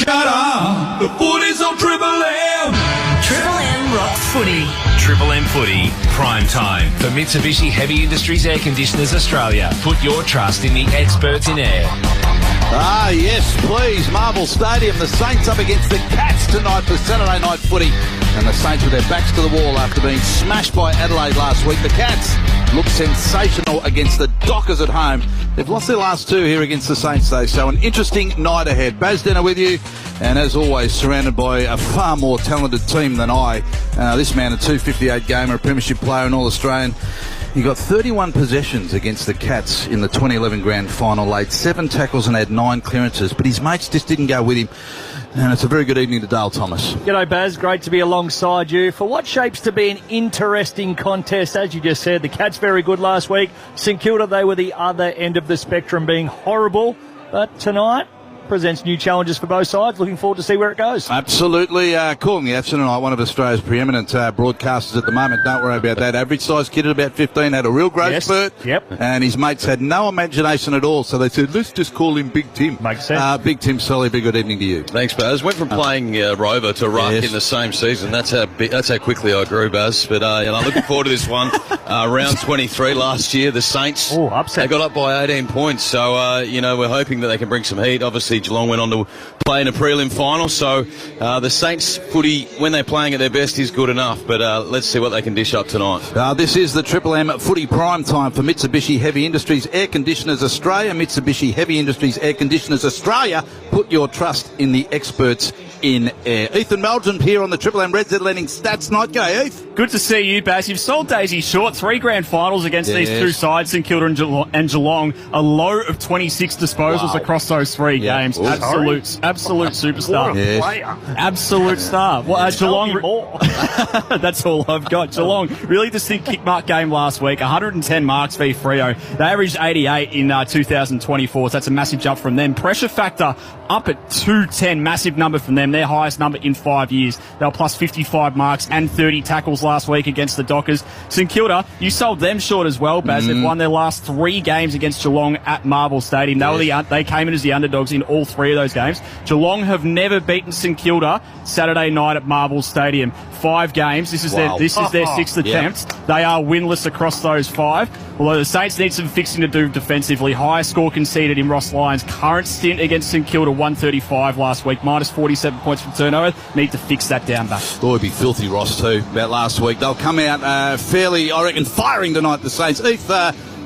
The footy's on Triple M. Triple M Rock Footy. Triple M Footy, prime time for Mitsubishi Heavy Industries Air Conditioners Australia. Put your trust in the experts in air. Ah, yes, please. Marvel Stadium. The Saints up against the Cats tonight for Saturday night footy. And the Saints with their backs to the wall after being smashed by Adelaide last week. The Cats look sensational against the Dockers at home. They've lost their last two here against the Saints, though. So an interesting night ahead. Baz Denner with you. And as always, surrounded by a far more talented team than I. This man, a 258 gamer, a premiership player and All-Australian. He got 31 possessions against the Cats in the 2011 Grand Final, laid 7 tackles and had 9 clearances, but his mates just didn't go with him. And it's a very good evening to Dale Thomas. G'day, Baz. Great to be alongside you for what shapes to be an interesting contest. As you just said, the Cats very good last week. St Kilda, they were the other end of the spectrum, being horrible. But tonight presents new challenges for both sides. Looking forward to see where it goes. Absolutely. Calling the action tonight, one of Australia's preeminent broadcasters at the moment. Don't worry about that. Average size kid at about 15 had a real growth spurt. Yep. And his mates had no imagination at all. So they said, let's just call him Big Tim. Makes sense. Big Tim Sully, very good evening to you. Thanks, Baz. Went from playing Rover to Ruck in the same season. That's how quickly I grew, Baz. But I'm looking forward to this one. Round 23 last year, the Saints. Oh, upset. They got up by 18 points. So, we're hoping that they can bring some heat. Obviously, Geelong went on to play in a prelim final. So, the Saints footy, when they're playing at their best, is good enough. But let's see what they can dish up tonight. This is the Triple M Footy Prime Time for Mitsubishi Heavy Industries Air Conditioners Australia. Mitsubishi Heavy Industries Air Conditioners Australia. Put your trust in the experts in air. Ethan Meldrum here on the Triple M Red Z Lending Stats Night. Go, Heath. Good to see you, Bass. You've sold Daisy short. 3 grand finals against these two sides, St Kilda and Geelong. A low of 26 disposals across those 3 games. Absolute superstar. Absolute star. Well, Geelong. That's all I've got. Geelong, really distinct kick mark game last week. 110 marks v Freo. They averaged 88 in 2024, so that's a massive jump from them. Pressure factor up at 210, massive number from them. Their highest number in 5 years. They were plus 55 marks and 30 tackles last week against the Dockers. St Kilda, you sold them short as well, Baz. They've won their last 3 games against Geelong at Marvel Stadium. They came in as the underdogs in all 3 of those games. Geelong have never beaten St Kilda Saturday night at Marvel Stadium. 5 games. This is their 6th attempt. They are winless across those 5. Although the Saints need some fixing to do defensively. Highest score conceded in Ross Lyon's current stint against St Kilda, 135 last week. Minus 47 points from turnover. Need to fix that down back. Oh, it'd be filthy, Ross, too, about last week. They'll come out fairly, I reckon, firing tonight, the Saints. Heath,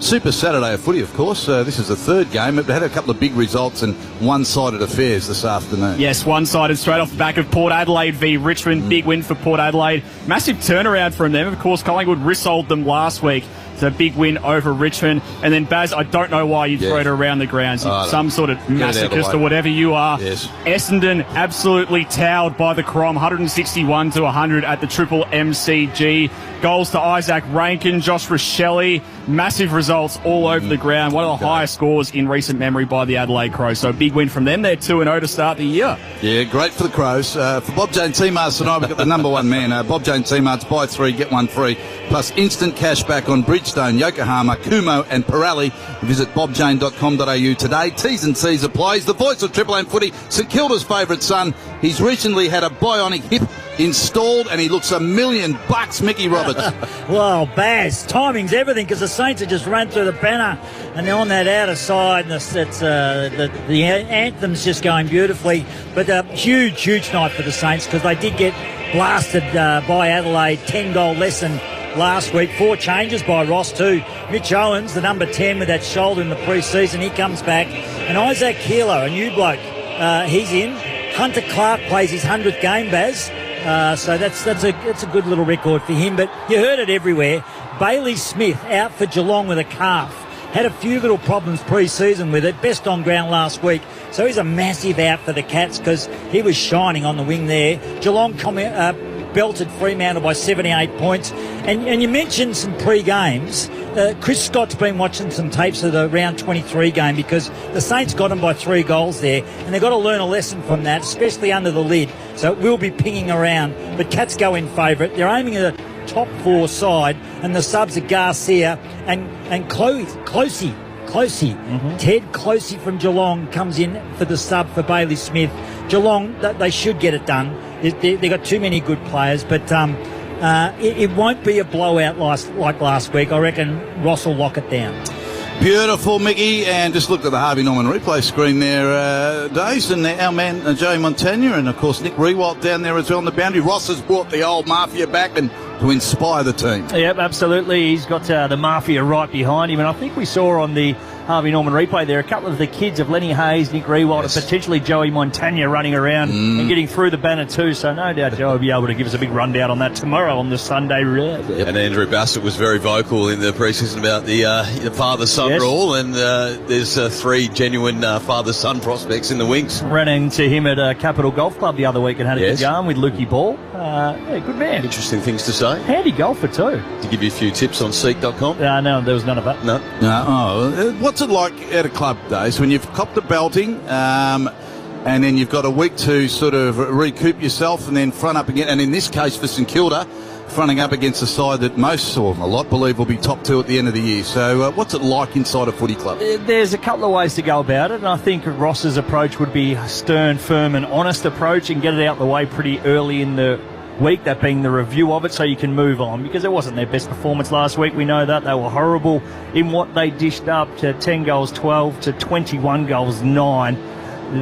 Super Saturday of footy, of course. This is the 3rd game. It had a couple of big results and one-sided affairs this afternoon. Yes, one-sided straight off the back of Port Adelaide v Richmond. Big win for Port Adelaide. Massive turnaround from them. Of course, Collingwood rissoled them last week. It's a big win over Richmond. And then, Baz, I don't know why you throw it around the grounds. Some sort of masochist or whatever you are. Yes. Essendon absolutely towed by the Crom, 161 to 100 at the Triple MCG. Goals to Isaac Rankin, Josh Rochelle. Massive results all over the ground. One of the highest scores in recent memory by the Adelaide Crows. So a big win from them. They're 2-0 to start the year. Yeah, great for the Crows. For Bob Jane T-Marts tonight, we've got the number 1 man. Bob Jane T-Marts, buy 3, get 1 free. Plus instant cash back on Bridgestone, Yokohama, Kumo and Pirelli. Visit bobjane.com.au today. T's and C's applies. The voice of Triple M footy, St Kilda's favourite son. He's recently had a bionic hip installed and he looks $1 million, Mickey Roberts. Well, Baz, timing's everything because the Saints have just run through the banner and they're on that outer side and the anthem's just going beautifully. But a huge night for the Saints because they did get blasted by Adelaide, 10-goal lesson last week. 4 changes by Ross too. Mitch Owens, the number 10 with that shoulder in the pre-season, he comes back. And Isaac Keeler, a new bloke, he's in. Hunter Clark plays his 100th game, Baz. So that's a good little record for him. But you heard it everywhere. Bailey Smith out for Geelong with a calf. Had a few little problems pre-season with it. Best on ground last week. So he's a massive out for the Cats because he was shining on the wing there. Geelong belted Fremantle by 78 points. And you mentioned some pre-games. Chris Scott's been watching some tapes of the round 23 game because the Saints got him by 3 goals there. And they've got to learn a lesson from that, especially under the lid. So it will be pinging around. But Cats go in favourite. They're aiming at a top 4 side. And the subs are Garcia and Closey. Closey. Ted Closey from Geelong comes in for the sub for Bailey Smith. Geelong, they should get it done. They've got too many good players, but it won't be a blowout like last week. I reckon Ross will lock it down. Beautiful, Mickey. And just looked at the Harvey Norman replay screen there, Days, and our man Joey Montagna, and of course Nick Rewalt down there as well on the boundary. Ross has brought the old Mafia back and to inspire the team. Yep, absolutely. He's got the Mafia right behind him, and I think we saw on the Harvey Norman replay there a couple of the kids of Lenny Hayes, Nick Rewalt, and potentially Joey Montagna running around and getting through the banner too. So no doubt Joe will be able to give us a big rundown on that tomorrow on the Sunday Red. Yep. And Andrew Bassett was very vocal in the pre-season about the father-son rule, and there's 3 genuine father-son prospects in the wings. Ran into him at Capital Golf Club the other week and had a good yarn with Lukey Ball. Good man. Interesting things to say. Handy golfer too. To give you a few tips on Seek.com? No, there was none of that. No. What's it like at a club, Days, when you've copped the belting and then you've got a week to sort of recoup yourself and then front up again, and in this case for St Kilda, fronting up against a side that most or a lot believe will be top 2 at the end of the year. So what's it like inside a footy club? There's a couple of ways to go about it, and I think Ross's approach would be a stern, firm and honest approach and get it out the way pretty early in the week, that being the review of it, so you can move on, because it wasn't their best performance last week. We know that. They were horrible in what they dished up, to 10 goals 12 to 21 goals 9.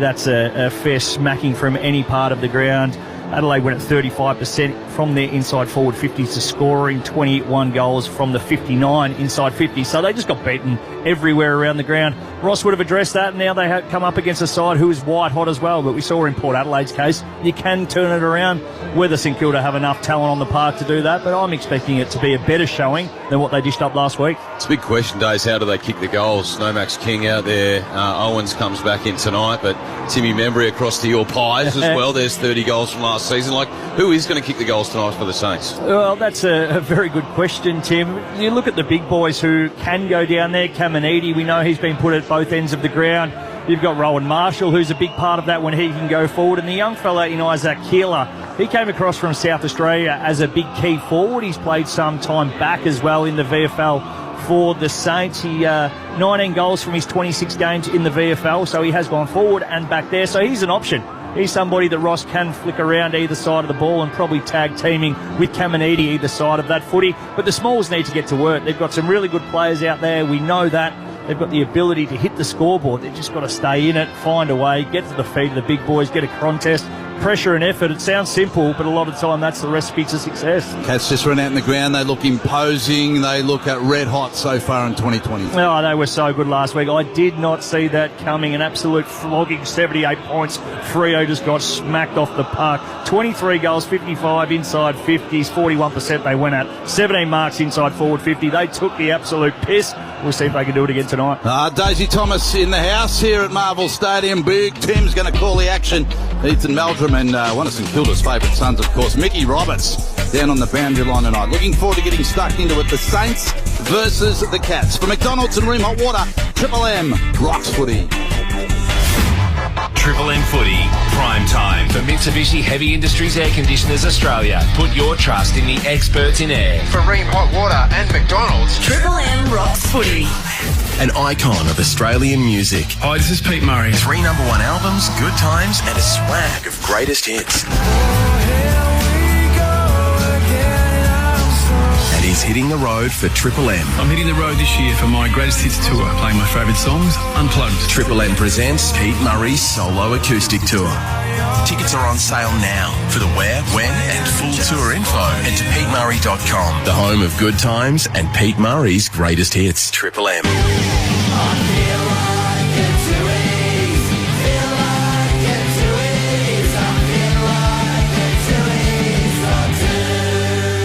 That's a fair smacking from any part of the ground. Adelaide went at 35% from their inside forward 50s to scoring 21 goals from the 59 inside 50. So they just got beaten everywhere around the ground. Ross would have addressed that, and now they have come up against a side who is white hot as well. But we saw in Port Adelaide's case, you can turn it around. Whether St Kilda have enough talent on the park to do that, but I'm expecting it to be a better showing than what they dished up last week. It's a big question, Days. How do they kick the goals? No Max King out there. Owens comes back in tonight, but Timmy Membry across to your Pies as well. There's 30 goals from last season. Like, who is going to kick the goals tonight for the Saints? Well, that's a very good question, Tim. You look at the big boys who can go down there. Caminiti, we know he's been put at both ends of the ground. You've got Rowan Marshall, who's a big part of that when he can go forward. And the young fella in Isaac Keeler, he came across from South Australia as a big key forward. He's played some time back as well in the VFL for the Saints. He 19 goals from his 26 games in the VFL, so he has gone forward and back there. So he's an option. He's somebody that Ross can flick around either side of the ball and probably tag teaming with Caminiti either side of that footy. But the Smalls need to get to work. They've got some really good players out there. We know that. They've got the ability to hit the scoreboard. They've just got to stay in it, find a way, get to the feet of the big boys, get a contest. Pressure and effort. It sounds simple, but a lot of the time that's the recipe to success. Cats just run out in the ground. They look imposing. They look red hot so far in 2020. Oh, they were so good last week. I did not see that coming. An absolute flogging, 78 points. Freo just got smacked off the park. 23 goals, 55 inside 50s, 41% they went at. 17 marks inside forward 50. They took the absolute piss. We'll see if they can do it again tonight. Daisy Thomas in the house here at Marvel Stadium. Big Tim's going to call the action. Ethan Meldrum and one of St Kilda's favourite sons, of course, Mickey Roberts, down on the boundary line tonight. Looking forward to getting stuck into it. The Saints versus the Cats. For McDonald's and Ream Hot Water, Triple M rocks footy. Triple M Footy, prime time for Mitsubishi Heavy Industries Air Conditioners Australia. Put your trust in the experts in air. For Ream Hot Water and McDonald's, Triple M rocks footy. An icon of Australian music. Hi, this is Pete Murray. 3 #1 albums, good times, and a swag of greatest hits. And he's hitting the road for Triple M. I'm hitting the road this year for my greatest hits tour, playing my favourite songs, unplugged. Triple M presents Pete Murray's solo acoustic tour. Tickets are on sale now. For the where, when, and full tour info, head to PeteMurray.com, the home of good times and Pete Murray's greatest hits. Triple M.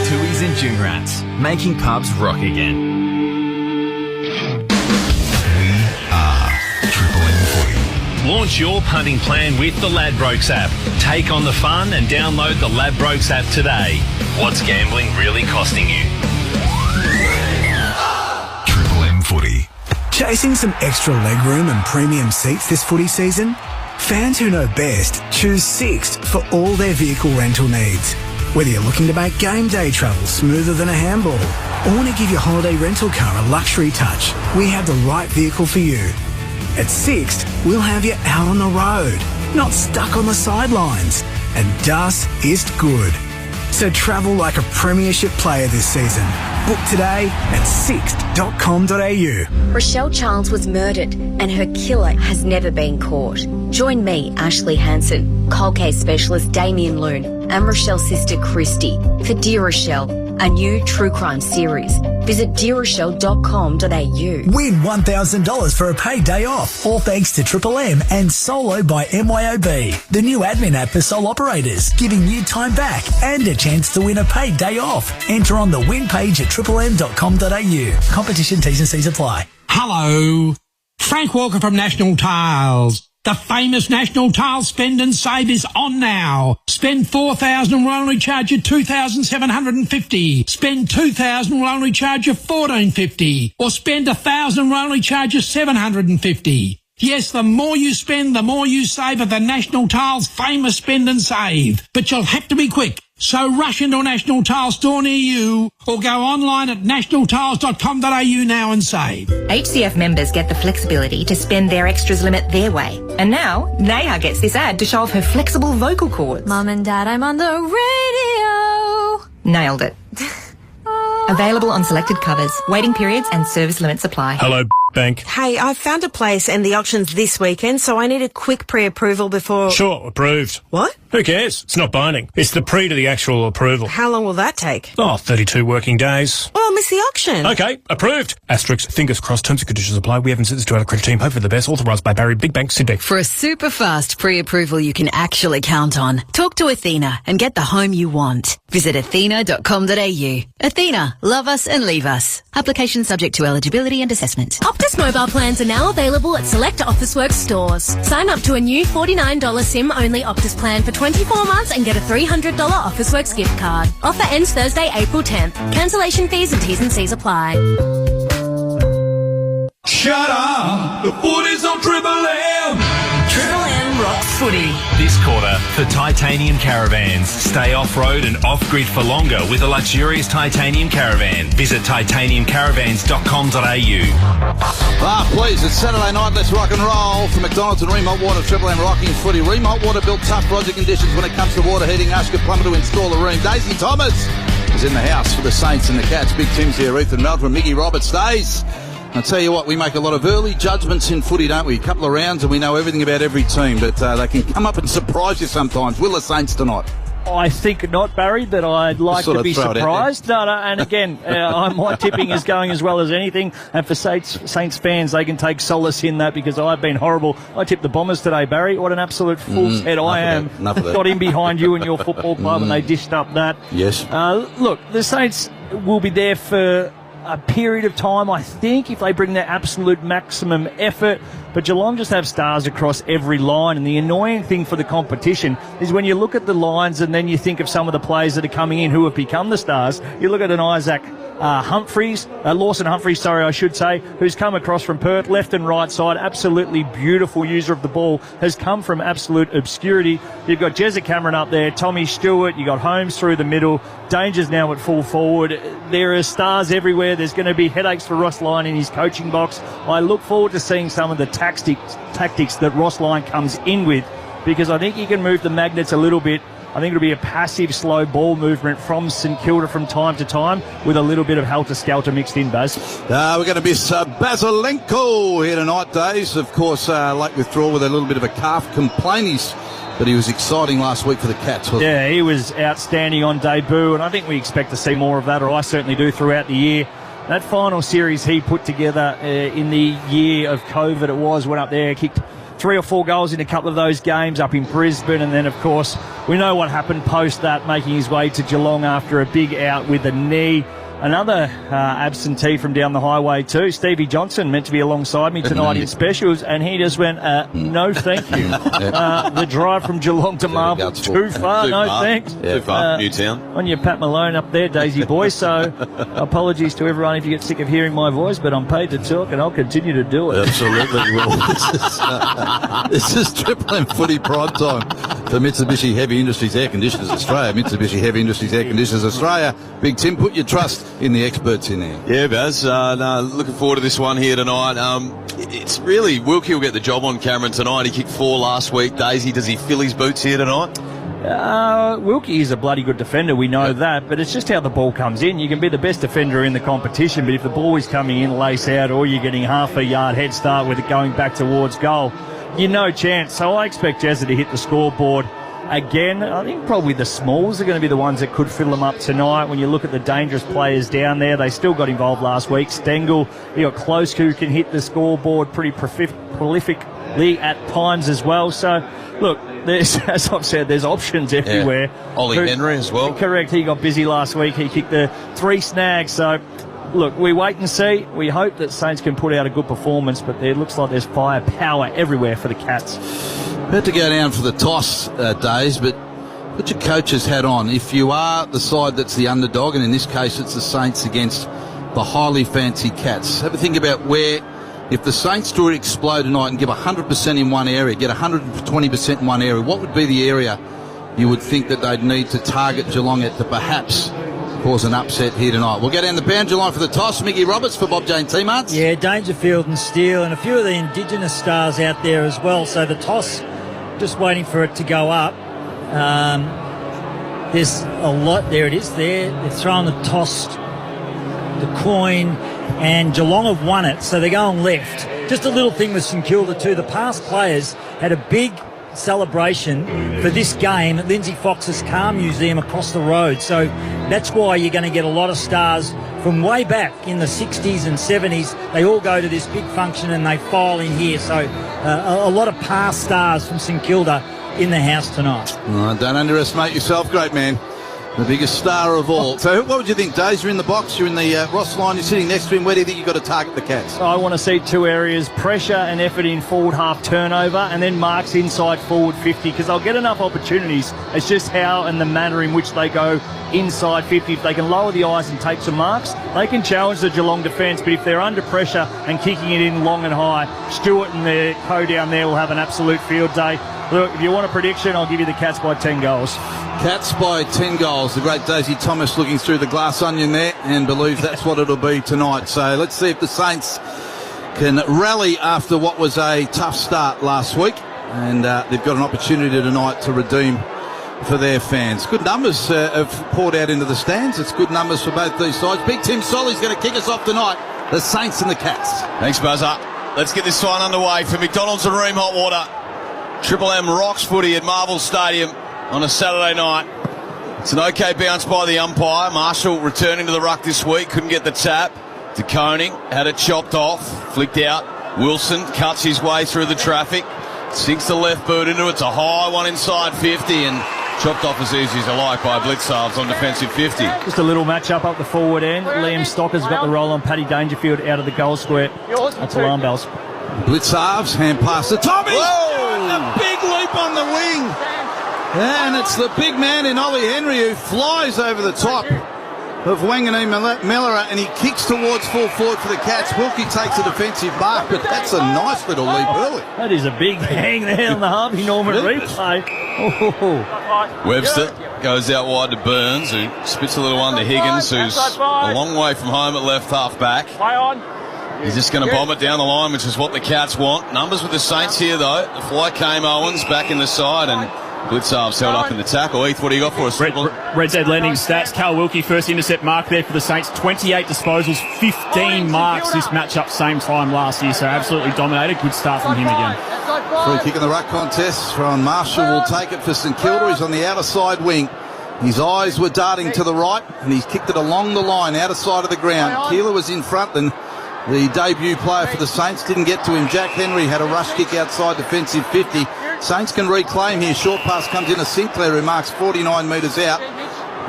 Tooheys and Jungrats, making pubs rock again. Launch your punting plan with the Ladbrokes app. Take on the fun and download the Ladbrokes app today. What's gambling really costing you? Triple M Footy. Chasing some extra legroom and premium seats this footy season? Fans who know best choose Sixt for all their vehicle rental needs. Whether you're looking to make game day travel smoother than a handball or want to give your holiday rental car a luxury touch, we have the right vehicle for you. At Sixt, we'll have you out on the road, not stuck on the sidelines. And das ist good. So travel like a premiership player this season. Book today at sixt.com.au. Rochelle Charles was murdered and her killer has never been caught. Join me, Ashley Hansen, cold case specialist Damien Loon, and Rochelle's sister Christy for Dear Rochelle, a new true crime series. Visit dearrochelle.com.au. Win $1,000 for a paid day off, all thanks to Triple M and Solo by MYOB, the new admin app for sole operators, giving you time back and a chance to win a paid day off. Enter on the win page at triplem.com.au. Competition T's and C's apply. Hello, Frank Walker from National Tiles. The famous National Tiles Spend and Save is on now. Spend $4,000 and we'll only charge you $2,750. Spend $2,000 and we'll only charge you $1,450. Or spend $1,000 and we'll only charge you $750. Yes, the more you spend, the more you save at the National Tiles famous Spend and Save. But you'll have to be quick. So rush into a National Tiles store near you or go online at nationaltiles.com.au now and save. HCF members get the flexibility to spend their extras limit their way. And now, Naya gets this ad to show off her flexible vocal cords. Mum and Dad, I'm on the radio. Nailed it. Available on selected covers. Waiting periods and service limits apply. Hello, Bank. Hey, I found a place and the auction's this weekend, so I need a quick pre-approval before... Sure, approved. What? Who cares? It's not binding. It's the pre to the actual approval. How long will that take? 32 working days. Well, I'll miss the auction. Okay, approved. Asterisk, fingers crossed, terms and conditions apply. We haven't sent this to our credit team. Hope for the best. Authorised by Barry Big Bank, Sydney. For a super fast pre-approval you can actually count on, talk to Athena and get the home you want. Visit athena.com.au. Athena, love us and leave us. Application subject to eligibility and assessment. Optus mobile plans are now available at select Officeworks stores. Sign up to a new $49 SIM-only Optus plan for 24 months and get a $300 Officeworks gift card. Offer ends Thursday, April 10th. Cancellation fees and T's and C's apply. Shut up! The footy's on Triple M! Triple M Rock Footy. This quarter, for titanium caravans. Stay off-road and off-grid for longer with a luxurious titanium caravan. Visit titaniumcaravans.com.au. Please, it's Saturday night. Let's rock and roll. For McDonald's and Remalt Water, Triple M Rocking Footy. Remalt Water built tough project conditions when it comes to water heating. Ask a plumber to install a room. Daisy Thomas is in the house for the Saints and the Cats. Big Tim's here. Ethan Melton, Miggy Roberts stays. I'll tell you what, we make a lot of early judgments in footy, don't we? A couple of rounds and we know everything about every team, but they can come up and surprise you sometimes. Will the Saints tonight? I think not, Barry, but I'd like to be surprised. No, and again, my tipping is going as well as anything, and for Saints fans, they can take solace in that because I've been horrible. I tipped the Bombers today, Barry. What an absolute fool's head I am. Got in behind you and your football club and they dished up that. Yes. Look, the Saints will be there for a period of time, I think, if they bring their absolute maximum effort. But Geelong just have stars across every line, and the annoying thing for the competition is when you look at the lines and then you think of some of the players that are coming in who have become the stars. You look at an Lawson Humphreys, I should say, who's come across from Perth, left and right side, absolutely beautiful user of the ball, has come from absolute obscurity. You've got Jezza Cameron up there, Tommy Stewart, you got Holmes through the middle, Danger's now at full forward. There are stars everywhere. There's going to be headaches for Ross Lyon in his coaching box. I look forward to seeing some of the tactics that Ross Lyon comes in with, because I think he can move the magnets a little bit. I think it'll be a passive, slow ball movement from St Kilda from time to time with a little bit of helter-skelter mixed in, Baz. We're going to miss Basilenko here tonight, Days. Of course, late withdrawal with a little bit of a calf complaint. But he was exciting last week for the Cats, wasn't he? Yeah, he was outstanding on debut, and I think we expect to see more of that, or I certainly do, throughout the year. That final series he put together in the year of COVID, went up there, kicked 3 or 4 goals in a couple of those games up in Brisbane, and then, of course, we know what happened post that, making his way to Geelong after a big out with a knee. Another absentee from down the highway too, Stevie Johnson, meant to be alongside me tonight in specials, and he just went, no thank you. The drive from Geelong to Marvel, too far, thanks. Too far, Newtown. On your Pat Malone up there, Daisy boy, so apologies to everyone if you get sick of hearing my voice, but I'm paid to talk and I'll continue to do it. Absolutely will. This is Triple M Footy Prime Time for Mitsubishi Heavy Industries Air Conditioners Australia. Mitsubishi Heavy Industries Air Conditioners Australia. Big Tim, put your trust in the experts in there. Yeah, Baz. No, looking forward to this one here tonight. It's really, Wilkie will get the job on Cameron tonight. He kicked 4 last week. Daisy, does he fill his boots here tonight? Wilkie is a bloody good defender, we know that, but it's just how the ball comes in. You can be the best defender in the competition, but if the ball is coming in lace out or you're getting half a yard head start with it going back towards goal, you're no chance. So I expect Jazza to hit the scoreboard again. I think probably the smalls are going to be the ones that could fill them up tonight. When you look at the dangerous players down there, they still got involved last week. Stengel, you got Close, who can hit the scoreboard pretty prolifically at times as well. So, look, there's, as I've said, there's options everywhere. Yeah. Ollie Henry as well. Correct. He got busy last week. He kicked the 3 snags. So, look, we wait and see. We hope that Saints can put out a good performance, but it looks like there's firepower everywhere for the Cats. Had to go down for the toss days, but put your coach's hat on. If you are the side that's the underdog, and in this case it's the Saints against the highly fancy Cats, have a think about where, if the Saints do explode tonight and give 100% in one area, get 120% in one area, what would be the area you would think that they'd need to target Geelong at to perhaps cause an upset here tonight? We'll go down the boundary line for the toss. Mickey Roberts for Bob Jane Teamarts. Yeah, Dangerfield and Steele and a few of the Indigenous stars out there as well. So the toss, just waiting for it to go up. There's a lot. There it is there. They're throwing the toss, the coin, and Geelong have won it, so they're going left. Just a little thing with St Kilda too. The past players had a big celebration for this game at Lindsay Fox's Car Museum across the road. So that's why you're going to get a lot of stars from way back in the 60s and 70s. They all go to this big function and they file in here. So a lot of past stars from St Kilda in the house tonight. Oh, don't underestimate yourself, great man. The biggest star of all. So what would you think, Days? You're in the box, you're in the Ross line, you're sitting next to him. Where do you think you've got to target the Cats? I want to see 2 areas, pressure and effort in forward half turnover, and then marks inside forward 50, because they'll get enough opportunities. It's just how and the manner in which they go inside 50. If they can lower the eyes and take some marks, they can challenge the Geelong defence. But if they're under pressure and kicking it in long and high, Stewart and the co down there will have an absolute field day. Look, if you want a prediction, I'll give you the Cats by 10 goals. Cats by 10 goals. The great Daisy Thomas looking through the glass onion there and believes that's what it'll be tonight. So let's see if the Saints can rally after what was a tough start last week. And they've got an opportunity tonight to redeem for their fans. Good numbers have poured out into the stands. It's good numbers for both these sides. Big Tim Solly's going to kick us off tonight. The Saints and the Cats. Thanks, Buzzer. Let's get this one underway for McDonald's and Ream Hot Water. Triple M rocks footy at Marvel Stadium on a Saturday night. It's an okay bounce by the umpire. Marshall returning to the ruck this week. Couldn't get the tap. De Koning had it chopped off. Flicked out. Wilson cuts his way through the traffic. Sinks the left boot into it. It's a high one inside 50 and chopped off as easy as you like by Blitzarves on defensive 50. Just a little match-up up the forward end. Liam Stocker's got the roll on Paddy Dangerfield out of the goal square. That's alarm bells. Blitzarves, hand pass to Tommy. A big leap on the wing. And it's the big man in Ollie Henry who flies over the top of Wanganeen Mellera, and he kicks towards full forward for the Cats. Wilkie takes a defensive mark, but that's a nice little leap early. That is a big hang there on the Harvey Norman replay. Oh. Webster goes out wide to Burns, who spits a little one to Higgins, who's a long way from home at left half back. He's just going to bomb it down the line, which is what the Cats want. Numbers with the Saints here, though. The fly came Owens back in the side, and Blitzarves held up in the tackle. Heath, what do you got for us? Red Z lending stats. Cal Wilkie, first intercept mark there for the Saints. 28 disposals, 15 marks this matchup, same time last year. So absolutely dominated. Good start from him again. Free kick in the ruck contest from Marshall. Will take it for St Kilda. He's on the outer side wing. His eyes were darting to the right, and he's kicked it along the line, outer side of the ground. Keeler was in front, and the debut player for the Saints didn't get to him. Jack Henry had a rush kick outside defensive 50. Saints can reclaim here. Short pass comes in to Sinclair, who marks 49 metres out.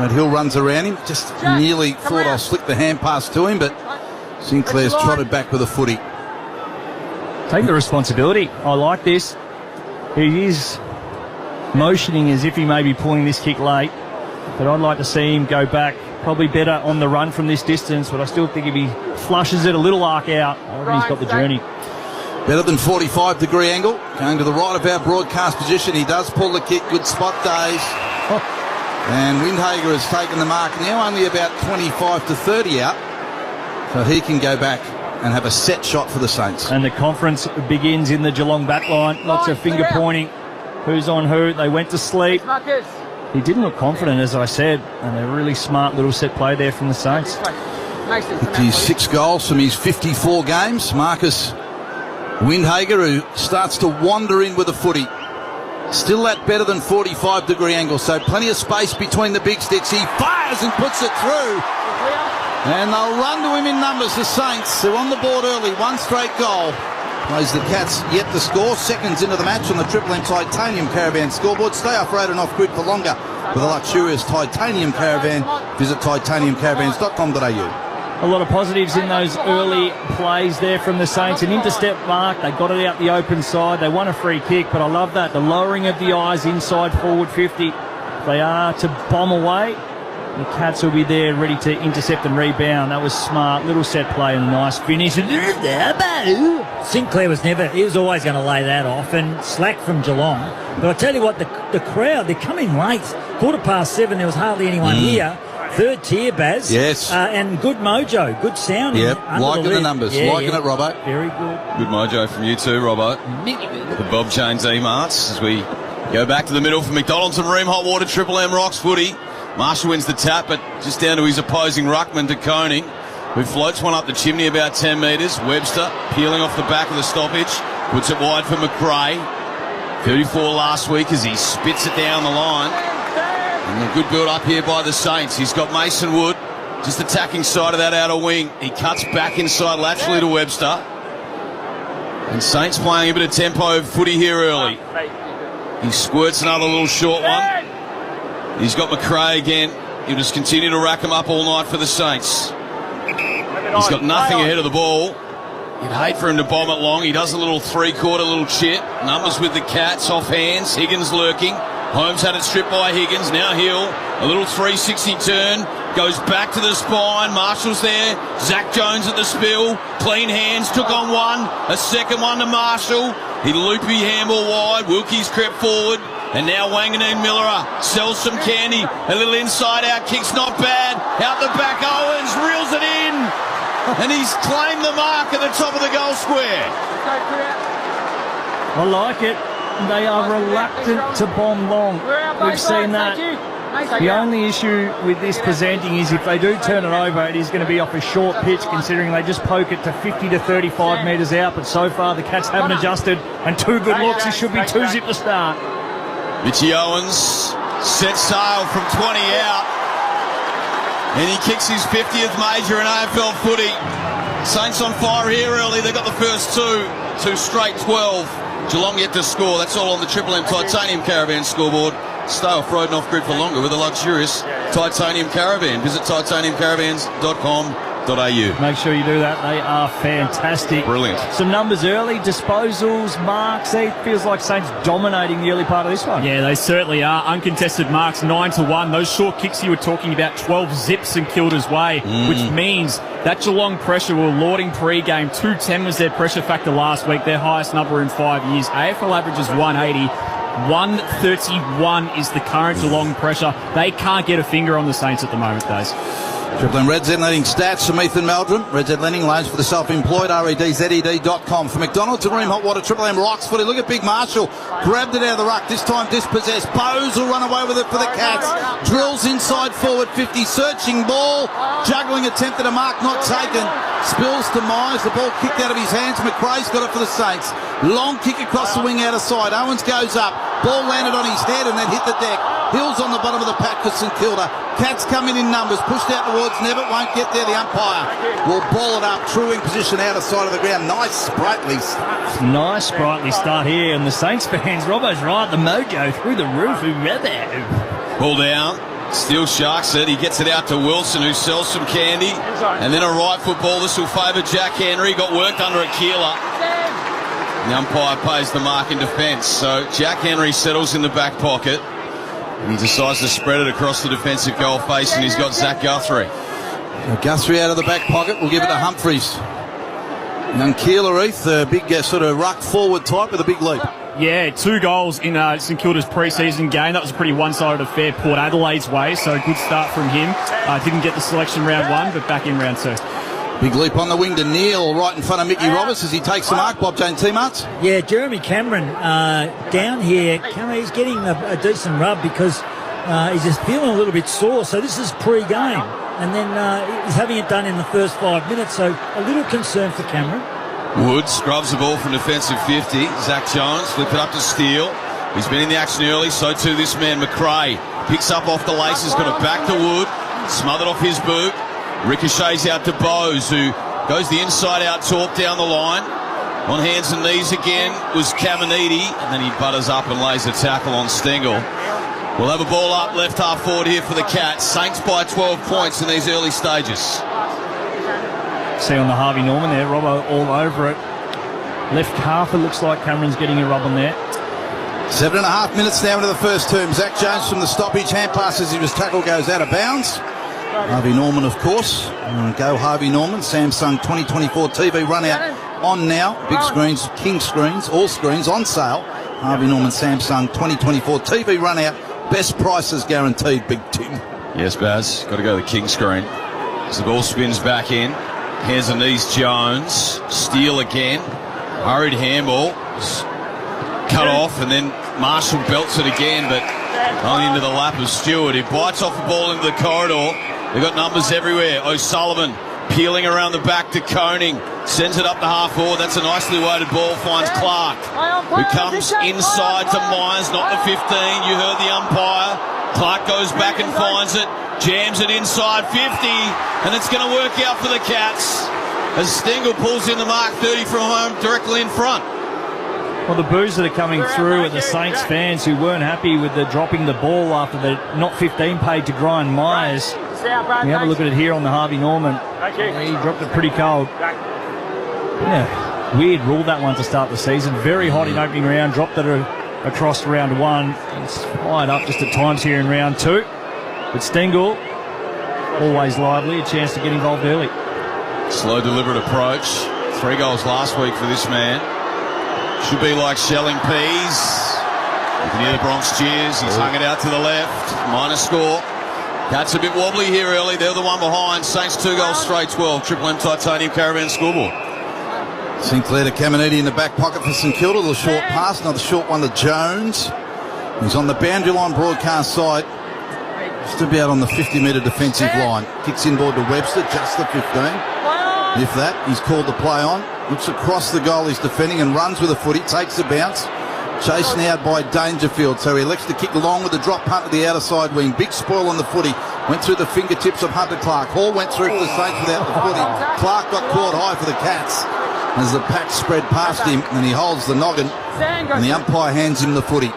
And Hill runs around him. Just nearly thought I'll flick the hand pass to him, but Sinclair's trotted back with a footy. Take the responsibility. I like this. He is motioning as if he may be pulling this kick late, but I'd like to see him go back. Probably better on the run from this distance, but I still think if he flushes it a little arc out, I reckon he's got the journey. Better than 45-degree angle. Going to the right of our broadcast position. He does pull the kick. Good spot, Days. And Windhager has taken the mark now, only about 25 to 30 out. So he can go back and have a set shot for the Saints. And the conference begins in the Geelong back line. Lots of finger pointing. Who's on who? They went to sleep. He didn't look confident, as I said, and a really smart little set play there from the Saints. He's 6 goals from his 54 games. Marcus Windhager, who starts to wander in with the footy. Still that better than 45-degree angle, so plenty of space between the big sticks. He fires and puts it through. And they'll run to him in numbers, the Saints. They're on the board early, 1 straight goal. Plays the Cats yet to score. Seconds into the match on the Triple M Titanium Caravan scoreboard. Stay off-road and off-grid for longer with a luxurious Titanium Caravan. Visit titaniumcaravans.com.au. A lot of positives in those early plays there from the Saints. An intercept mark. They got it out the open side. They won a free kick, but I love that. The lowering of the eyes inside forward 50. They are to bomb away. The Cats will be there ready to intercept and rebound. That was smart. Little set play and a nice finish. Sinclair he was always going to lay that off, and slack from Geelong. But I tell you what, the crowd, they're coming late. 7:15, there was hardly anyone here. Third tier, Baz. Yes. And good mojo, good sound. Yep, liking the numbers. Liking it, Robbo. Very good. Good mojo from you too, Robbo. The Bob Jones E-Marts as we go back to the middle for McDonald's and Ream Hot Water Triple M Rocks footy. Marshall wins the tap, but just down to his opposing ruckman, De Koning, who floats one up the chimney about 10 metres. Webster peeling off the back of the stoppage, puts it wide for McRae. 34 last week as he spits it down the line. And a good build up here by the Saints. He's got Mason Wood just attacking side of that outer wing. He cuts back inside laterally to Webster. And Saints playing a bit of tempo footy here early. He squirts another little short one. He's got McRae again. He'll just continue to rack him up all night for the Saints. He's got nothing ahead of the ball. You'd hate for him to bomb it long. He does a little three-quarter little chit. Numbers with the Cats, off hands. Higgins lurking. Holmes had it stripped by Higgins. Now Hill, a little 360 turn. Goes back to the spine. Marshall's there. Zach Jones at the spill. Clean hands. Took on one. A second one to Marshall. He loopy handball wide. Wilkie's crept forward. And now Wanganeen Miller sells some candy. A little inside-out kick's not bad. Out the back, Owens reels it in. And he's claimed the mark at the top of the goal square. I like it. They are reluctant to bomb long. We've seen that. The only issue with this presenting is if they do turn it over, it is going to be off a short pitch, considering they just poke it to 50 to 35 metres out. But so far, the Cats haven't adjusted. And 2 good looks. It should be 2-zip to start. Mitchie Owens sets sail from 20 out. And he kicks his 50th major in AFL footy. Saints on fire here early. They got the first 2 straight 12. Geelong yet to score. That's all on the Triple M Titanium Caravan scoreboard. Stay off-road and off-grid for longer with a luxurious Titanium Caravan. Visit titaniumcaravans.com.au. Make sure you do that. They are fantastic. Brilliant. Some numbers early, disposals, marks. It feels like Saints dominating the early part of this one. Yeah, they certainly are. Uncontested marks, 9-1. Those short kicks you were talking about, 12 zips in Kilda's way, which means that Geelong pressure were lauding pre-game. 210 was their pressure factor last week, their highest number in 5 years. AFL average is 180. 131 is the current Geelong pressure. They can't get a finger on the Saints at the moment, guys. Triple M Red Z Lending stats from Ethan Meldrum. Red Z Lending loans for the self-employed, REDZED.com. For McDonald's and Ream Hot Water, Triple M Rocks footy. Look at Big Marshall. Grabbed it out of the ruck. This time dispossessed. Bowes will run away with it for the Cats. Drills inside forward 50. Searching ball. Juggling attempt at a mark not taken. Spills to Myers. The ball kicked out of his hands. McRae's got it for the Saints. Long kick across the wing out of side. Owens goes up. Ball landed on his head and then hit the deck. Hill's on the bottom of the pack for St Kilda. Cats coming in numbers. Pushed out towards Nevitt. Won't get there. The umpire will ball it up. Truing position out of side of the ground. Nice sprightly start. Nice sprightly start here. And the Saints fans, Robbo's right. The mojo through the roof. Ball down. Still sharks it. He gets it out to Wilson, who sells some candy. And then a right foot ball. This will favour Jack Henry. Got worked under at Keeler. The umpire pays the mark in defence. So Jack Henry settles in the back pocket. And he decides to spread it across the defensive goal face, and he's got Zach Guthrie. Guthrie out of the back pocket. We'll give it to Humphreys. Young Keeler, the big sort of ruck forward type with a big leap. Yeah, 2 goals in St Kilda's pre-season game. That was a pretty one-sided affair Port Adelaide's way, so good start from him. Didn't get the selection round 1, but back in round 2. Big leap on the wing to Neil, right in front of Mickey Roberts as he takes the mark. Bob Jane T-Marts. Yeah, Jeremy Cameron down here. He's getting a decent rub because he's just feeling a little bit sore. So this is pre-game. And then he's having it done in the first 5 minutes. So a little concern for Cameron. Wood scrubs the ball from defensive 50. Zach Jones flip it up to Steele. He's been in the action early, so too this man McRae. Picks up off the laces, got it back to Wood. Smothered off his boot. Ricochets out to Bowes, who goes the inside-out talk down the line. On hands and knees again was Caminiti, and then he butters up and lays a tackle on Stengel. We'll have a ball up left half forward here for the Cats. Saints by 12 points in these early stages. See on the Harvey Norman there, Robbo all over it. Left half, it looks like Cameron's getting a rub on there. 7.5 minutes now into the first term. Zach Jones from the stoppage, hand pass as he was tackled, goes out of bounds. Harvey Norman, of course. Go Harvey Norman. Samsung 2024 TV run out on now. Big screens, king screens, all screens on sale. Harvey Norman Samsung 2024 TV run out. Best prices guaranteed, Big Tim. Yes, Baz. Got to go to the king screen. As the ball spins back in. Hands and knees Jones. Steele again. Hurried handball. Cut off, and then Marshall belts it again, but only into the lap of Stewart. He bites off the ball into the corridor. They've got numbers everywhere. O'Sullivan peeling around the back to Koning. Sends it up the half forward. That's a nicely weighted ball. Finds Clark, who comes inside to Myers, not the 15. You heard the umpire. Clark goes back and finds it. Jams it inside 50. And it's going to work out for the Cats as Stengel pulls in the mark 30 from home directly in front. Well, the boos that are coming through are the Saints fans who weren't happy with the dropping the ball after the not 15 paid to Brian Myers. We have a look at it here on the Harvey Norman. He dropped it pretty cold. Yeah, weird rule that one to start the season. Very hot in opening round. Dropped it across round 1. It's fired up just at times here in round 2. But Stengel, always lively, a chance to get involved early. Slow, deliberate approach. 3 goals last week for this man. Should be like shelling peas. You can hear the Bronx cheers. He's hung it out to the left. Minor score. Cats a bit wobbly here early. They're the one behind. Saints 2 goals straight, 12. Triple M Titanium Caravan scoreboard. Sinclair to Caminiti in the back pocket for St Kilda. The short pass, another short one to Jones. He's on the boundary line broadcast side. Just about on the 50-metre defensive line. Kicks inboard to Webster, just the 15. If that, he's called the play on. Looks across the goal he's defending and runs with a footy. Takes the bounce. Chased now by Dangerfield. So he elects to kick long with the drop punt to the outer side wing. Big spoil on the footy. Went through the fingertips of Hunter Clark. Hall went through for the Saints without the footy. Clark got caught high for the Cats as the pack spread past him and he holds the noggin and the umpire hands him the footy.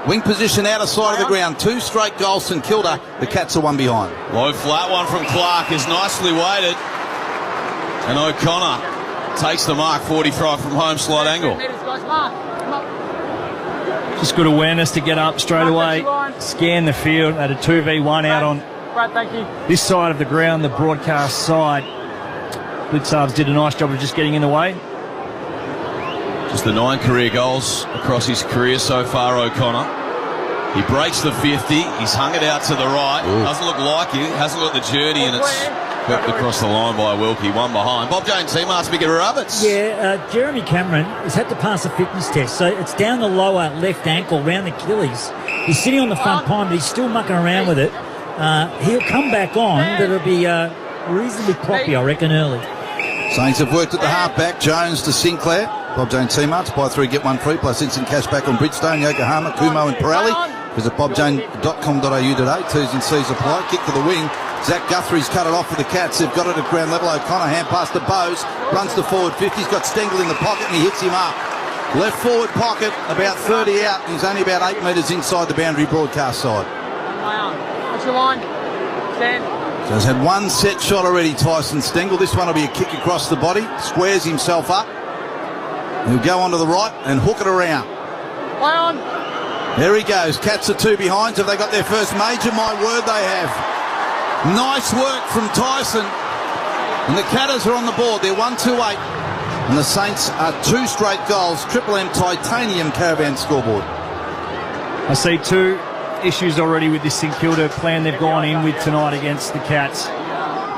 Wing position outer side of the ground. 2 straight goals St Kilda. The Cats are 1 behind. Low flat one from Clark is nicely weighted. And O'Connor takes the mark, 45 from home, slight angle. Just good awareness to get up straight away, scan the field at a 2v1 out on this side of the ground, the broadcast side. Blitzarves did a nice job of just getting in the way. Just the 9 career goals across his career so far, O'Connor. He breaks the 50, he's hung it out to the right. Doesn't look like it, hasn't got the journey, and it's swept across the line by Wilkie, 1 behind. Bob Jane T-Marts, Big Roberts. Yeah, Jeremy Cameron has had to pass a fitness test, so it's down the lower left ankle, round the Achilles. He's sitting on the front pine, but he's still mucking around with it. He'll come back on, but it'll be reasonably proppy, I reckon, early. Saints have worked at the half-back. Jones to Sinclair. Bob Jane T-Marts, buy 3, get 1 free, plus instant cash back on Bridgestone, Yokohama, Kumo and Pirelli. Visit bobjane.com.au today. T's and C's apply. Kick to the wing. Zach Guthrie's cut it off for the Cats. They've got it at ground level. O'Connor hand pass to Bowes. Runs to forward 50. He's got Stengel in the pocket and he hits him up. Left forward pocket, about 30 out. He's only about 8 metres inside the boundary broadcast side. What's your line? Stand. So he's had 1 set shot already, Tyson Stengel. This one will be a kick across the body. Squares himself up. He'll go onto the right and hook it around. Play on. There he goes. Cats are 2 behind. Have they got their first major? My word, they have. Nice work from Tyson. And the Catters are on the board. They're 1-2-8. And the Saints are 2 straight goals. Triple M Titanium Caravan scoreboard. I see 2 issues already with this St Kilda plan they've gone in with tonight against the Cats.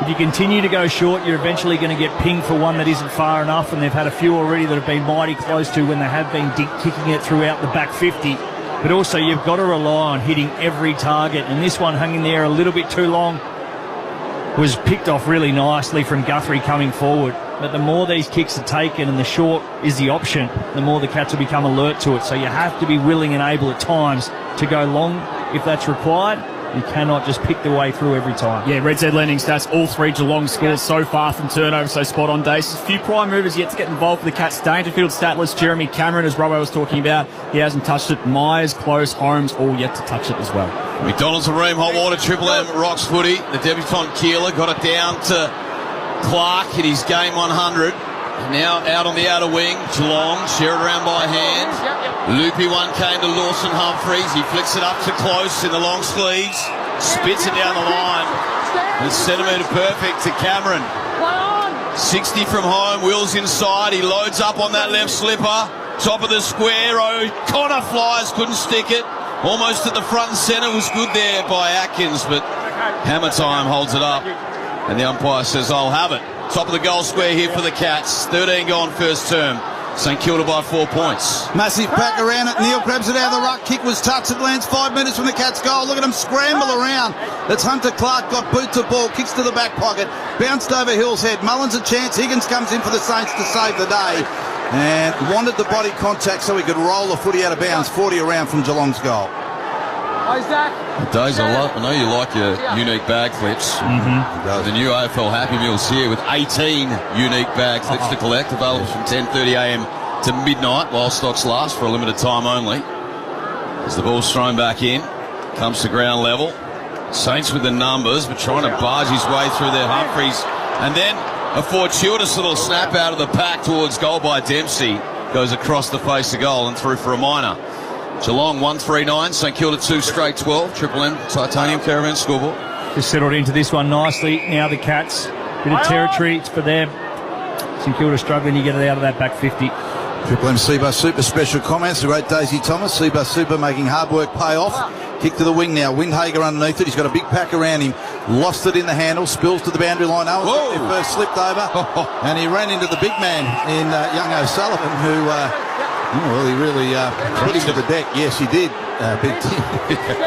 If you continue to go short, you're eventually going to get pinged for one that isn't far enough, and they've had a few already that have been mighty close to when they have been kicking it throughout the back 50. But also you've got to rely on hitting every target, and this one hung in there a little bit too long. Was picked off really nicely from Guthrie coming forward. But the more these kicks are taken and the short is the option, the more the Cats will become alert to it. So you have to be willing and able at times to go long if that's required. You cannot just pick the way through every time. Yeah, Red Z lending stats, all 3 Geelong scores so far from turnover, so spot on, Dace. A few prime movers yet to get involved for the Cats. Dangerfield stat list, Jeremy Cameron, as Robbo was talking about, he hasn't touched it. Myers, Close, Holmes, all yet to touch it as well. McDonald's and Ream, hot water, Triple M, Rocks footy. The debutant Keeler got it down to Clark in his game 100. Now out on the outer wing, Geelong, share it around by hand. Loopy one came to Lawson Humphreys. He flicks it up to Close in the long sleeves. Spits it down the line. It's centimetre perfect to Cameron. 60 from home, Will's inside. He loads up on that left slipper. Top of the square. O'Connor flies, couldn't stick it. Almost at the front and centre, was good there by Atkins, but hammer time holds it up. And the umpire says, I'll have it. Top of the goal square here for the Cats. 13 gone first term. St Kilda by 4 points. Massive pack around it. Neil grabs it out of the ruck. Kick was touched. It lands 5 metres from the Cats' goal. Look at him scramble around. That's Hunter Clark. Got boots of ball. Kicks to the back pocket. Bounced over Hill's head. Mullins a chance. Higgins comes in for the Saints to save the day. And wanted the body contact so he could roll the footy out of bounds. 40 around from Geelong's goal. Days, I know you like your unique bag clips. The new AFL Happy Meals here with 18 unique bag clips to collect, available from 10:30am to midnight while stocks last for a limited time only. As the ball's thrown back in, comes to ground level. Saints with the numbers, but trying to barge his way through their Humphreys. And then a fortuitous little snap out of the pack towards goal by Dempsey. Goes across the face of goal and through for a minor. Geelong 1-3-9, St Kilda 2 straight 12, Triple M Titanium Caravan scoreboard. Just settled into this one nicely. Now the Cats, bit of territory, it's for them. St Kilda struggling to get it out of that back 50. Triple M Seabus Super special comments. The great Daisy Thomas. Seabus Super making hard work pay off. Kick to the wing now. Windhager underneath it. He's got a big pack around him. Lost it in the handle. Spills to the boundary line. Owens got there first, slipped over. And he ran into the big man in young O'Sullivan, who... well, he really put him to the deck. Yes, he did, Big Tim.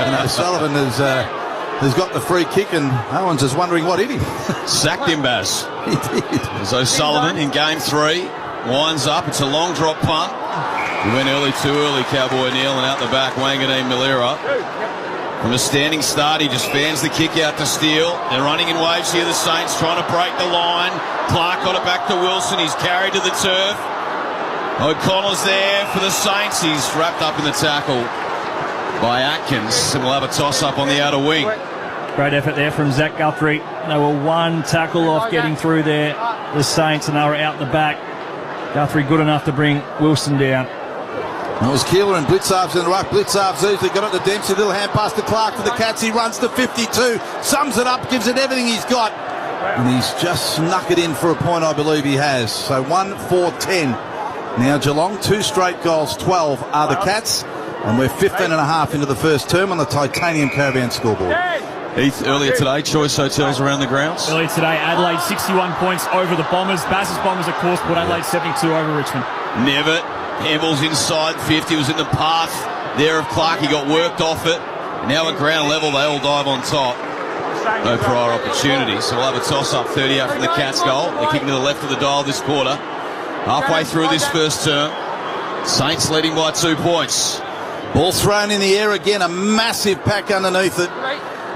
And O'Sullivan has got the free kick, and Owens is wondering what hit him. Sacked him, Baz. He did. As O'Sullivan in game 3 winds up. It's a long drop punt. He went too early, Cowboy Neal, and out the back, Wanganeen Malira. From a standing start, he just fans the kick out to Steele. They're running in waves here, the Saints, trying to break the line. Clark got it back to Wilson. He's carried to the turf. O'Connor's there for the Saints. He's wrapped up in the tackle by Atkins, and we'll have a toss-up on the outer wing. Great effort there from Zach Guthrie. They were one tackle off getting through there, the Saints, and they were out the back. Guthrie good enough to bring Wilson down. It was Keeler and Blitzarves in the ruck. Blitzarves easily got it to Dempsey. Little hand pass to Clark for the Cats. He runs to 52, sums it up, gives it everything he's got. And he's just snuck it in for a point, I believe he has. So 1-4-10. Now Geelong, 2 straight goals, 12 are the Cats. And we're 15 and a half into the first term on the Titanium Caravan scoreboard. Heath, earlier today, Choice Hotels around the grounds. Earlier today, Adelaide 61 points over the Bombers. Bass's Bombers, of course, put Adelaide 72 over Richmond. Nevitt, handball's inside 50, was in the path there of Clark. He got worked off it. Now at ground level, they all dive on top. No prior opportunity, so we'll have a toss-up 30 out from the Cats' goal. They're kicking to the left of the dial this quarter. Halfway through this first term, Saints leading by 2 points. Ball thrown in the air again, a massive pack underneath it.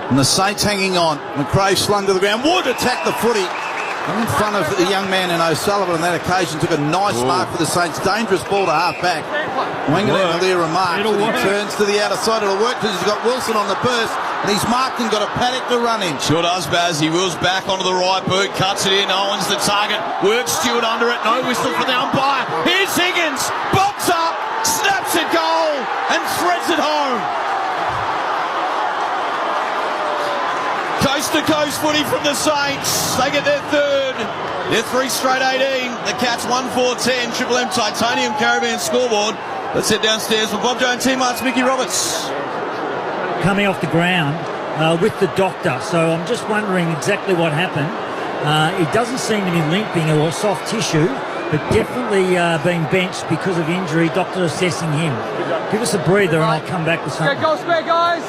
And the Saints hanging on. McRae slung to the ground. Wood attacked the footy. In front of the young man in O'Sullivan on that occasion. Took a nice mark for the Saints. Dangerous ball to half back. Wanganeen Malira marks. And he turns to the outer side. It'll work because he's got Wilson on the burst. And he's marked and got a paddock to run in. Sure does, Baz. He wheels back onto the right boot. Cuts it in. Owens the target. Works Stewart under it. No whistle for the umpire. Here's Higgins. Box up. Snaps it goal. And threads it home. Coast-to-coast footy from the Saints. They get their third. They're 3 straight 18. The Cats 1-4-10. Triple M Titanium Caribbean scoreboard. Let's head downstairs with Bob Jones, Team Arts, Mickey Roberts. Coming off the ground with the doctor, so I'm just wondering exactly what happened. He doesn't seem to be limping or soft tissue, but definitely being benched because of injury. Doctor assessing him. Give us a breather and I'll come back with something. Go square, guys.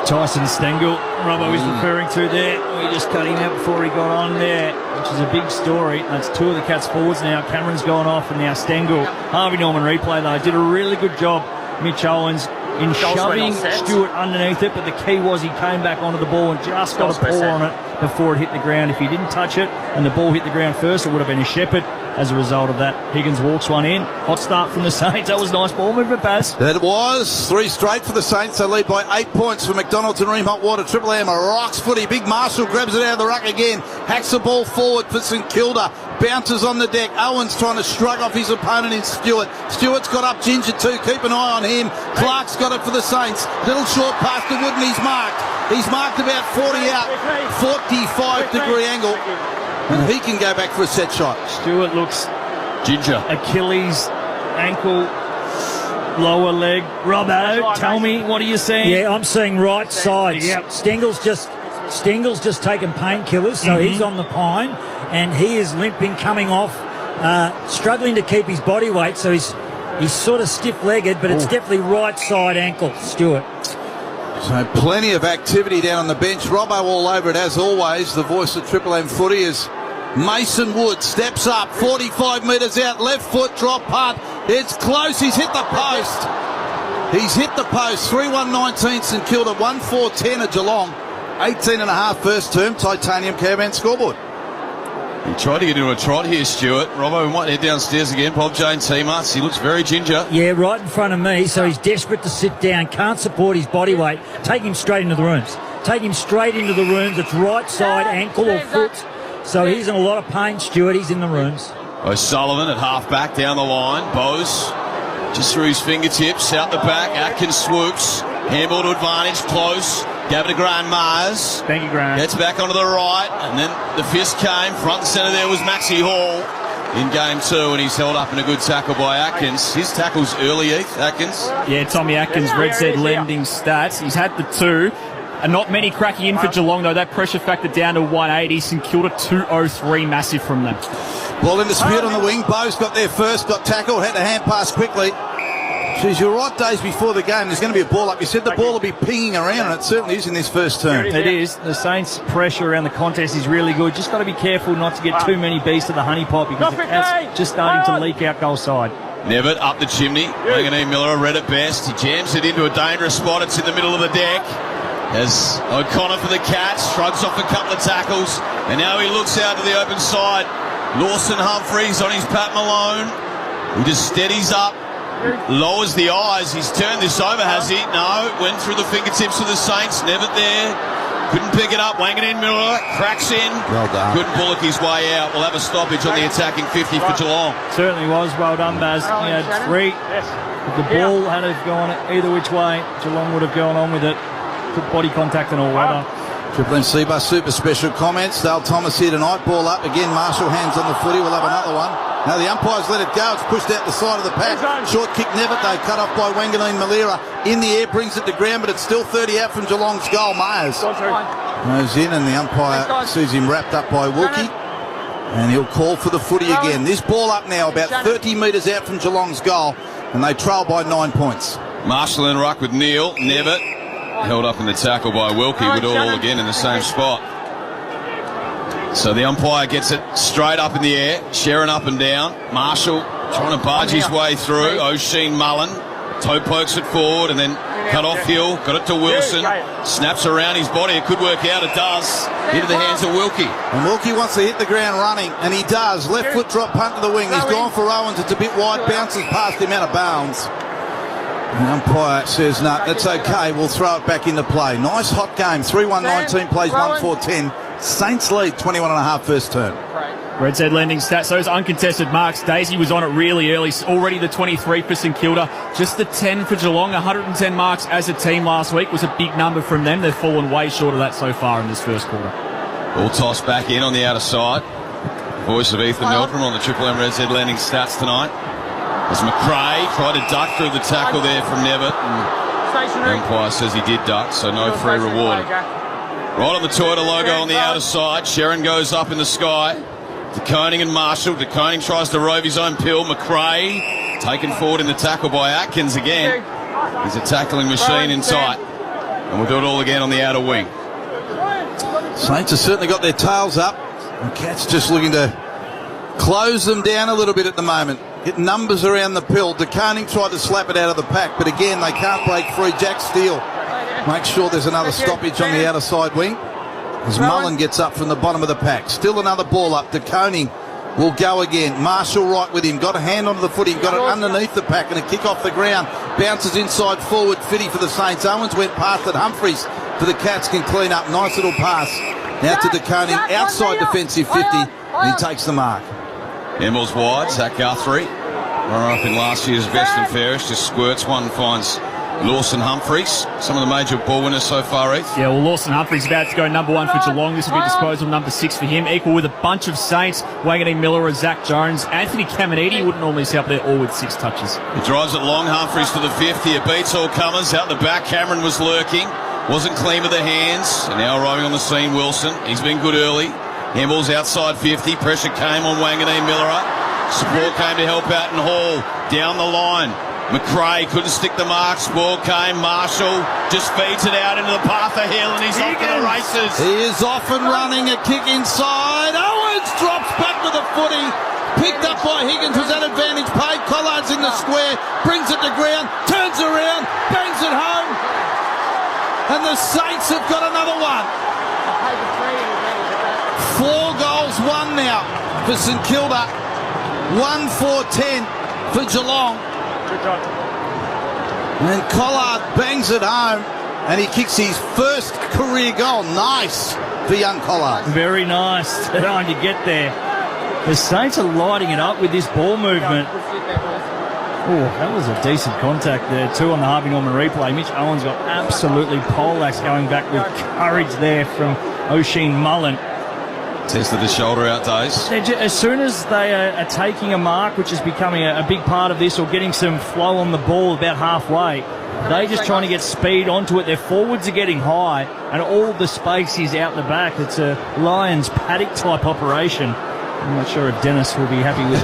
Tyson Stengel, Robbo is referring to there. We just cut him out before he got on there, which is a big story. That's 2 of the Cats forwards now. Cameron's gone off and now Stengel. Harvey Norman replay though. Did a really good job, Mitch Owens, in shoving Stewart underneath it, but the key was he came back onto the ball and just got a paw on it before it hit the ground. If he didn't touch it and the ball hit the ground first, it would have been a Shepherd. As a result of that, Higgins walks one in. Hot start from the Saints. That was nice ball movement pass. That was 3 straight for the Saints. They lead by 8 points for McDonald's and Ream Hot Water. Triple M rocks footy. Big Marshall grabs it out of the ruck again. Hacks the ball forward for St Kilda. Bounces on the deck. Owens trying to shrug off his opponent in Stewart. Stewart's got up Ginger too. Keep an eye on him. Clark's got it for the Saints. Little short pass to Wood and he's marked. He's marked about 40 out. 45-degree angle. And he can go back for a set shot. Stewart looks Ginger. Achilles, ankle, lower leg. Robbo, tell me, what are you seeing? Yeah, I'm seeing right side. Yep. Stengel's just taken painkillers, so he's on the pine, and he is limping, coming off, struggling to keep his body weight, so he's sort of stiff-legged, but it's definitely right side ankle, Stewart. So plenty of activity down on the bench. Robbo all over it as always. The voice of Triple M footy is Mason Wood. Steps up, 45 metres out, left foot drop punt. It's close. He's hit the post. He's hit the post. 3-1-19 St Kilda, 1-4-10 at Geelong. 18.5 first term Titanium Caribbean scoreboard. He tried to get into a trot here, Stewart. Robbo, we might head downstairs again. Bob Jones, Team Arts. He looks very ginger. Yeah, right in front of me, so he's desperate to sit down, can't support his body weight. Take him straight into the rooms. Take him straight into the rooms. It's right side ankle or foot. So he's in a lot of pain, Stewart. He's in the rooms. O'Sullivan at half-back down the line. Bowes just through his fingertips. Out the back. Atkins swoops. Handball to advantage. Close. Gave it to Grant Myers. Thank you, Grant. Gets back onto the right. And then the fist came. Front and centre there was Maxie Hall in game 2. And he's held up in a good tackle by Atkins. His tackle's early, Heath. Atkins. Yeah, Tommy Atkins, Red said lending stats. He's had the 2. And not many cracking in for Geelong, though. That pressure factor down to 180. St Kilda 203, massive from them. Ball in dispute on the wing. Bowes got there first, got tackled, had to hand pass quickly. Geez, you're right, days before the game. There's going to be a ball up. You said the ball will be pinging around, and it certainly is in this first term. It is. The Saints' pressure around the contest is really good. Just got to be careful not to get too many bees to the honey pot because the Cats just starting to leak out goal side. Nevitt up the chimney. Wanganeen Miller read it best. He jams it into a dangerous spot. It's in the middle of the deck. As O'Connor for the Cats shrugs off a couple of tackles, and now he looks out to the open side. Lawson Humphries on his Pat Malone. He just steadies up, lowers the eyes. He's turned this over, has he? No. Went through the fingertips of the Saints. Nevitt there. Couldn't pick it up. Wanganeen Miller cracks in. Well done. Couldn't bullock his way out. We'll have a stoppage on the attacking 50 for Geelong. Certainly was. Well done, Baz. He had 3. If the ball had have gone either which way, Geelong would have gone on with it. Took body contact and all. Well done. Triple M Seabus super special comments. Dale Thomas here tonight. Ball up again. Marshall hands on the footy. We'll have another one. Now the umpires let it go. It's pushed out the side of the pack. Short kick Nevitt though. Cut off by Wanganeen Malira. In the air, brings it to ground, but it's still 30 out from Geelong's goal. Myers goes in and the umpire sees him wrapped up by Wilkie. And he'll call for the footy again. This ball up now about 30 metres out from Geelong's goal. And they trail by 9 points. Marshall in ruck with Neil. Nevitt held up in the tackle by Wilkie. Would all again in the same spot. So the umpire gets it straight up in the air. Sharon up and down. Marshall trying to barge his way through. O'Sheen Mullen. Toe pokes it forward and then cut off Hill. Got it to Wilson. Snaps around his body. It could work out. It does. Into the hands of Wilkie. And Wilkie wants to hit the ground running, and he does. Left foot drop punt to the wing. He's gone for Owens. It's a bit wide. Bounces past him out of bounds. The umpire says, no, that's okay. We'll throw it back into play. Nice hot game. 3-1-19 plays 1-4-10. Saints lead 21.5 first term. Red Said Lending stats, those uncontested marks. Daisy was on it really early, already the 23 for St Kilda, just the 10 for Geelong. 110 marks as a team last week was a big number from them. They've fallen way short of that so far in this first quarter. Ball tossed back in on the outer side. Voice of Ethan Meldrum on the Triple M Red Said Lending stats tonight. As McRae tried to duck through the tackle there from Nevitt. Umpire says he did duck, so no free reward. Right on the Toyota logo on the outer side. Sharon goes up in the sky. De Koning and Marshall. De Koning tries to rove his own pill. McRae taken forward in the tackle by Atkins again. He's a tackling machine in tight. And we'll do it all again on the outer wing. Saints have certainly got their tails up. The Cats just looking to close them down a little bit at the moment. Get numbers around the pill. De Koning tried to slap it out of the pack, but again, they can't break free. Jack Steele makes sure there's another stoppage on the outer side wing. As Mullen gets up from the bottom of the pack. Still another ball up. De Koning will go again. Marshall right with him. Got a hand onto the footy. Got it underneath the pack and a kick off the ground. Bounces inside forward. Fitty for the Saints. Owens went past it. Humphries for the Cats can clean up. Nice little pass. Now to De Koning. Outside defensive 50. And he takes the mark. Emmels wide. Zach Guthrie. Runner up in last year's best and fairest. Just squirts one. Finds Lawson Humphries, some of the major ball winners so far, Heath. Yeah, well, Lawson Humphries about to go number 1 for Geelong. This will be disposal number 6 for him, equal with a bunch of Saints. Wanganeen Miller or Zach Jones. Anthony Caminiti wouldn't normally see up there, all with 6 touches. He drives it long. Humphries to the 50. It beats all comers. Out the back, Cameron was lurking. Wasn't clean with the hands. And now arriving on the scene, Wilson. He's been good early. Handball's outside 50. Pressure came on Wanganeen Miller. Support came to help out in Hall. Down the line. McRae couldn't stick the marks. Ball came. Marshall just feeds it out into the path of Hill, and he's off to the races. He is off and running. A kick inside. Owens drops back with a footy. Picked up by Higgins. Was that advantage played? Collard's in the square. Brings it to ground. Turns around. Bangs it home. And the Saints have got another one. 4 goals, 1 now for St Kilda. 1-4-10 for Geelong. And Collard bangs it home and he kicks his first career goal. Nice for young Collard. Very nice time to get there. The Saints are lighting it up with this ball movement. Oh, that was a decent contact there too on the Harvey Norman replay. Mitch Owens got absolutely poleaxed, going back with courage there from Oisin Mullen. Tested the shoulder out, Days. As soon as they are taking a mark, which is becoming a big part of this, or getting some flow on the ball about halfway, they're just trying to get speed onto it. Their forwards are getting high, and all the space is out the back. It's a Lions paddock type operation. I'm not sure if Dennis will be happy with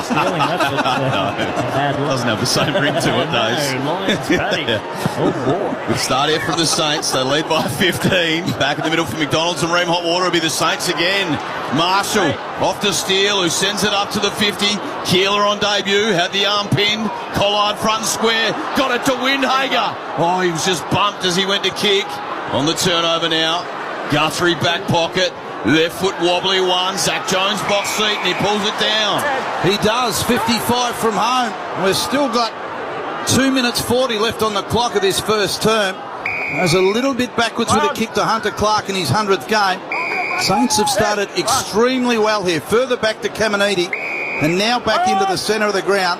stealing that, but bad luck. Doesn't have the same ring to it, Days. No, Lions paddock. Oh, boy. Good start here from the Saints. They lead by 15. Back in the middle for McDonald's and Ream Hot Water will be the Saints again. Marshall off to Steele, who sends it up to the 50. Keeler on debut, had the arm pinned. Collard front and square, got it to Windhager. Oh, he was just bumped as he went to kick. On the turnover now. Guthrie back pocket. Left foot wobbly one. Zach Jones box seat and he pulls it down. He does. 55 from home. We've still got 2 minutes 40 left on the clock of this first term. There's a little bit backwards with a kick to Hunter Clark in his 100th game. Saints have started extremely well here. Further back to Caminiti and now back into the centre of the ground.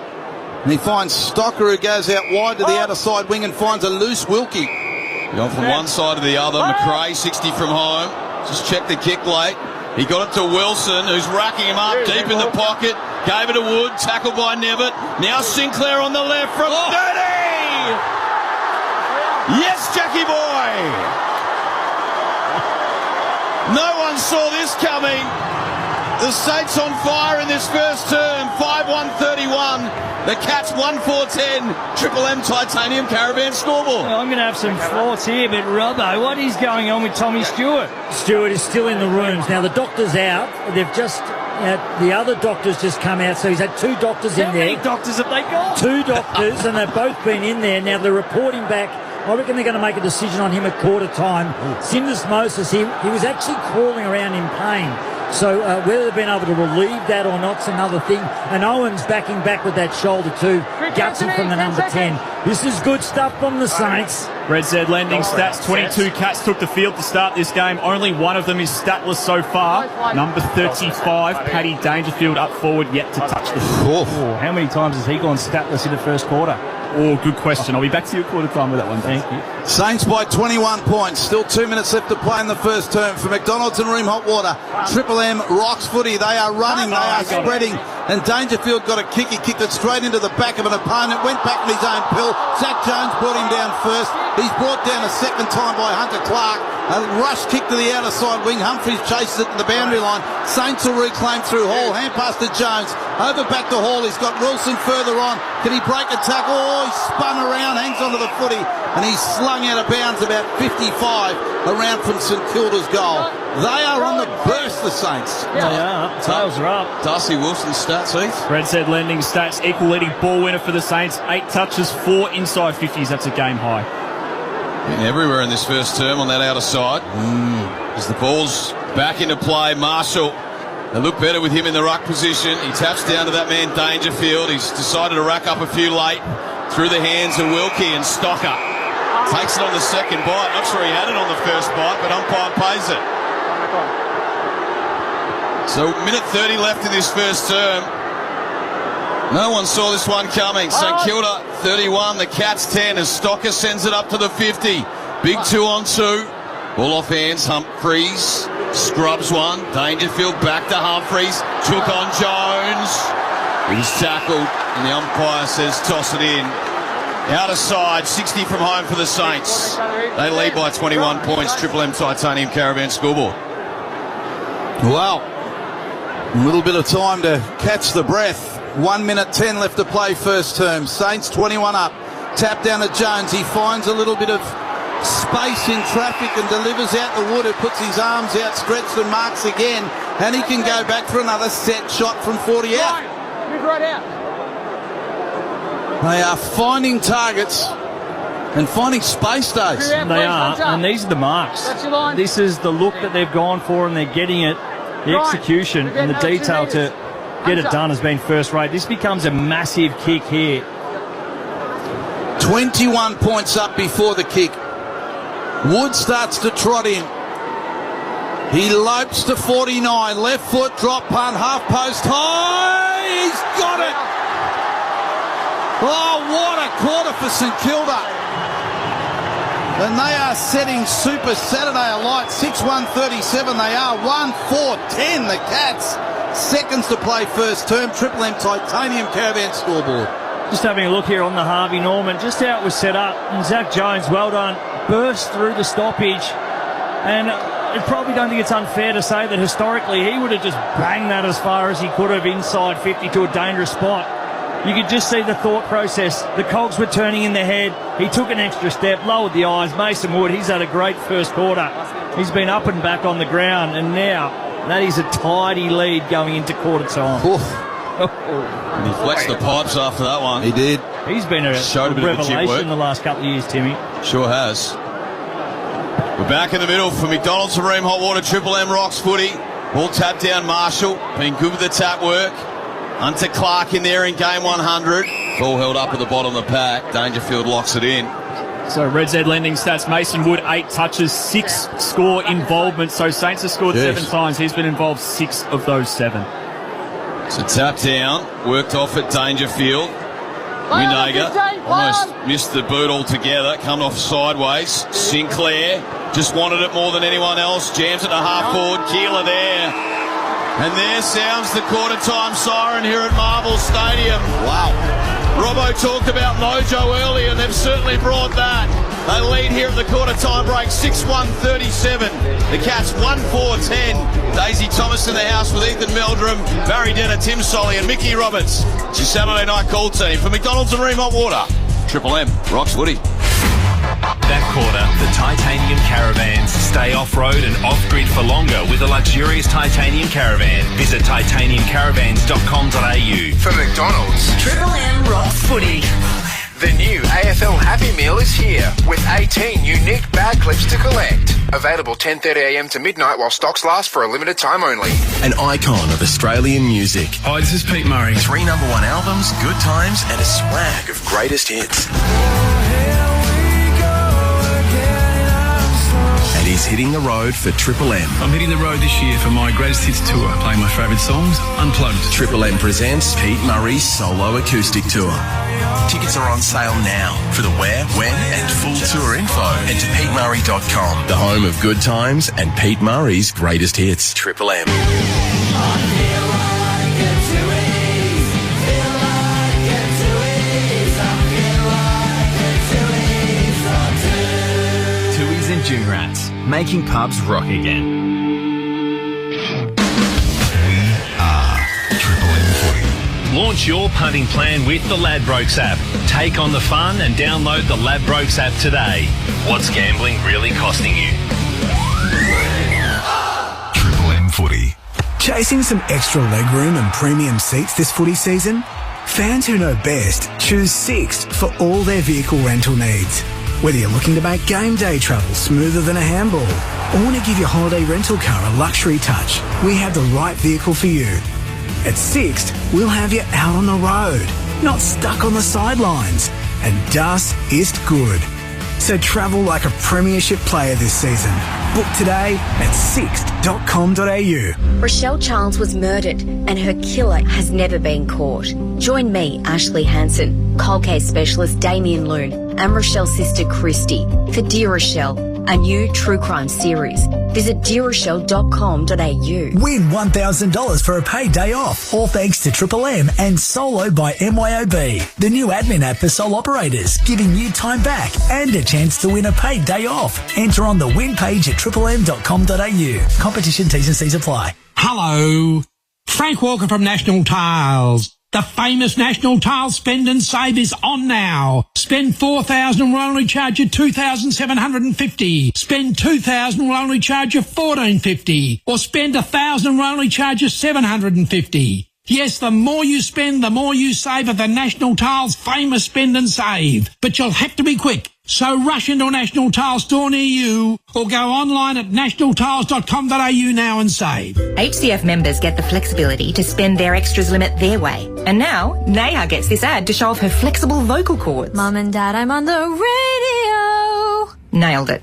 And he finds Stocker, who goes out wide to the outer side wing and finds a loose Wilkie. Gone from one side to the other. McRae 60 from home. Just checked the kick late. He got it to Wilson, who's racking him up deep in the pocket. Gave it to Wood, tackled by Nevitt. Now Sinclair on the left from 30! Yes, Jackie boy! No one saw this coming. The Saints on fire in this first term. 5-1-31. The Cats 1-4-10. Triple M Titanium Caravan scoreboard. Well, I'm going to have some thoughts here, but Robbo, what is going on with Tommy Stewart? Stewart is still in the rooms. Now, the doctor's out. They've just... the other doctor's just come out, so he's had 2 doctors in there. How many doctors have they got? 2 doctors, and they've both been in there. Now, they're reporting back. I reckon they're going to make a decision on him at quarter time. Cindus Moses, he was actually crawling around in pain. So whether they've been able to relieve that or not's another thing. And Owen's backing back with that shoulder too. Gutsy from the number 10. This is good stuff from the Saints. Red Z Lending stats, 22 Cats took the field to start this game. Only one of them is statless so far. Number 35, Paddy Dangerfield, up forward, yet to touch the field. How many times has he gone statless in the first quarter? Oh, good question. I'll be back to you at quarter time with that one. Thank you. Saints by 21 points. Still 2 minutes left to play in the first term for McDonald's and Ream Hot Water. Triple M rocks footy. They are running. They are spreading. And Dangerfield got a kick. He kicked it straight into the back of an opponent. Went back in his own pill. Zach Jones brought him down first. He's brought down a second time by Hunter Clark. A rush kick to the outer side wing. Humphries chases it to the boundary line. Saints will reclaim through Hall. Hand pass to Jones. Over back to Hall. He's got Wilson further on. Can he break a tackle? Oh, he spun around, hangs onto the footy, and he's slung out of bounds about 55 around from St Kilda's goal. They are on the burst, the Saints. They are. Tails are up. Darcy Wilson's stats, Heath. Red Z Lending stats, equal leading ball winner for the Saints. 8 touches, 4 inside 50s. That's a game high. Been everywhere in this first term on that outer side. As the ball's back into play, Marshall. They look better with him in the ruck position. He taps down to that man Dangerfield. He's decided to rack up a few late through the hands of Wilkie, and Stocker takes it on the second bite. Not sure he had it on the first bite, but umpire pays it. So minute 30 left in this first term. No one saw this one coming. St Kilda 31, the Cats 10 as Stocker sends it up to the 50. Big 2-on-2. Ball off hands, Humphries scrubs one. Dangerfield back to Humphries. Took on Jones. He's tackled and the umpire says toss it in. Outer side, 60 from home for the Saints. They lead by 21 points. Triple M Titanium Caravan scoreboard. Well, a little bit of time to catch the breath. 1 minute 10 left to play first term. Saints 21 up. Tap down to Jones. He finds a little bit of space in traffic and delivers out the wood. Who puts his arms out stretched and marks again. And he can go back for another set shot from 40 out. Move right out. They are finding targets and finding space days. They are, and these are the marks. This is the look that they've gone for, and they're getting it. The execution and the detail to get it done has been first rate. This becomes a massive kick here. 21 points up before the kick. Wood starts to trot in. He lopes to 49. Left foot drop punt, half post high. He's got it. Oh, what a quarter for St Kilda. And they are setting Super Saturday alight. 6-1-37 they are. 1-4-10 the Cats. Seconds to play first term. Triple M Titanium Caravan scoreboard. Just having a look here on the Harvey Norman, just how it was set up. And Zach Jones, well done, burst through the stoppage. And I probably don't think it's unfair to say that historically he would have just banged that as far as he could have inside 50 to a dangerous spot. You could just see the thought process. The cogs were turning in their head. He took an extra step, lowered the eyes. Mason Wood, he's had a great first quarter. He's been up and back on the ground, and now that is a tidy lead going into quarter time. And he flexed the pipes after that one. He did. He's been a revelation in the last couple of years, Timmy. Sure has. We're back in the middle for McDonald's and Ream Hot Water. Triple M rocks footy. Ball tapped down Marshall. Been good with the tap work. Hunter Clark in there in game 100. Ball held up at the bottom of the pack. Dangerfield locks it in. So Red Z Lending stats, Mason Wood 8 touches, 6 score involvement. So Saints have scored 7 times. He's been involved 6 of those 7. So tap down, worked off at Dangerfield. Windager almost missed the boot altogether, come off sideways. Sinclair just wanted it more than anyone else. Jams it to half forward. Keeler there. And there sounds the quarter time siren here at Marvel Stadium. Wow. Robbo talked about Mojo earlier, and they've certainly brought that. They lead here at the quarter time break, 6-1-37. The Cats 1-4-10. Daisy Thomas in the house with Ethan Meldrum, Barry Denner, Tim Solly and Mickey Roberts. It's your Saturday night call team for McDonald's and Ream Hot Water. Triple M, rocks footy. That quarter, the Titanium Caravans stay off-road and off-grid for longer with a luxurious Titanium Caravan. Visit titaniumcaravans.com.au. For McDonald's, Triple M rocks footy. the new AFL Happy Meal is here with 18 unique bag clips to collect. Available 10:30am to midnight while stocks last for a limited time only. An icon of Australian music. Hi, this is Pete Murray. 3 number-1 albums, good times, and a swag of greatest hits. He's hitting the road for Triple M. I'm hitting the road this year for my greatest hits tour, playing my favourite songs, unplugged. Triple M presents Pete Murray's solo acoustic tour. Tickets are on sale now. For the where, when and full tour info, head to PeteMurray.com, the home of good times and Pete Murray's greatest hits. Triple M. And June Rats, making pubs rock again. We are Triple M Footy. Launch your punting plan with the Ladbrokes app. Take on the fun and download the Ladbrokes app today. What's gambling really costing you? Triple M Footy. Chasing some extra legroom and premium seats this footy season? Fans who know best choose Sixt for all their vehicle rental needs. Whether you're looking to make game day travel smoother than a handball or want to give your holiday rental car a luxury touch, we have the right vehicle for you. At Sixt, we'll have you out on the road, not stuck on the sidelines. And das ist good. So travel like a premiership player this season. Book today at sixt.com.au. Rochelle Charles was murdered and her killer has never been caught. Join me, Ashley Hansen, cold case specialist Damien Loon, and Rochelle's sister Christy for Dear Rochelle, a new true crime series. Visit dearrochelle.com.au. Win $1,000 for a paid day off, all thanks to Triple M and Solo by MYOB, the new admin app for sole operators, giving you time back and a chance to win a paid day off. Enter on the win page at triplem.com.au. Competition T's and C's apply. Hello. Frank Walker from National Tiles. The famous National Tiles Spend and Save is on now. Spend $4,000 will only charge you $2,750. Spend $2,000 will only charge you $1,450. Or spend $1,000 will only charge you $750. Yes, the more you spend, the more you save at the National Tiles famous Spend and Save. But you'll have to be quick. So rush into a National Tiles store near you or go online at nationaltiles.com.au now and save. HCF members get the flexibility to spend their extras limit their way. And now, Neha gets this ad to show off her flexible vocal cords. Mum and Dad, I'm on the radio. Nailed it.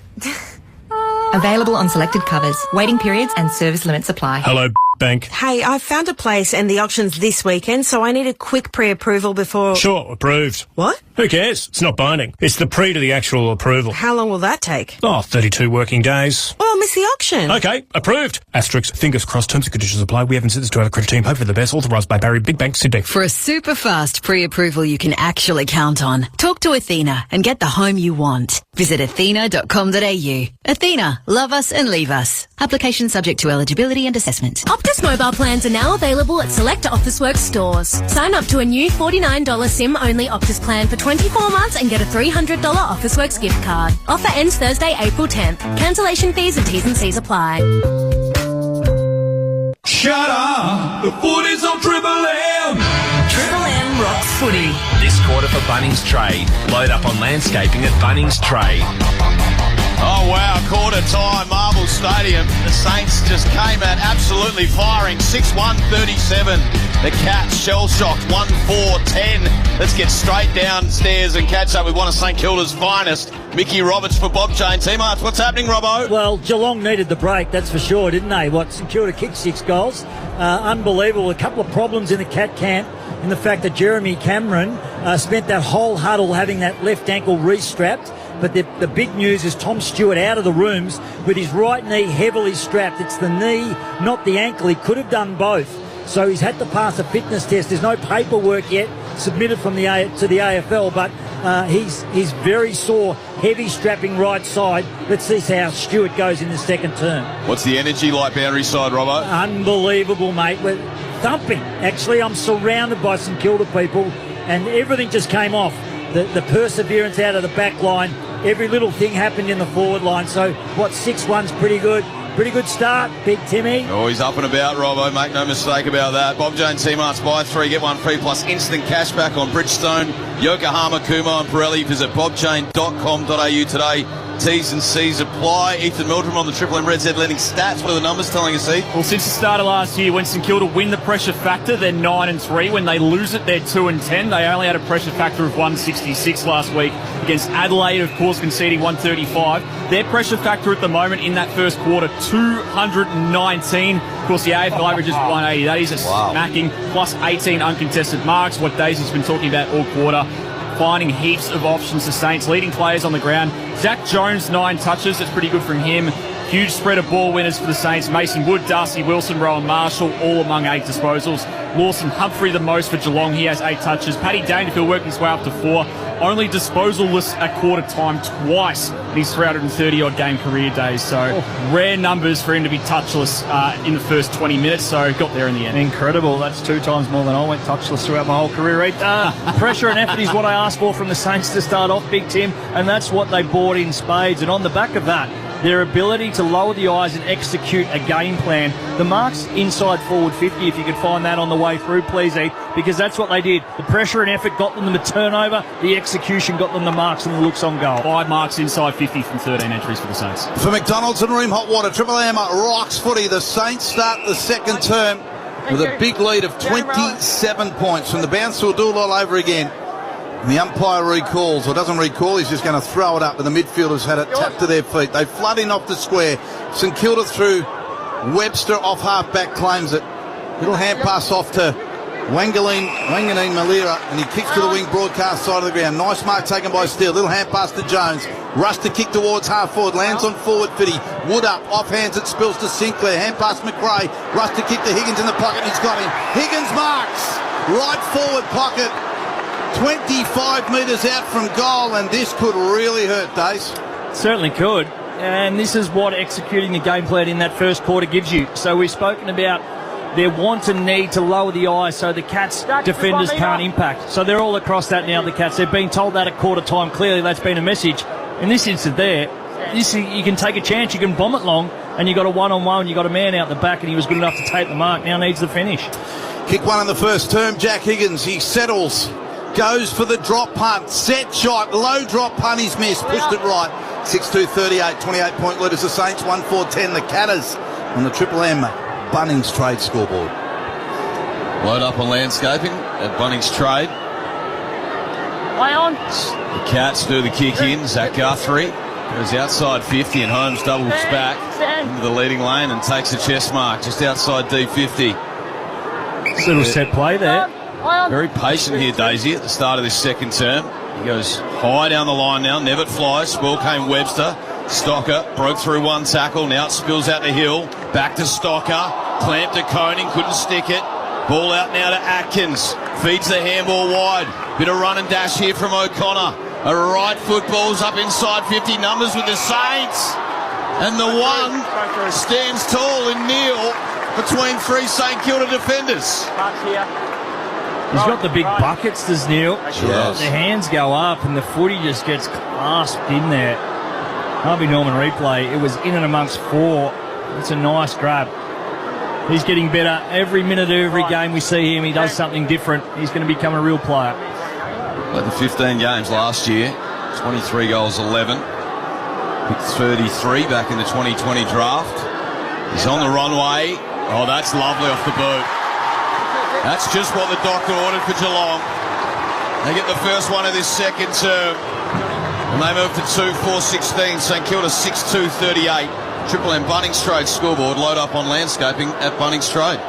Available on selected covers. Waiting periods and service limits apply. Hello, bank. Hey, I found a place and the auction's this weekend, so I need a quick pre-approval before... Sure, approved. What? Who cares? It's not binding. It's the pre to the actual approval. How long will that take? 32 working days. Oh, I'll miss the auction. Okay, approved. Asterisk, fingers crossed, terms and conditions apply. We haven't sent this to our credit team. Hope for the best. Authorised by Barry, Big Bank, Sydney. For a super fast pre-approval you can actually count on, talk to Athena and get the home you want. Visit athena.com.au. Athena, love us and leave us. Application subject to eligibility and assessment. Optus mobile plans are now available at select Officeworks stores. Sign up to a new $49 SIM-only Optus plan for 24 months and get a $300 Officeworks gift card. Offer ends Thursday, April 10th. Cancellation fees and T's and C's apply. Shut up! The footy's on Triple M! Triple M rocks footy. This quarter for Bunnings Trade. Load up on landscaping at Bunnings Trade. Oh wow, quarter time, Marvel Stadium. The Saints just came out absolutely firing. 6-1-37. The Cats shell-shocked 1-4-10. Let's get straight downstairs and catch up with one of St Kilda's finest, Mickey Roberts for Bob Jane. T-March, what's happening, Robbo? Well, Geelong needed the break, that's for sure, didn't they? St Kilda kicked 6 goals. Unbelievable. A couple of problems in the Cat camp in the fact that Jeremy Cameron spent that whole huddle having that left ankle re-strapped. But the big news is Tom Stewart out of the rooms with his right knee heavily strapped. It's the knee, not the ankle. He could have done both. So he's had to pass a fitness test. There's no paperwork yet submitted from to the AFL, but he's very sore, heavy strapping right side. Let's see how Stewart goes in the second term. What's the energy like boundary side, Robbo? Unbelievable, mate. We're thumping. Actually, I'm surrounded by St Kilda people, and everything just came off. The perseverance out of the back line. Every little thing happened in the forward line. So, 6-1's pretty good. Pretty good start, Big Timmy. Oh, he's up and about, Robbo. Make no mistake about that. Bob Jones T-Marts, buy 3, get 1 free, plus instant cash back on Bridgestone, Yokohama, Kumho and Pirelli. Visit bobjane.com.au today. T's and C's apply. Ethan Meldrum on the Triple M Red Z Lending stats. What are the numbers telling us, Heath? Well, since the start of last year, when St Kilda win the pressure factor, they're 9-3. When they lose it, they're 2-10. They only had a pressure factor of 166 last week against Adelaide, of course, conceding 135. Their pressure factor at the moment in that first quarter, 219. Of course, the AFL average is 180. That is a smacking, plus 18 uncontested marks, what Daisy's been talking about all quarter. Finding heaps of options to Saints, leading players on the ground. Zach Jones, 9 touches. That's pretty good from him. Huge spread of ball winners for the Saints. Mason Wood, Darcy Wilson, Rowan Marshall, all among 8 disposals. Lawson Humphrey the most for Geelong. He has 8 touches. Paddy Dangerfield working his way up to 4. Only disposalless at quarter time twice in his 330-odd game career days. So rare numbers for him to be touchless in the first 20 minutes. So got there in the end. Incredible. That's 2 times more than I went touchless throughout my whole career. Pressure and effort is what I asked for from the Saints to start off, Big Tim, and that's what they bought in spades. And on the back of that, their ability to lower the eyes and execute a game plan. The marks inside forward 50, if you could find that on the way through, please, Heath, because that's what they did. The pressure and effort got them the turnover. The execution got them the marks and the looks on goal. 5 marks inside 50 from 13 entries for the Saints. For McDonald's and Ream Hot Water, Triple M rocks footy. The Saints start the second term with a big lead of 27 points. From the bounce, we'll do it all over again. And the umpire recalls, or doesn't recall, he's just going to throw it up, and the midfielders had it tapped to their feet. They flood in off the square. St Kilda through Webster off half-back, claims it. Little hand pass off to Wanganeen Malira, and he kicks to the wing broadcast side of the ground. Nice mark taken by Steele. Little hand pass to Jones. Rush to kick towards half forward. Lands on forward 50. Wood up. Off hands it spills to Sinclair. Hand pass McRae. Rush to kick to Higgins in the pocket, and he's got him. Higgins marks. Right forward pocket. 25 metres out from goal, and this could really hurt, Dace. Certainly could. And this is what executing the game plan in that first quarter gives you. So we've spoken about their want and need to lower the eyes so the Cats defenders can't impact. So they're all across that now, the Cats. They've been told that at quarter time. Clearly that's been a message. In this instant there, you can take a chance, you can bomb it long, and you got a one-on-one, you got a man out the back, and he was good enough to take the mark. Now needs the finish. Kick one in the first term, Jack Higgins. He settles. Goes for the drop punt. Set shot. Low drop punt. He's missed. Pushed it right. 6-2-38. 28-point leaders the Saints. 1-4-10 the Catters on the Triple M Bunnings Trade scoreboard. Load up on landscaping at Bunnings Trade. Play on. The Cats do the kick in. Zach Guthrie goes outside 50 and Holmes doubles back into the leading lane and takes a chest mark just outside D50. Little set play there. Very patient here, Daisy, at the start of this second term. He goes high down the line now. Nevitt flies. Spell came Webster. Stocker broke through one tackle. Now it spills out the hill. Back to Stocker. Clamped to Koning. Couldn't stick it. Ball out now to Atkins. Feeds the handball wide. Bit of run and dash here from O'Connor. A right foot ball's up inside 50 numbers with the Saints. And the one stands tall in Neil between 3 St Kilda defenders. He's got the big buckets, does Neil? Yes. The hands go up and the footy just gets clasped in there. Harvey Norman replay. It was in and amongst 4. It's a nice grab. He's getting better every minute of every game we see him. He does something different. He's going to become a real player. Played the 15 games last year. 23 goals, 11. Picked 33 back in the 2020 draft. He's on the runway. Oh, that's lovely off the boot. That's just what the doctor ordered for Geelong. They get the first one of this second term. And they move to 2-4-16. St Kilda 6-2-38. Triple M Bunnings Trade scoreboard. Load up on landscaping at Bunnings Trade.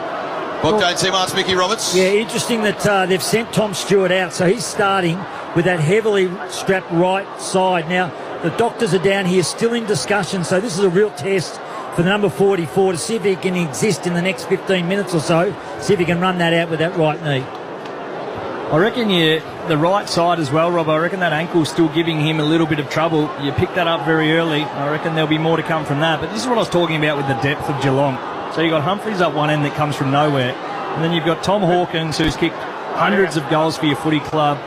Book day team arts, Mickey Roberts. Yeah, interesting that they've sent Tom Stewart out. So he's starting with that heavily strapped right side. Now, the doctors are down here still in discussion. So this is a real test for the number 44 to see if he can exist in the next 15 minutes or so. See if he can run that out with that right knee. I reckon the right side as well, Rob. I reckon that ankle's still giving him a little bit of trouble. You pick that up very early. I reckon there'll be more to come from that. But this is what I was talking about with the depth of Geelong. So you've got Humphreys up one end that comes from nowhere. And then you've got Tom Hawkins, who's kicked hundreds of goals for your footy club.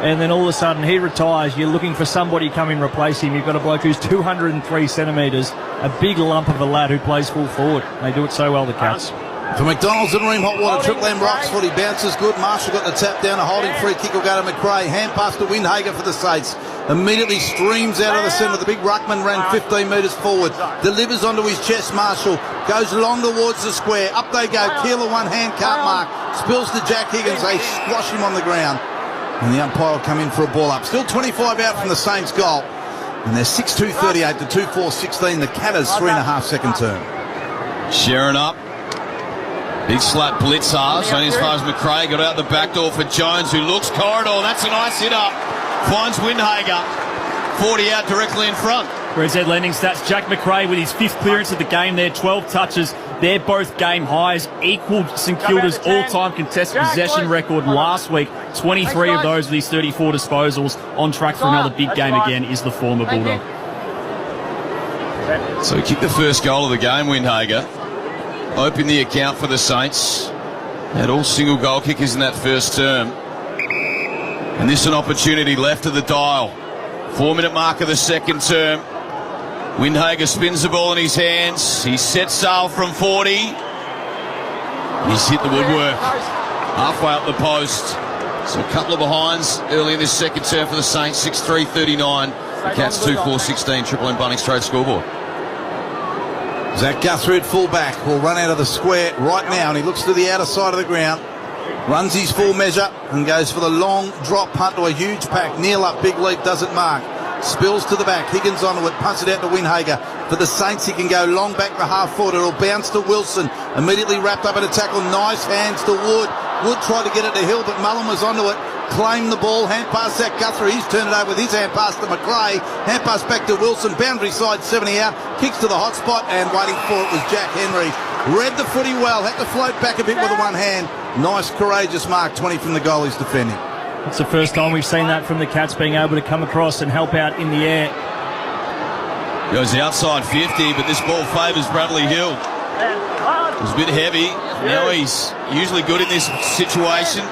And then all of a sudden he retires. You're looking for somebody to come in and replace him. You've got a bloke who's 203 centimetres, a big lump of a lad who plays full forward. They do it so well, the Cats. For McDonald's and Ream Hot Water, Triple M rocks footy, bounces good. Marshall got the tap down, a holding free kick will go to McRae. Hand pass to Windhager for the Saints. Immediately streams out of the centre. The big ruckman ran 15 metres forward. Delivers onto his chest, Marshall. Goes long towards the square. Up they go. Keeler one hand, can't mark. Spills to Jack Higgins. They squash him on the ground. And the umpire will come in for a ball up. Still 25 out from the Saints goal. And they're 6-2-38 to 2-4-16. The Catters 3.5 second term. Sharon up. Big slap blitzers. Only as far as McRae got out the back door for Jones, who looks corridor. That's a nice hit up. Finds Windhager. 40 out directly in front. Whereas Ed Lending stats, Jack McRae with his 5th clearance of the game there, 12 touches. They're both game highs, equalled St Kilda's all-time contested possession record last week. 23 of those with his 34 disposals. On track for another big game again is the former Bulldog. So he kicked the first goal of the game, Windhager. Opened the account for the Saints. Had all single goal kickers in that first term. And this is an opportunity left of the dial. 4-minute mark of the second term. Windhager spins the ball in his hands. He sets sail from 40. He's hit the woodwork. Halfway up the post. So a couple of behinds early in this second term for the Saints. 6-3-39. The Cats 2-4-16. Triple M Bunnings Trade scoreboard. Zach Guthrie at fullback will run out of the square right now, and he looks to the outer side of the ground. Runs his full measure and goes for the long drop punt to a huge pack. Neil up, big leap, doesn't mark. Spills to the back. Higgins onto it, punts it out to Windhager. For the Saints, he can go long back to half forward. It'll bounce to Wilson. Immediately wrapped up in a tackle. Nice hands to Wood. Wood tried to get it to Hill, but Mullen was onto it. Claimed the ball. Hand pass Zach Guthrie. He's turned it over with his hand pass to McRae. Hand pass back to Wilson. Boundary side, 70 out. Kicks to the hot spot, and waiting for it was Jack Henry. Read the footy well. Had to float back a bit with the one hand. Nice, courageous mark. 20 from the goal he's defending. It's the first time we've seen that from the Cats, being able to come across and help out in the air. Goes the outside 50, but this ball favours Bradley Hill. It was a bit heavy. Now he's usually good in this situation.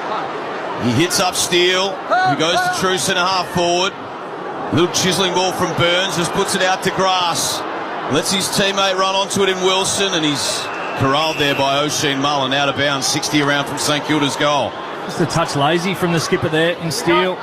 He hits up Steele, who goes to true centre half forward. Little chiselling ball from Burns, just puts it out to grass. Lets his teammate run onto it in Wilson, and he's corralled there by O'Sheen Mullen, out of bounds, 60 around from St Kilda's goal. Just a touch lazy from the skipper there in Steele.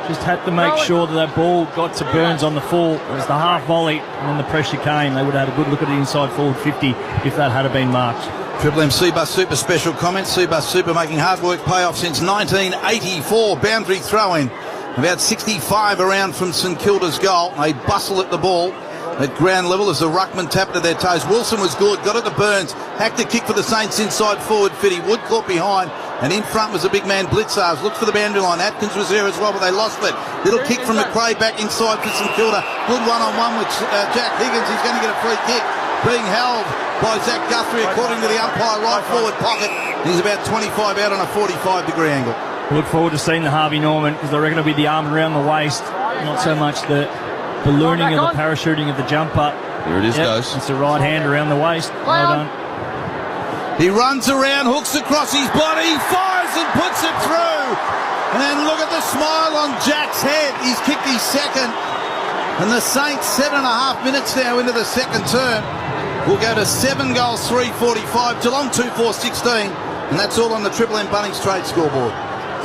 Just had to make sure that ball got to Burns on the full. It was the half volley, and then the pressure came. They would have had a good look at the inside forward 50 if that had been marked. Triple M Seabus Super special comments. Seabus Super making hard work pay off since 1984. Boundary throw-in. About 65 around from St Kilda's goal. They bustle at the ball at ground level as the ruckman tapped to their toes. Wilson was good, got it to Burns. Hacked a kick for the Saints inside forward 50. Wood caught behind, and in front was a big man Blitzars. Looked for the boundary line. Atkins was there as well, but they lost it. Little kick from McRae back inside for St Kilda. Good one-on-one with Jack Higgins. He's going to get a free kick. Being held by Zach Guthrie according to the umpire, right forward pocket. He's about 25 out on a 45-degree angle. Look forward to seeing the Harvey Norman, because I reckon it'll be the arm around the waist, not so much the ballooning or the parachuting of the jumper. There it is, goes. It's the right hand around the waist. Well done. He runs around, hooks across his body, fires and puts it through. And then look at the smile on Jack's head. He's kicked his second. And the Saints, 7.5 minutes now into the second term, will go to 7 goals, 3-45. Geelong 2-4-16. And that's all on the Triple M Bunnings Trade scoreboard.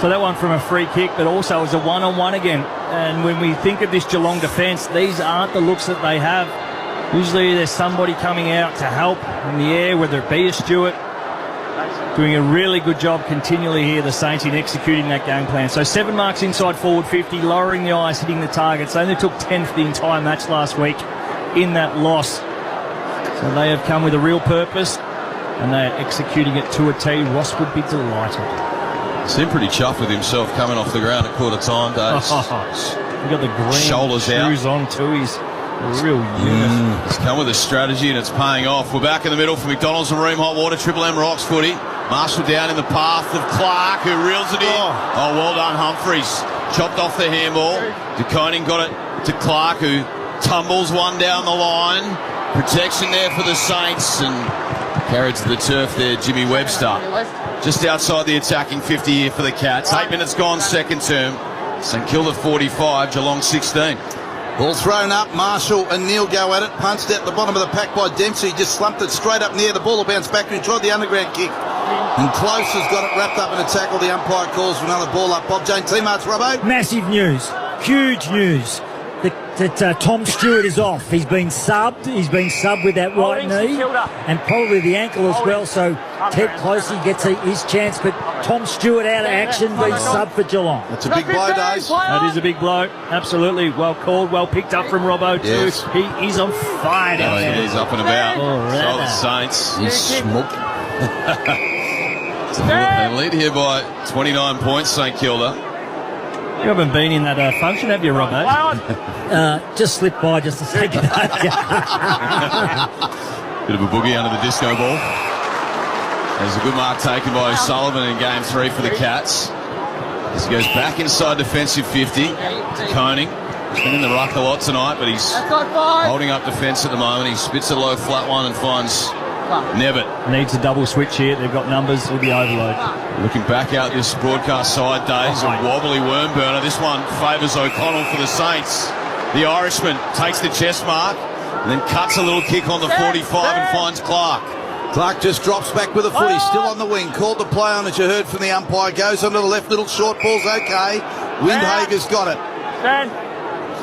So that one from a free kick, but also it was a one-on-one again. And when we think of this Geelong defence, these aren't the looks that they have. Usually there's somebody coming out to help in the air, whether it be a Stewart. Doing a really good job continually here, the Saints, in executing that game plan. So 7 marks inside forward 50, lowering the ice, hitting the targets. They only took 10 for the entire match last week in that loss. So they have come with a real purpose, and they are executing it to a T. Ross would be delighted. Seemed pretty chuffed with himself coming off the ground at quarter time, Dave. He got the green shoulders shoes on too. He's a real unit. It's come with a strategy, and it's paying off. We're back in the middle for McDonald's and Room Hot Water. Triple M Rocks footy. Marshall down in the path of Clark, who reels it in. Oh, well done, Humphreys. Chopped off the handball. De Koning got it to Clark, who tumbles one down the line. Protection there for the Saints, and carried to the turf there, Jimmy Webster. Just outside the attacking 50 here for the Cats. 8 minutes gone, second term. St Kilda 45, Geelong 16. Ball thrown up. Marshall and Neil go at it. Punched out the bottom of the pack by Dempsey. Just slumped it straight up near. The ball will bounce back. He tried the underground kick. And Close has got it wrapped up in a tackle. The umpire calls for another ball up. Bob Jane, T-Marts, Robbo. Massive news. huge news that Tom Stewart is off. He's been subbed. He's been subbed with that right knee and probably the ankle as well. So Ted Closey gets his chance, but Tom Stewart out of action, being subbed for Geelong. That's a big blow, Dave. That is a big blow. Absolutely. Well called, well picked up from Robbo too. Yes. He's on fire down there. He's up and about. So the Saints. He's smoked. They lead here by 29 points, St Kilda. You haven't been in that function, have you, Robbo? Just slipped by just a second. Bit of a boogie under the disco ball. There's a good mark taken by O'Sullivan in game 3 for the Cats. As he goes back inside defensive 50 to Koning. He's been in the ruck a lot tonight, but he's holding up defence at the moment. He spits a low flat one and finds Nevitt. Needs a double switch here. They've got numbers with the overload. Looking back out this broadcast side days, a wobbly worm burner. This one favours O'Connell for the Saints. The Irishman takes the chest mark and then cuts a little kick on the 45 and finds Clark. Clark just drops back with a footy, still on the wing. Called the play on, as you heard from the umpire. Goes onto the left, little short ball's okay. Windhager's got it. And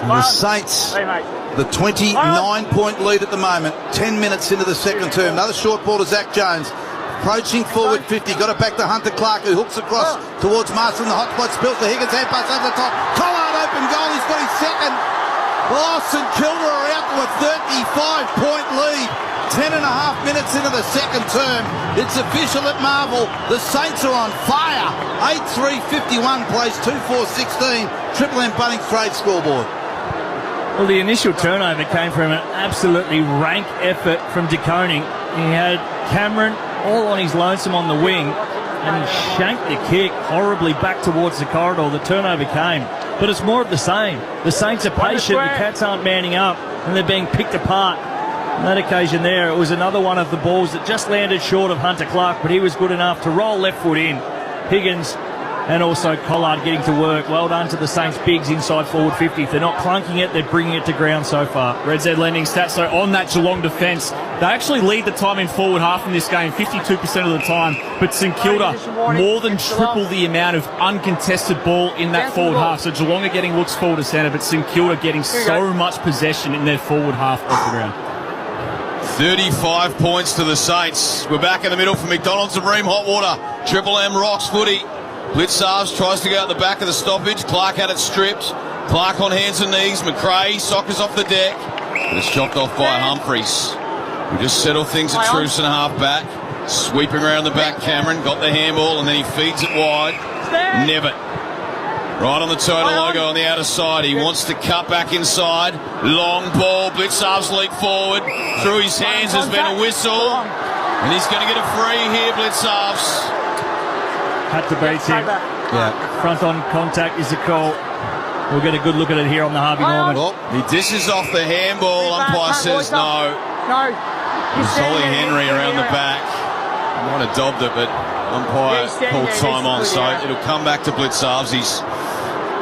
the Saints, the 29-point lead at the moment, 10 minutes into the second term. Another short ball to Zach Jones. Approaching forward 50, got it back to Hunter Clark, who hooks across towards Marston. The hot spot spills to Higgins, hand pass over the top. Collard open goal, he's got his second. Oh, St Kilda are out to a 35-point lead. 10 and a half minutes into the second term. It's official at Marvel. The Saints are on fire. 8-3-51 plays 2-4-16. Triple M Bunnings trade scoreboard. Well, the initial turnover came from an absolutely rank effort from De Koning. He had Cameron all on his lonesome on the wing, and he shanked the kick horribly back towards the corridor. The turnover came, but it's more of the same. The Saints are patient, the Cats aren't manning up, and they're being picked apart. On that occasion there, it was another one of the balls that just landed short of Hunter Clark, but he was good enough to roll left foot in. Higgins and also Collard getting to work. Well done to the Saints bigs inside forward 50. If they're not clunking it, they're bringing it to ground so far. Red Z lending stats. So on that Geelong defence, they actually lead the time in forward half in this game, 52% of the time. But St Kilda more than triple the amount of uncontested ball in that forward half. So Geelong are getting looks forward to centre, but St Kilda getting so much possession in their forward half of the ground. 35 points to the Saints. We're back in the middle for McDonald's and Ream Hot Water. Triple M rocks footy. Blitzarves tries to go out the back of the stoppage. Clark had it stripped. Clark on hands and knees. McRae soccers off the deck. But it's chopped off by Humphreys. We just settle things at truce and a half back. Sweeping around the back, Cameron got the handball and then he feeds it wide. Nevitt. Right on the total logo on the outer side. He wants to cut back inside. Long ball. Blitzarves leap forward. Through his hands has been a whistle. And he's going to get a free here, Blitzarves. Had to beat him. Yeah. Front on contact is the call. We'll get a good look at it here on the Harvey Norman. He dishes off the handball. Umpire says no. It's Ollie Henry around the back. Might have dobbed it, but umpire called time on, so it'll come back to Blitzarves. He's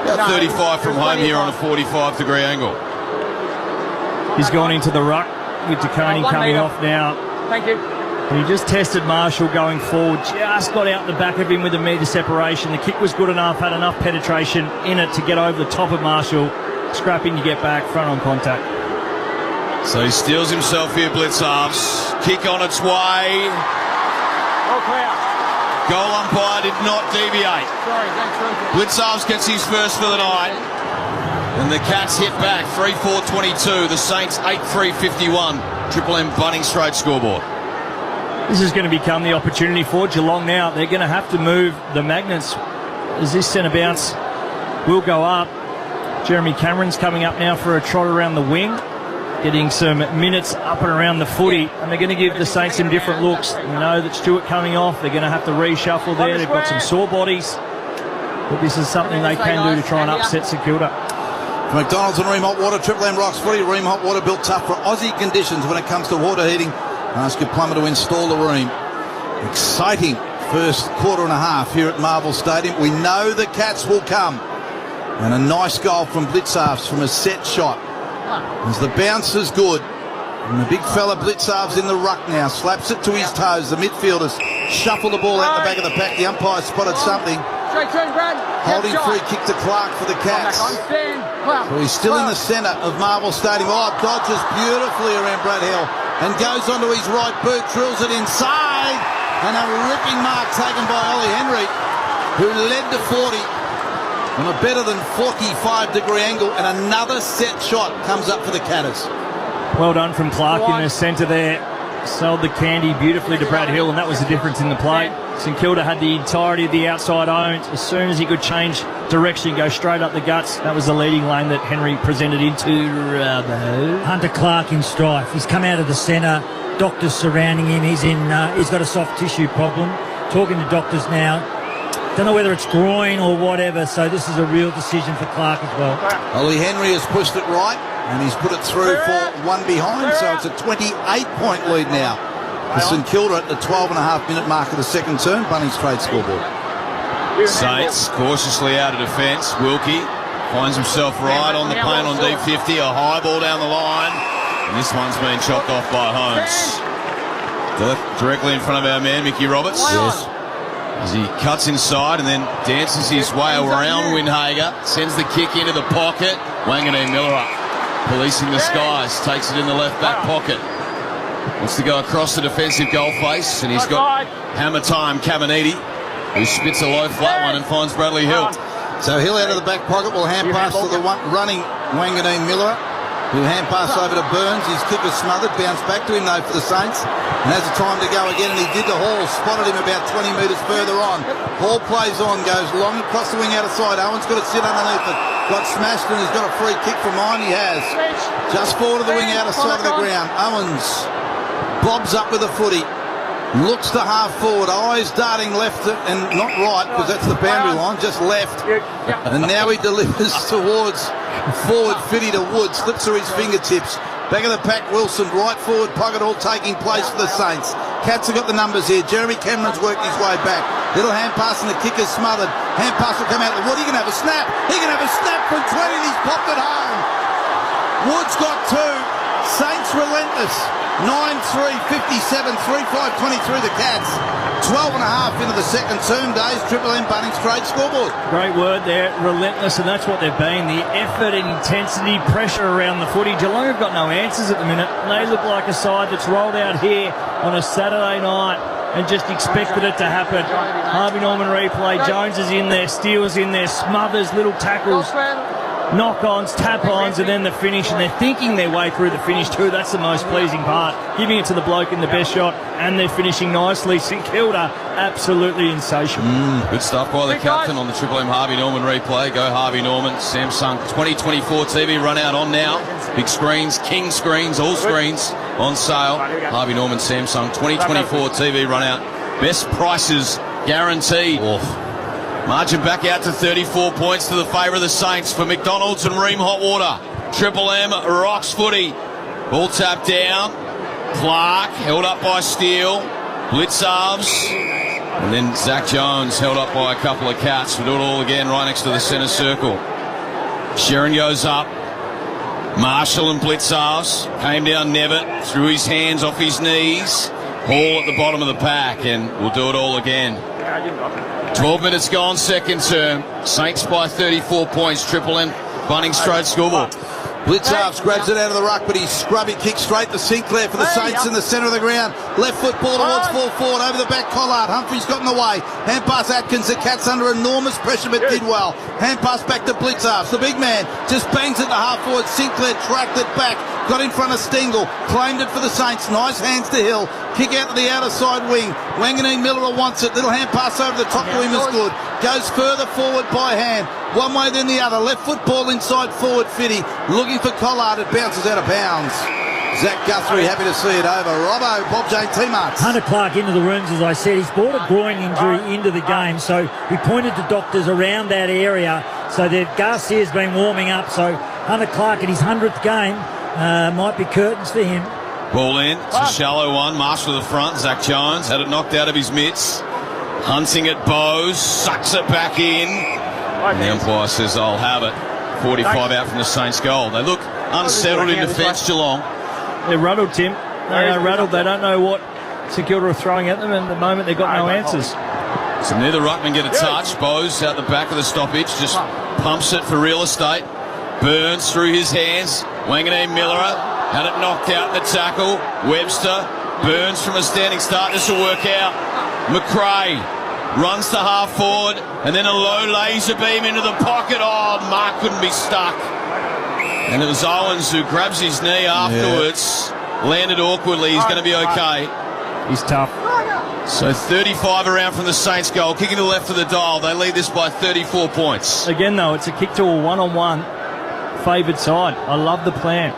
about 35 from home here on a 45-degree angle. He's gone into the ruck with De Koning coming off now. Thank you. He just tested Marshall going forward, just got out the back of him with a metre separation. The kick was good enough, had enough penetration in it to get over the top of Marshall. Scrapping to get back, front on contact. So he steals himself here, Blitzarves. Kick on its way. Goal umpire did not deviate. Blitzarves gets his first for the night. And the Cats hit back, 3-4-22. The Saints 8-3-51. Triple M Bunnings straight scoreboard. This is going to become the opportunity for Geelong now. They're going to have to move the magnets as this centre bounce will go up. Jeremy Cameron's coming up now for a trot around the wing, getting some minutes up and around the footy, and they're going to give the Saints some different looks. You know that Stewart coming off, they're going to have to reshuffle there. They've got some sore bodies, but this is something they can do to try and upset St Kilda. McDonald's and Ream Hot Water, Triple M rocks footy. Ream Hot Water built tough for Aussie conditions when it comes to water heating. Ask your plumber to install the Ream. Exciting first quarter and a half here at Marvel Stadium. We know the Cats will come. And a nice goal from Blitzarves from a set shot. As the bounce is good. And the big fella Blitzarves in the ruck now. Slaps it to his toes. The midfielders shuffle the ball out the back of the pack. The umpire spotted something. Holding free kick to Clark for the Cats. So he's still in the centre of Marvel Stadium. Oh, dodges beautifully around Brad Hill and goes onto his right boot, drills it inside, and a ripping mark taken by Ollie Henry, who led to 40 on a better than 45-degree angle, and another set shot comes up for the Catters. Well done from Clark in the centre there. Sold the candy beautifully to Brad Hill, and that was the difference in the play. St Kilda had the entirety of the outside owned. As soon as he could change direction, go straight up the guts, that was the leading lane that Henry presented into. Hunter Clark in strife. He's come out of the centre. Doctors surrounding him. He's got a soft tissue problem. Talking to doctors now. Don't know whether it's groin or whatever, so this is a real decision for Clark as well. Ollie Henry has pushed it right, and he's put it through for one behind, so it's a 28-point lead now for St Kilda at the 12.5-minute mark of the second term. Bunnings Trade scoreboard. Saints cautiously out of defence. Wilkie finds himself right on the plane on D50, a high ball down the line, and this one's been chopped off by Holmes. Directly in front of our man, Mickey Roberts. Yes. As he cuts inside and then dances his way around Windhager, sends the kick into the pocket. Wanganeen Miller policing the skies, takes it in the left back pocket. Wants to go across the defensive goal face, and he's got hammer time Caminiti, who spits a low flat one and finds Bradley Hill. So Hill out of the back pocket will hand pass to the running Wanganeen Miller, who hand pass over to Burns. His kick was smothered, bounced back to him though for the Saints, and has the time to go again, and he did to Hall, spotted him about 20 metres further on. Hall plays on, goes long across the wing out of side. Owen's got to sit underneath it. Got smashed, and he's got a free kick from mine. He has. Just forward of the wing out of side of the ground. Owens bobs up with a footy. Looks to half forward, eyes darting left and not right, because that's the boundary line, just left. And now he delivers towards forward Fitty to Wood, slips through his fingertips. Back of the pack, Wilson, right forward pocket, all taking place for the Saints. Cats have got the numbers here. Jeremy Cameron's worked his way back. Little hand pass and the kick is smothered. Hand pass will come out to Wood. He can have a snap. He can have a snap from 20 and he's popped it home. Wood's got two. Saints relentless. 9-3, 57, 3-5, 23 the Cats. 12.5 into the second term days. Triple M Bunnings Trade scoreboard. Great word there, relentless, and that's what they've been. The effort and intensity, pressure around the footy. Geelong have got no answers at the minute. They look like a side that's rolled out here on a Saturday night and just expected it to happen. Harvey Norman replay. Jones is in there, Steele's in there, smothers, little tackles, knock-ons, tap-ons, and then the finish, and they're thinking their way through the finish too. That's the most pleasing part, giving it to the bloke in the best shot, and they're finishing nicely. St Kilda, absolutely insatiable. Good stuff by the captain on the Triple M Harvey Norman replay. Go Harvey Norman. Samsung 2024 TV run out on now. Big screens, king screens, all screens on sale. Harvey Norman Samsung 2024 TV run out. Best prices guaranteed. Margin back out to 34 points to the favour of the Saints for McDonald's and Ream Hot Water. Triple M rocks footy. Ball tapped down. Clark held up by Steele. Blitzarves. And then Zach Jones held up by a couple of Cats. We'll do it all again right next to the centre circle. Sheeran goes up. Marshall and Blitzarves came down Nevitt. Threw his hands off his knees. Hall at the bottom of the pack. And we'll do it all again. 12 minutes gone, second term. Saints by 34 points. Triple M Bunnings Trade scoreboard. Blitzarves grabs it out of the ruck, but he's scrubby kick straight to Sinclair for the Saints in the centre of the ground. Left foot ball towards full forward, over the back Collard. Humphrey's got in the way. Hand pass Atkins. The Cats under enormous pressure, but did well. Hand pass back to Blitzarves. The big man just bangs it to half forward. Sinclair tracked it back. Got in front of Stengel. Claimed it for the Saints. Nice hands to Hill. Kick out to the outer side wing. Wanganeen Miller wants it. Little hand pass over the top to him is good. Goes further forward by hand. One way then the other. Left foot ball inside forward Fitty. Looking for Collard. It bounces out of bounds. Zach Guthrie happy to see it over. Robbo, Bob Jane T-Marks. Hunter Clark into the rooms, as I said. He's brought a groin injury into the game, so he pointed to doctors around that area. So Garcia's been warming up, so Hunter Clark in his 100th game might be curtains for him. Ball in. It's a shallow one. Marshall to the front. Zach Jones had it knocked out of his mitts. Hunting at Bowes. Sucks it back in. And the umpire says, I'll have it. 45 out from the Saints goal. They look unsettled in defence, Geelong. They're rattled, Tim. They are rattled. They don't know what St Kilda are throwing at them, and at the moment they've got no answers. So neither ruckman get a touch. Bowes out the back of the stoppage. Just pumps it for real estate. Burns through his hands. Wanganeen Miller had it knocked out in the tackle. Webster. Burns from a standing start. This will work out. McRae runs to half forward. And then a low laser beam into the pocket. Oh, Mark couldn't be stuck. And it was Owens who grabs his knee afterwards. Landed awkwardly. He's going to be okay. He's tough. So 35 around from the Saints goal. Kicking to the left of the dial. They lead this by 34 points. Again, though, it's a kick to a one-on-one favoured side. I love the plan.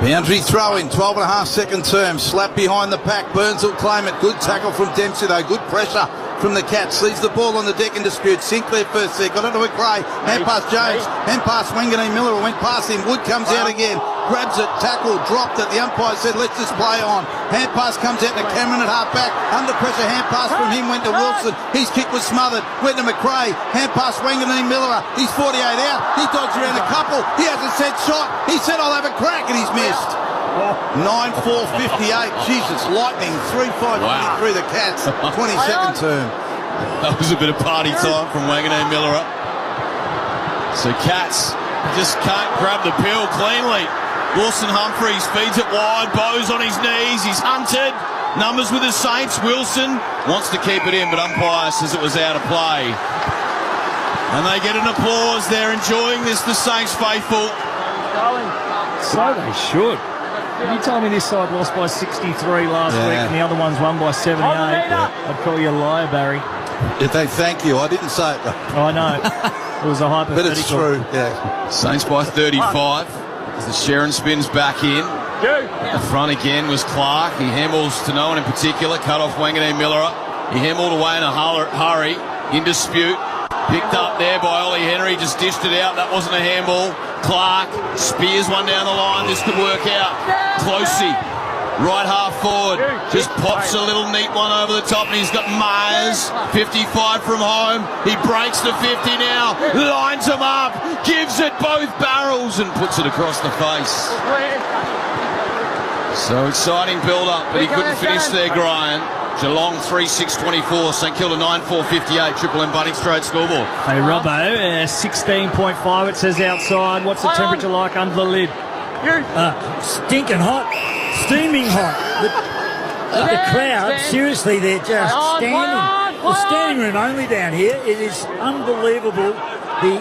Boundary throw-in, 12.5 second term. Slap behind the pack. Burns will claim it. Good tackle from Dempsey, though. Good pressure from the Cats. Sees the ball on the deck in dispute. Sinclair first there. Got it to McRae. Hand past Jones. Hand past Wanganeen Miller. Went past him. Wood comes out again. Grabs it. Tackle. Dropped it. The umpire said, let's just play on. Hand pass comes out to Cameron at half back. Under pressure. Hand pass from him went to Wilson. His kick was smothered. Went to McRae. Hand pass Wanganeen Miller. He's 48 out. He dodged around a couple. He hasn't said shot. He said, I'll have a crack, and he's missed. 9-4-58. Jesus, lightning. 3-5 through the Cats. 22nd term. That was a bit of party time from Wanganeen Miller. So Cats just can't grab the pill cleanly. Wilson Humphries feeds it wide. Bowes on his knees. He's hunted. Numbers with the Saints. Wilson wants to keep it in, but umpire says it was out of play. And they get an applause. They're enjoying this, the Saints faithful. So they should. You told me this side lost by 63 last week and the other one's won by 78. I'd call you a liar, Barry. If they thank you, I didn't say it. I know. It was a hypothetical. But it's true, yeah. Saints by 35 as the Sharon spins back in. The front again was Clark. He handballs to no one in particular. Cut off Wanganeen Miller. He handballed away in a hurry. In dispute. Picked up there by Ollie Henry. Just dished it out. That wasn't a handball. Clark spears one down the line. This could work out. Closey, right half forward, just pops a little neat one over the top, and he's got Myers, 55 from home. He breaks the 50 now, lines him up, gives it both barrels, and puts it across the face. So exciting build-up, but he couldn't finish there, Gryan. Geelong 3-6-24, St Kilda 9-4-58, Triple M Bunnings Trade scoreboard. Hey Robbo, 16.5 it says outside. What's the temperature like under the lid? Stinking hot, steaming hot. The crowd, seriously, they're just standing. The standing room only down here. It is unbelievable the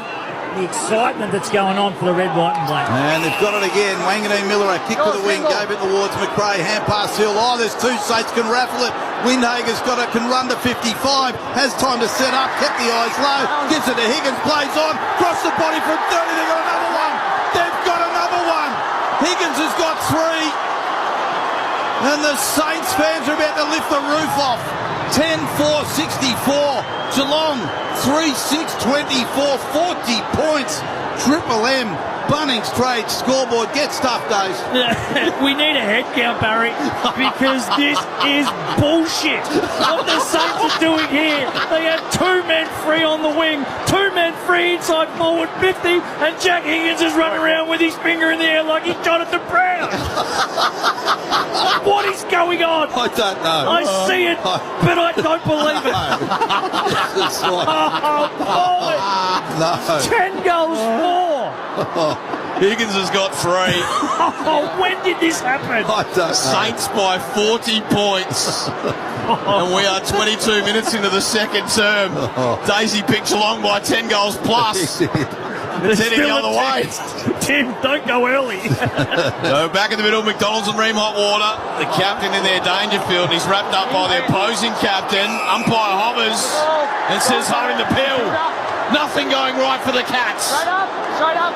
excitement that's going on for the red, white and black. And they've got it again. Wanganeen Miller, a kick to the wing, gave it towards McRae. Hand pass Hill. Oh, there's two. Saints can raffle it. Windhager's got it, can run to 55. Has time to set up, kept the eyes low. Gives it to Higgins, plays on. Cross the body from 30. They've got another one. They've got another one. Higgins has got 3. And the Saints fans are about to lift the roof off. 10-4-64. Geelong 3-6-24. 40 points. Triple M Bunnings Trade scoreboard. Get stuff, Dave. We need a head count, Barry, because this is bullshit. What the Saints are doing here, they have 2 men free on the wing, 2 men free inside forward 50, and Jack Higgins is running around with his finger in the air like he's Jonathan Brown. What is going on? I don't know. I see it, but I don't believe it. No. 10 goals more. Higgins has got 3. When did this happen? I don't know. Saints by 40 points. And we are 22 minutes into the second term. Daisy picked Geelong by 10 goals plus. It's heading the other way. Tim, don't go early. So back in the middle, McDonald's and Ream Hot Water. The captain in there, Dangerfield. He's wrapped up by the opposing captain. Umpire hovers and says, holding the pill. Nothing going right for the Cats. Straight up.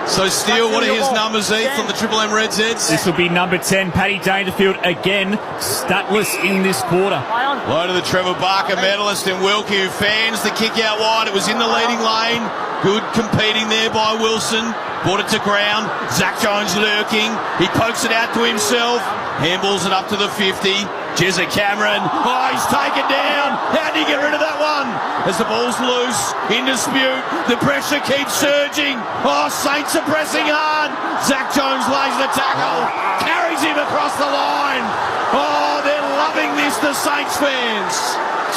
So Steele, what are his numbers, Heath, from the Triple M Reds heads? This will be number 10, Paddy Dangerfield, again, statless in this quarter. Low to the Trevor Barker medalist and Wilkie, who fans the kick out wide. It was in the leading lane. Good competing there by Wilson. Brought it to ground. Zach Jones lurking. He pokes it out to himself. Handballs it up to the 50. Jezza Cameron. Oh, he's taken down. How do you get rid of that one? As the ball's loose, in dispute, the pressure keeps surging. Oh, Saints are pressing hard. Zach Jones lays the tackle. Carries him across the line. Oh, they're loving this, the Saints fans.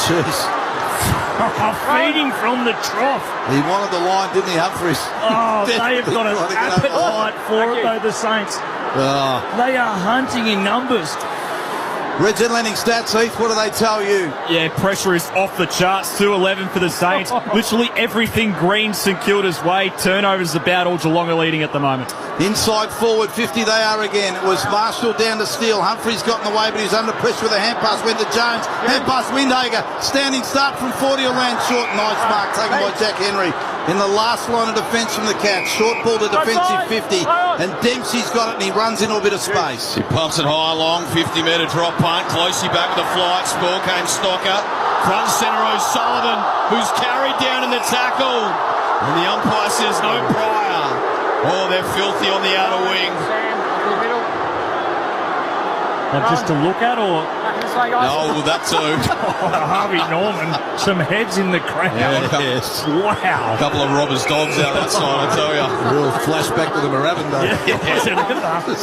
Jeez. Feeding from the trough. He wanted the line, didn't he, Humphries? Oh, they have got an appetite for it, though, the Saints. They are hunting in numbers. Reds and Landing stats, Heath, what do they tell you? Yeah, pressure is off the charts. 2-11 for the Saints. Literally everything green St Kilda's way. Turnovers about all. Geelong are leading at the moment. Inside forward, 50 they are again. It was Marshall down to Steele. Humphries got in the way, but he was under pressure with a hand pass. Went to Jones. Hand pass, Windhager. Standing start from 40 will land short. Nice mark taken by Jack Henry. In the last line of defence from the Cats. Short ball to defensive 50. And Dempsey's got it and he runs into a bit of space. He pumps it high along, 50-metre drop punt. Closely back with a flight. Ball came Stocker. Front centre O'Sullivan, who's carried down in the tackle. And the umpire says no prior. Oh, they're filthy on the outer wing. Just to look at, or? No, well, that too. Harvey Norman, some heads in the crowd. Yes. Wow. A couple of robbers' dogs out that side, I tell you. Real flashback to the Moorabbin day.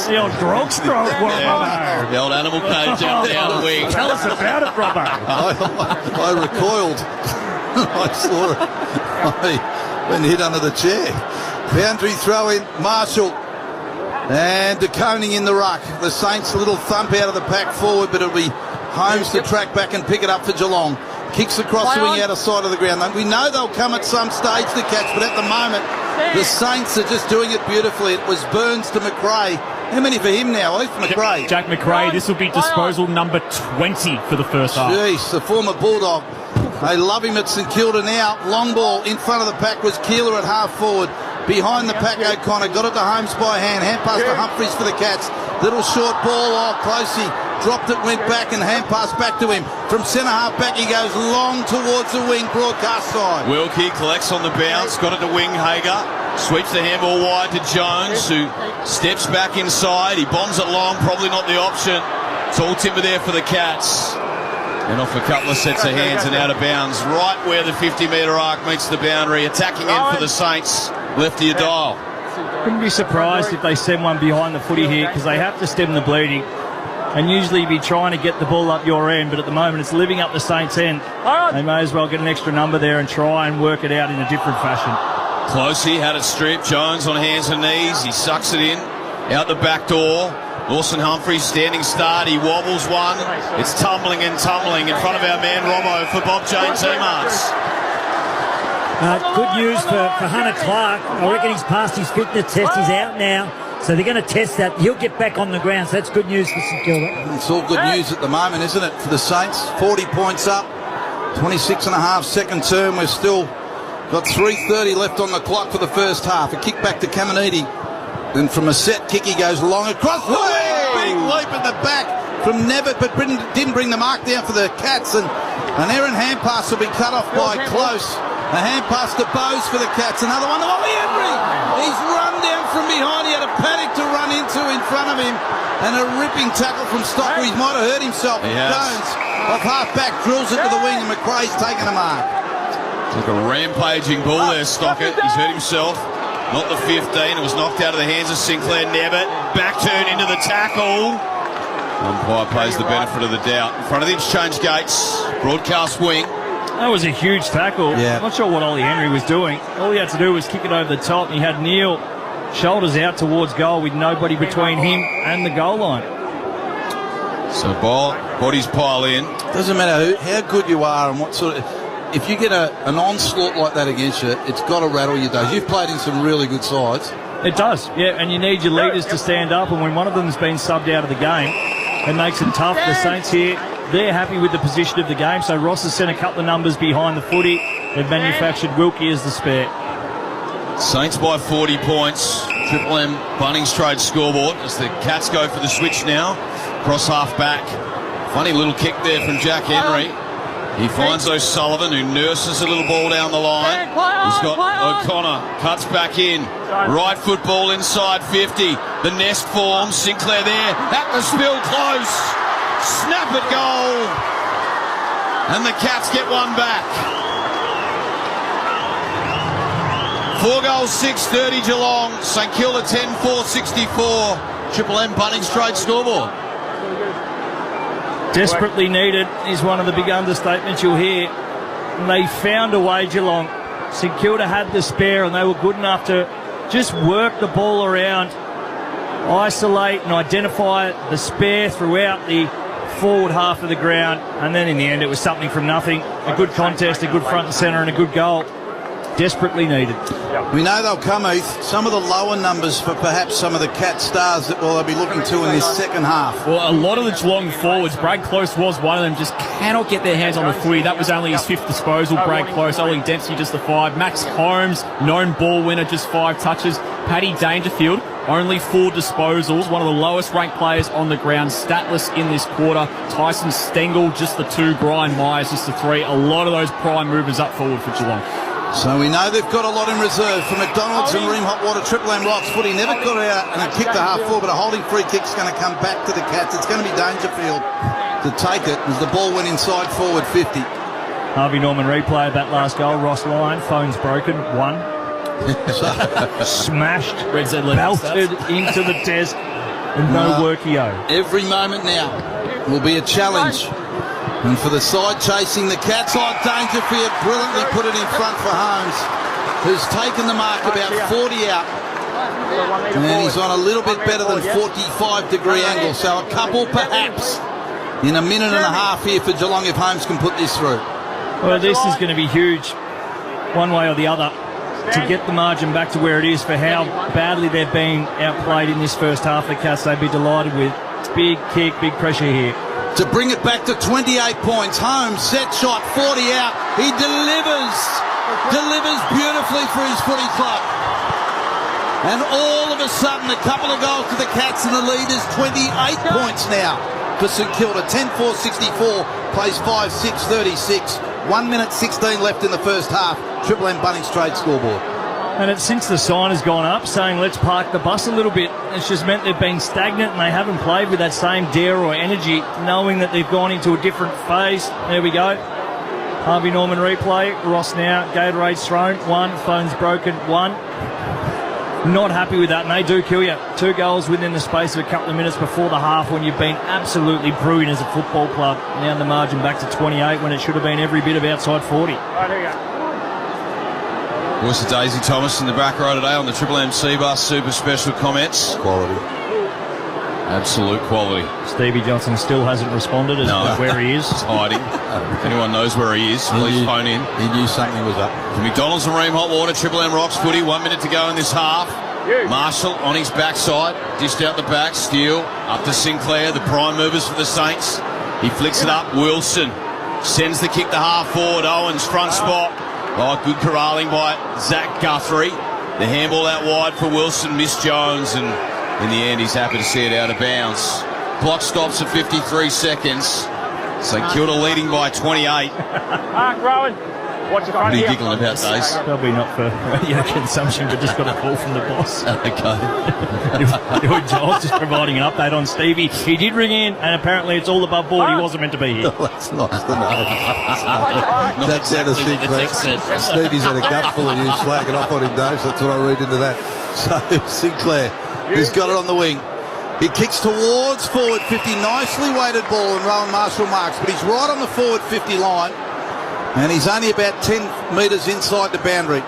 The old grog stroke, Robbo. The old animal cage out the outer wing. Tell us about it, Robbo. I recoiled. I saw it. I went hit under the chair. Boundary throw in, Marshall. And De Koning in the ruck. The Saints a little thump out of the pack forward, but it'll be Holmes to track back and pick it up for Geelong. Kicks across the wing outer side of the ground. We know they'll come at some stage to catch, but at the moment, the Saints are just doing it beautifully. It was Burns to McRae. How many for him now, Heath? McRae. Jack McRae, this will be disposal number 20 for the first half. Jeez, the former Bulldog. They love him at St Kilda now. Long ball in front of the pack was Keeler at half forward. Behind the pack, O'Connor got it to Holmes by hand. Hand pass to Humphries for the Cats. Little short ball, Closey dropped it, went back, and hand pass back to him. From centre half back, he goes long towards the wing, broadcast side. Wilkie collects on the bounce, got it to Winghager. Sweeps the handball wide to Jones, who steps back inside. He bombs it long, probably not the option. It's all timber there for the Cats. And off a couple of sets of hands and out of bounds, right where the 50-metre arc meets the boundary. Attacking in for the Saints. Left of your dial. Wouldn't be surprised if they send one behind the footy here, because they have to stem the bleeding. And usually you'd be trying to get the ball up your end, but at the moment it's living up the Saints' end. They may as well get an extra number there and try and work it out in a different fashion. Closey had it stripped. Jones on hands and knees. He sucks it in. Out the back door. Lawson Humphries standing start. He wobbles one. It's tumbling and tumbling in front of our man Robbo for Bob James Emarts. Good news for Hunter Clark. I reckon he's passed his fitness test. He's out now. So they're going to test that. He'll get back on the ground. So that's good news for St Kilda. It's all good news at the moment, isn't it, for the Saints? 40 points up. 26 and a half second term. We've still got 3:30 left on the clock for the first half. A kick back to Caminiti. Then from a set kick, he goes long across the way. Big leap at the back from Nevitt, but didn't bring the mark down for the Cats. And an errant hand pass will be cut off by Close. A hand pass to Bowes for the Cats. Another one to Ollie Henry. He's run down from behind. He had a panic to run into in front of him. And a ripping tackle from Stocker. He might have hurt himself. Jones off half back drills it to the wing, and McRae's taken a mark. Took a rampaging ball there, Stocker. He's hurt himself. Not the 15. It was knocked out of the hands of Sinclair Nevitt. Back turn into the tackle. Umpire pays the benefit of the doubt. In front of the Exchange Gates. Broadcast wing. That was a huge tackle. Yeah. Not sure what Ollie Henry was doing. All he had to do was kick it over the top, and he had Neil shoulders out towards goal with nobody between him and the goal line. So bodies pile in. Doesn't matter how good you are and what sort of... If you get an onslaught like that against you, it's got to rattle your days. You've played in some really good sides. It does, yeah, and you need your leaders to stand up, and when one of them's been subbed out of the game, it makes it tough. The Saints here, they're happy with the position of the game, so Ross has sent a couple of numbers behind the footy. They've manufactured Wilkie as the spare. Saints by 40 points. Triple M Bunnings Trade scoreboard as the Cats go for the switch now. Cross half back. Funny little kick there from Jack Henry. He finds O'Sullivan, who nurses a little ball down the line. He's got O'Connor, cuts back in. Right foot ball inside 50. The nest forms. Sinclair there. At the spill, close. Snap at goal. And the Cats get one back. 4 goals, 6:30 Geelong. St Kilda 10-4-64. Triple M Bunnings Trade scoreboard. Desperately needed is one of the big understatements you'll hear. and they found a way, Geelong. St Kilda had the spare, and they were good enough to just work the ball around, isolate and identify the spare throughout the forward half of the ground, and then in the end it was something from nothing. A good contest, a good front and centre, and a good goal. Desperately needed. We know they'll come, Heath. Some of the lower numbers for perhaps some of the Cat stars that they'll be looking to in this second half. Well, a lot of the Geelong forwards, Brad Close was one of them, just cannot get their hands on the footy. That was only his 5th disposal, Brad Close. Ollie Dempsey just the 5. Max Holmes, known ball winner, just 5 touches. Paddy Dangerfield, only 4 disposals, one of the lowest ranked players on the ground, statless in this quarter. Tyson Stengel, just the 2. Brian Myers, just the 3. A lot of those prime movers up forward for Geelong. So we know they've got a lot in reserve for McDonald's and Ream Hot Water. Triple M Rocks footy never got out and kicked the half forward, but a holding free kick's going to come back to the Cats. It's going to be Dangerfield to take it as the ball went inside forward 50. Harvey Norman replay of that last goal. Ross Lyon, phone's broken, 1. Smashed, belted into the desk, and no workio. Every moment now will be a challenge. And for the side chasing the Cats, Dangerfield brilliantly put it in front for Holmes, who's taken the mark about 40 out. And he's on a little bit better than 45-degree angle. So a couple perhaps in a minute and a half here for Geelong if Holmes can put this through. Well, this is going to be huge, one way or the other, to get the margin back to where it is for how badly they're being outplayed in this first half. The Cats, they'd be delighted with. Big kick, big pressure here. To bring it back to 28 points. Holmes, set shot, 40 out. He delivers beautifully for his footy club. And all of a sudden, a couple of goals to the Cats, and the lead is 28 points now for St Kilda. 10-4-64, plays 5-6-36. 1 minute 16 left in the first half. Triple M Bunnings Trade scoreboard. And it's since the sign has gone up saying let's park the bus a little bit. It's just meant they've been stagnant and they haven't played with that same dare or energy, knowing that they've gone into a different phase. There we go. Harvey Norman replay. Ross now. Gatorade's thrown. 1. Phone's broken. 1. Not happy with that, and they do kill you. 2 goals within the space of a couple of minutes before the half when you've been absolutely brewing as a football club. Now the margin back to 28 when it should have been every bit of outside 40. Right, here you go. Voice of Daisy Thomas in the back row today on the Triple M C-Bus Super Special comments. Quality. Absolute quality. Stevie Johnson still hasn't responded as to where he is. He's hiding. If anyone knows where he is, please phone in. He knew something was up. For McDonald's and Ream Hot Water, Triple M Rocks footy, 1 minute to go in this half. Marshall on his backside, dished out the back, Steele up to Sinclair, the prime movers for the Saints. He flicks it up, Wilson sends the kick to half forward, Owens front spot. Oh, good corralling by Zach Guthrie. The handball out wide for Wilson, missed Jones, and in the end he's happy to see it out of bounds. Clock stops at 53 seconds. St Kilda leading by 28. Mark Rowan, watch the front What are you here. giggling about, Dace? Probably not for radio consumption, but just got a call from the boss. Okay. Your job, just providing an update on Stevie. He did ring in, and apparently it's all above board. He wasn't meant to be here. That's nice to know. That's out of Sinclair. Stevie's had a gutful of you slacking off on him, Dave. So that's what I read into that. So Sinclair, he's got it on the wing. He kicks towards forward 50. Nicely weighted ball, and Rowan Marshall marks, but he's right on the forward 50 line. And he's only about 10 metres inside the boundary.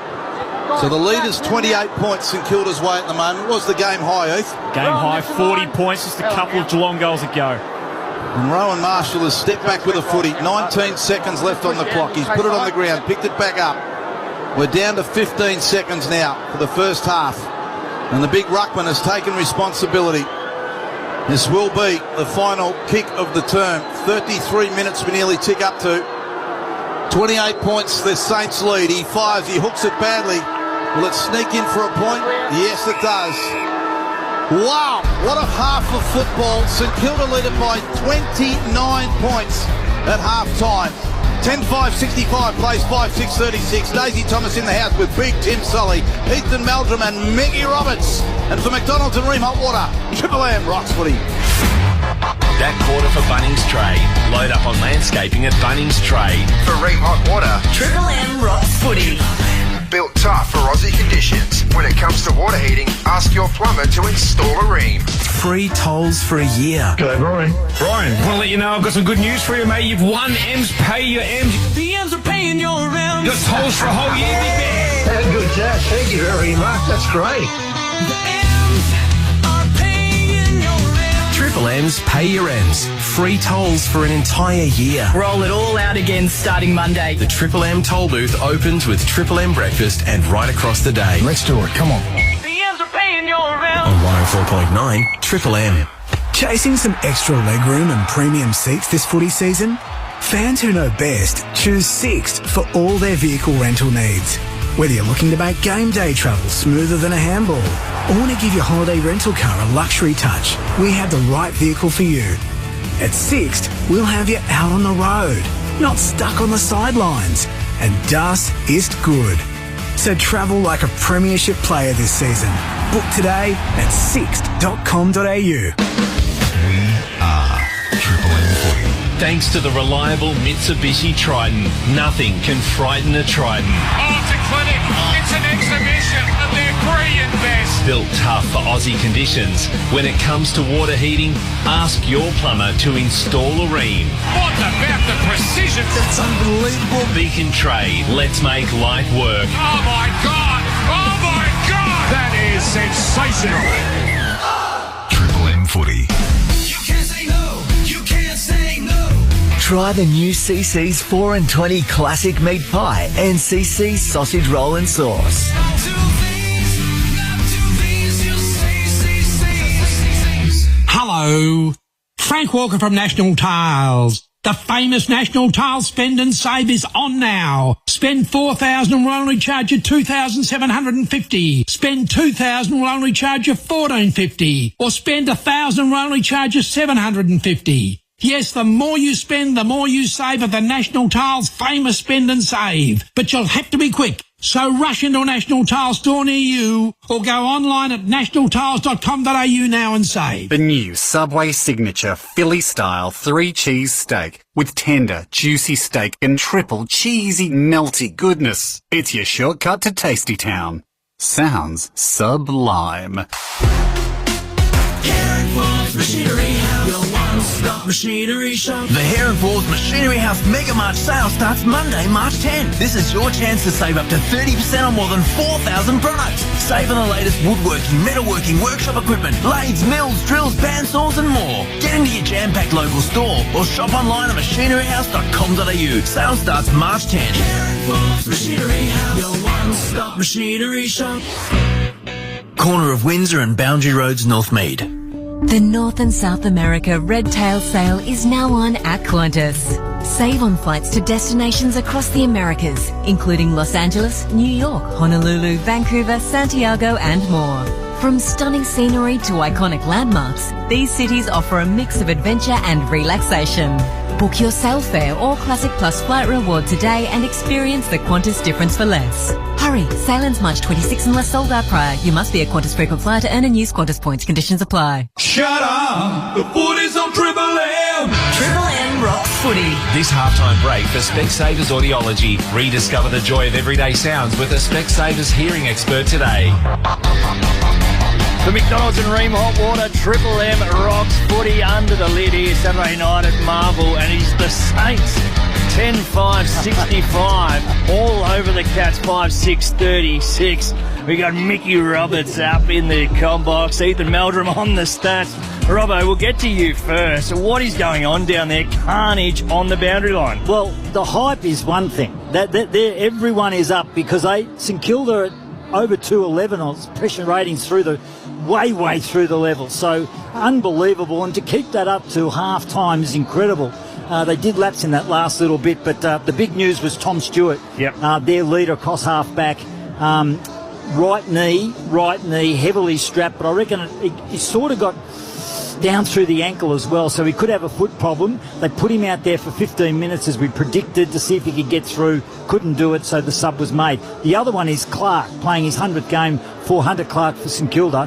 So the lead is 28 points St Kilda's way at the moment. What was the game high, Heath? Game high, 40 points, just a couple of Geelong goals ago. And Rowan Marshall has stepped back with a footy. 19 seconds left on the clock. He's put it on the ground, picked it back up. We're down to 15 seconds now for the first half. And the big ruckman has taken responsibility. This will be the final kick of the term. 33 minutes we nearly tick up to. 28 points, the Saints lead. He fires, he hooks it badly. Will it sneak in for a point? Yes, it does. Wow, what a half of football. St Kilda lead it by 29 points at half-time. 10-5-65, plays 5-6-36. Daisy Thomas in the house with Big Tim Sully, Ethan Meldrum and Meggie Roberts. And for McDonald's and Ream Hot Water, Triple M Rocks footy. That quarter for Bunnings Trade. Load up on landscaping at Bunnings Trade. For Ream Hot Water. Triple M Rocks footy. Built tough for Aussie conditions. When it comes to water heating, ask your plumber to install a ream. Free tolls for a year. G'day, Brian. Brian, want to let you know I've got some good news for you, mate. You've won M's Pay Your M's. The M's are paying your M's. Got tolls for a whole year, big man. How good, Jack. Thank you very much. That's great. Triple M's Pay Your M's. Free tolls for an entire year. Roll it all out again starting Monday. The Triple M toll booth opens with Triple M breakfast and right across the day. Let's do it. Come on. The M's are paying your M's. On 104.9 Triple M. Chasing some extra legroom and premium seats this footy season? Fans who know best choose Sixt for all their vehicle rental needs. Whether you're looking to make game day travel smoother than a handball or want to give your holiday rental car a luxury touch, we have the right vehicle for you. At Sixt, we'll have you out on the road, not stuck on the sidelines. And das ist good. So travel like a premiership player this season. Book today at sixt.com.au. We are Triple M Footy. Thanks to the reliable Mitsubishi Triton, nothing can frighten a Triton. Oh, it's a clinic. It's an exhibition of their brilliant best. Built tough for Aussie conditions. When it comes to water heating, ask your plumber to install a ream. What about the precision? It's unbelievable. Beacon Trade. Let's make life work. Oh, my God. Oh, my God. That is sensational. Triple M Footy. You can't say no. You can't say no. Try the new CC's 4 and 20 classic meat pie and CC's sausage roll and sauce. Hello. Frank Walker from National Tiles. The famous National Tiles Spend and Save is on now. Spend $4,000 and we'll only charge you $2,750. Spend $2,000 and we'll only charge you $1,450. Or spend $1,000 and we'll only charge you $750. Yes, the more you spend, the more you save at the National Tiles famous Spend and Save. But you'll have to be quick. So rush into a National Tiles store near you or go online at nationaltiles.com.au now and save. The new Subway Signature Philly-style 3-cheese steak with tender, juicy steak and triple cheesy, melty goodness. It's your shortcut to Tasty Town. Sounds sublime. Machinery House, your one-stop machinery shop. The Hare and Falls Machinery House Mega March sale starts Monday, March 10. This is your chance to save up to 30% on more than 4,000 products. Save on the latest woodworking, metalworking, workshop equipment, lathes, mills, drills, bandsaws and more. Get into your jam-packed local store or shop online at machineryhouse.com.au. Sale starts March 10. Hare and Falls Machinery House, your one-stop machinery shop. Corner of Windsor and Boundary Roads, Northmead. The North and South America Red Tail Sale is now on at Qantas. Save on flights to destinations across the Americas, including Los Angeles, New York, Honolulu, Vancouver, Santiago and more. From stunning scenery to iconic landmarks, these cities offer a mix of adventure and relaxation. Book your sail fare or Classic Plus flight reward today and experience the Qantas difference for less. Hurry, sail ends March 26 unless sold out prior. You must be a Qantas frequent flyer to earn and use Qantas points. Conditions apply. Shut up. The footy's on Triple M. Triple M rocks footy. This halftime break for Specsavers Audiology. Rediscover the joy of everyday sounds with a Specsavers hearing expert today. The McDonald's and Ream Hot Water Triple M rocks footy under the lid here Saturday night at Marvel, and he's the Saints 10-5-65 all over the Cats 5-6-36. We got Mickey Roberts up in the com box, Ethan Meldrum on the stats. Robbo, we'll get to you first. What is going on down there? Carnage on the boundary line. Well, the hype is one thing. Everyone is up because St Kilda at over 211 on pressure ratings through the way through the level. So unbelievable, and to keep that up to half time is incredible. They did lapse in that last little bit, but the big news was Tom Stewart, their leader across half back. Right knee, heavily strapped, but I reckon he sort of got down through the ankle as well, so he could have a foot problem. They put him out there for 15 minutes as we predicted to see if he could get through. Couldn't do it, so the sub was made. The other one is Clark, playing his 100th game for Hunter Clark for St Kilda.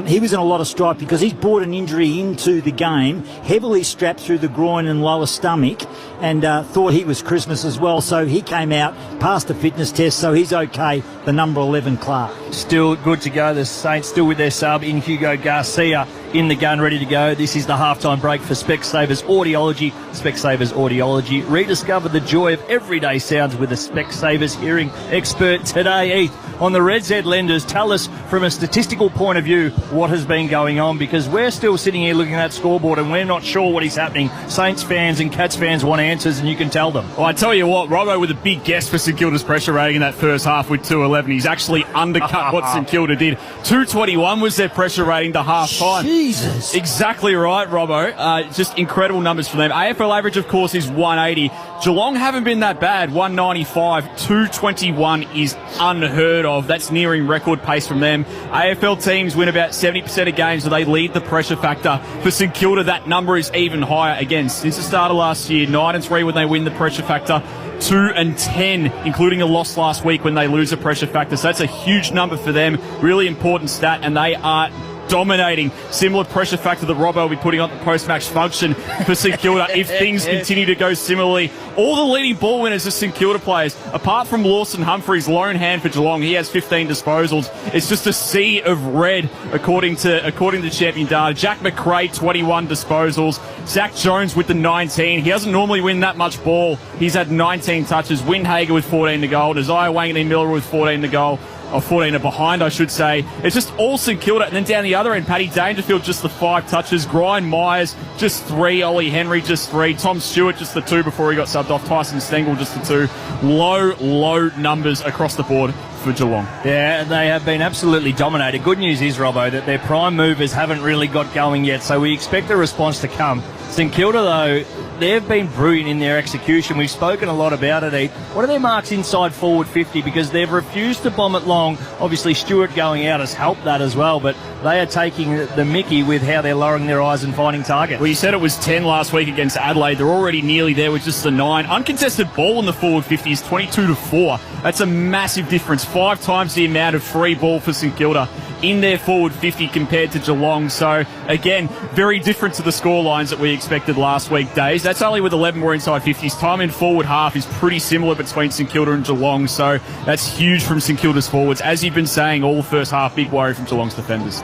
He was in a lot of strife because he's brought an injury into the game, heavily strapped through the groin and lower stomach, and thought he was Christmas as well. So he came out, passed the fitness test, so he's okay, the number 11 Clark. Still good to go. The Saints still with their sub in Hugo Garcia in the gun, ready to go. This is the halftime break for Specsavers Audiology. Specsavers Audiology. Rediscover the joy of everyday sounds with a Specsavers hearing expert today. Heath, on the Red Z lenders, tell us from a statistical point of view what has been going on, because we're still sitting here looking at that scoreboard and we're not sure what is happening. Saints fans and Cats fans want answers, and you can tell them. Well, I tell you what, Robbo with a big guess for St Kilda's pressure rating in that first half with 211. He's actually undercut what St Kilda did. 221 was their pressure rating to half time. Jesus. Exactly right, Robbo. Just incredible numbers for them. AFL average, of course, is 180. Geelong haven't been that bad. 195. 221 is unheard of. That's nearing record pace from them. AFL teams win about 70% of games, so they lead the pressure factor. For St Kilda, that number is even higher. Again, since the start of last year, 9-3 when they win the pressure factor. 2-10, including a loss last week when they lose a pressure factor. So that's a huge number for them. Really important stat, and they are dominating. Similar pressure factor that Robbo will be putting on the post-match function for St Kilda if things continue to go similarly. All the leading ball winners are St Kilda players. Apart from Lawson Humphreys, lone hand for Geelong, he has 15 disposals. It's just a sea of red according to champion data. Jack McRae, 21 disposals. Zach Jones with the 19. He doesn't normally win that much ball. He's had 19 touches. Windhager with 14 to goal. Isaiah Wanganeen Miller with 14 to goal. Or 14 are behind, I should say. It's just all St Kilda. And then down the other end, Paddy Dangerfield, just the 5 touches. Brian Myers, just 3. Ollie Henry, just 3. Tom Stewart, just the 2 before he got subbed off. Tyson Stengel, just the 2. Low numbers across the board for Geelong. Yeah, they have been absolutely dominated. Good news is, Robbo, that their prime movers haven't really got going yet, so we expect a response to come. St Kilda, though, they've been brilliant in their execution. We've spoken a lot about it, Ed. What are their marks inside forward 50? Because they've refused to bomb it long. Obviously, Stewart going out has helped that as well, but they are taking the mickey with how they're lowering their eyes and finding targets. Well, you said it was 10 last week against Adelaide. They're already nearly there with just the 9. Uncontested ball in the forward 50 is 22-4. That's a massive difference. 5 times the amount of free ball for St Kilda in their forward 50 compared to Geelong. So, again, very different to the score lines that we expected last week, Days. That's only with 11 more inside 50s. Time in forward half is pretty similar between St Kilda and Geelong, so that's huge from St Kilda's forwards. As you've been saying, all the first half, big worry from Geelong's defenders.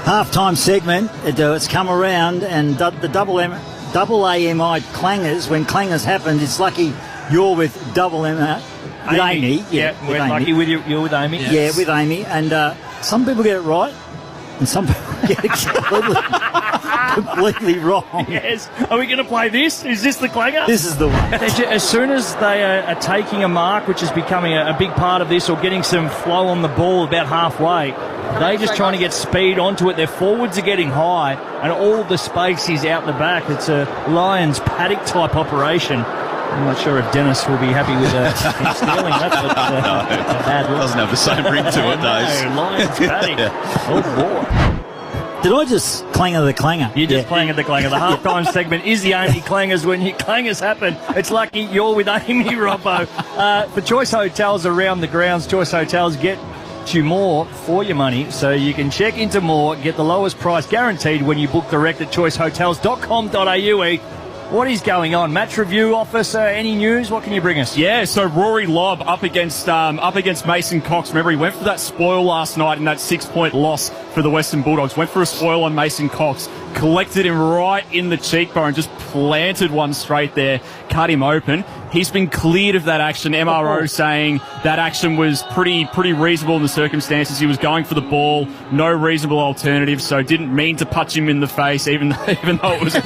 Half-time segment, it's come around, and the double AMI clangers, when clangers happened, it's lucky you're with double AMI. With Amy. Yeah, we're lucky with you. You're with Amy. Yeah, with Amy. And some people get it right, and some people get it completely wrong. Yes. Are we going to play this? Is this the clanger? This is the one. As soon as they are taking a mark, which is becoming a big part of this, or getting some flow on the ball about halfway, they're just trying to get speed onto it. Their forwards are getting high, and all the space is out the back. It's a Lions paddock type operation. I'm not sure if Dennis will be happy with him stealing that, but bad luck. Doesn't have the same ring to it, though. No, Lions paddock. Oh, boy. Did I just clanger the clanger? You just clanger the clanger. The halftime segment is the Amy clangers. When your clangers happen, it's lucky you're with Amy, Robbo. For Choice Hotels around the grounds, Choice Hotels get you more for your money, so you can check into more, get the lowest price guaranteed when you book direct at choicehotels.com.au. What is going on? Match review officer, any news? What can you bring us? Yeah, so Rory Lobb up against Mason Cox. Remember, he went for that spoil last night in that 6-point loss for the Western Bulldogs. Went for a spoil on Mason Cox. Collected him right in the cheekbone. Just planted one straight there. Cut him open. He's been cleared of that action. MRO saying that action was pretty reasonable in the circumstances. He was going for the ball. No reasonable alternative. So didn't mean to punch him in the face, even though it was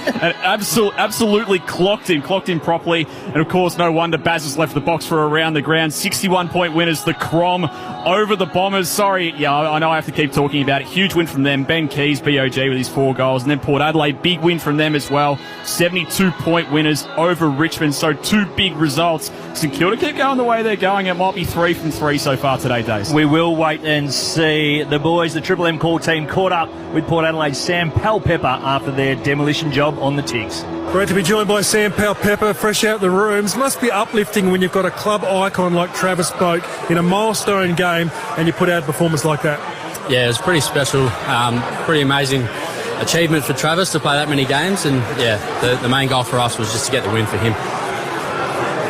absolutely clocked him properly. And of course, no wonder Baz has left the box for a round the ground. 61-point winners, the Crom over the Bombers. Sorry, yeah, I know I have to keep talking about it. Huge win from them. Ben Keys, BOG with his 4 goals. And then Port Adelaide, big win from them as well. 72-point winners over Richmond. So 2 big results. St Kilda keep going the way they're going. It might be 3 from 3 so far today, Days. We will wait and see. The boys, the Triple M call team, caught up with Port Adelaide's Sam Palpepper after their demolition job on the Tigs. Great to be joined by Sam Palpepper, fresh out the rooms. Must be uplifting when you've got a club icon like Travis Boak in a milestone game and you put out a performance like that. Yeah, it was pretty special, pretty amazing achievement for Travis to play that many games, and the main goal for us was just to get the win for him.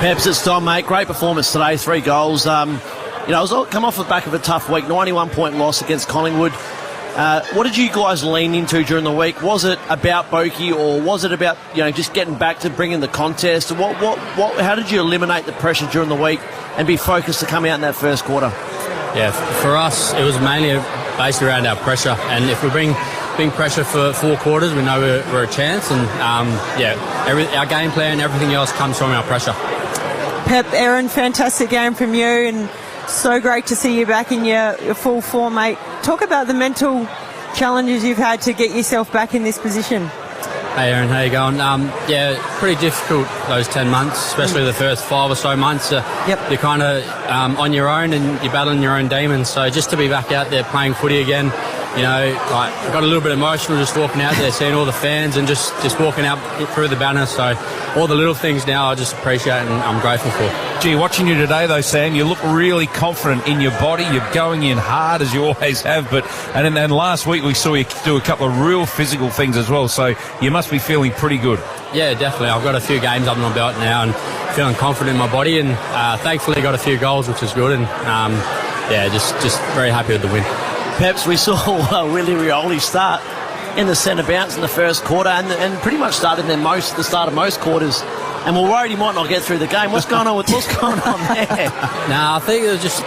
Peps, it's Tom, mate. Great performance today, 3 goals. It was come off the back of a tough week, 91-point loss against Collingwood. What did you guys lean into during the week? Was it about Boakey, or was it about just getting back to bringing the contest? How did you eliminate the pressure during the week and be focused to come out in that first quarter? Yeah, for us, it was mainly based around our pressure, and if we bring pressure for 4 quarters, we know we're a chance, and our game plan, everything else comes from our pressure. Pep, Aaron, fantastic game from you, and so great to see you back in your full form, mate. Talk about the mental challenges you've had to get yourself back in this position. Hey Aaron, how you going? Pretty difficult those 10 months, especially the first 5 or so months. You're kind of on your own and you're battling your own demons. So just to be back out there playing footy again, I got a little bit emotional just walking out there, seeing all the fans and just walking out through the banner. So all the little things now I just appreciate and I'm grateful for. Gee, watching you today though, Sam, you look really confident in your body. You're going in hard as you always have. And then last week we saw you do a couple of real physical things as well. So you must be feeling pretty good. Yeah, definitely. I've got a few games under my belt now and feeling confident in my body, and thankfully got a few goals, which is good. And just very happy with the win. Peps, we saw Willie Rioli start in the centre bounce in the first quarter and pretty much started the start of most quarters. And we're worried he might not get through the game. What's going on there? I think it was just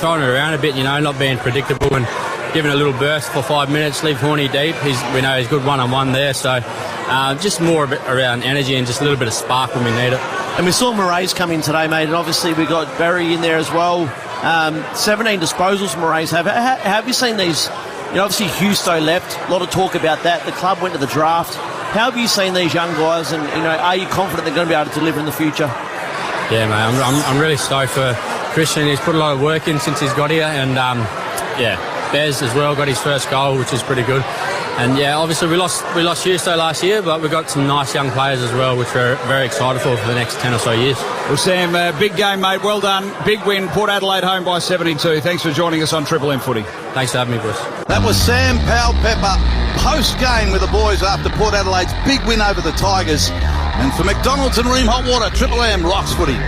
throwing it around a bit, not being predictable and giving a little burst for 5 minutes, leave Horny deep. We know he's good one-on-one there, so just more a bit around energy and just a little bit of spark when we need it. And we saw Murray's come in today, mate, and obviously we got Barry in there as well. 17 disposals Murray's have. Have you seen these? Obviously Husto left. A lot of talk about that. The club went to the draft. How have you seen these young guys, and are you confident they're going to be able to deliver in the future? Yeah, mate, I'm really stoked for Christian. He's put a lot of work in since he's got here, and Bez as well got his first goal, which is pretty good. And obviously we lost Husto last year, but we've got some nice young players as well, which we're very excited for the next 10 or so years. Well, Sam, big game, mate. Well done. Big win. Port Adelaide home by 72. Thanks for joining us on Triple M Footy. Thanks for having me, boys. That was Sam Palpepper post-game with the boys after Port Adelaide's big win over the Tigers. And for McDonald's and Ream Hot Water, Triple M rocks footy.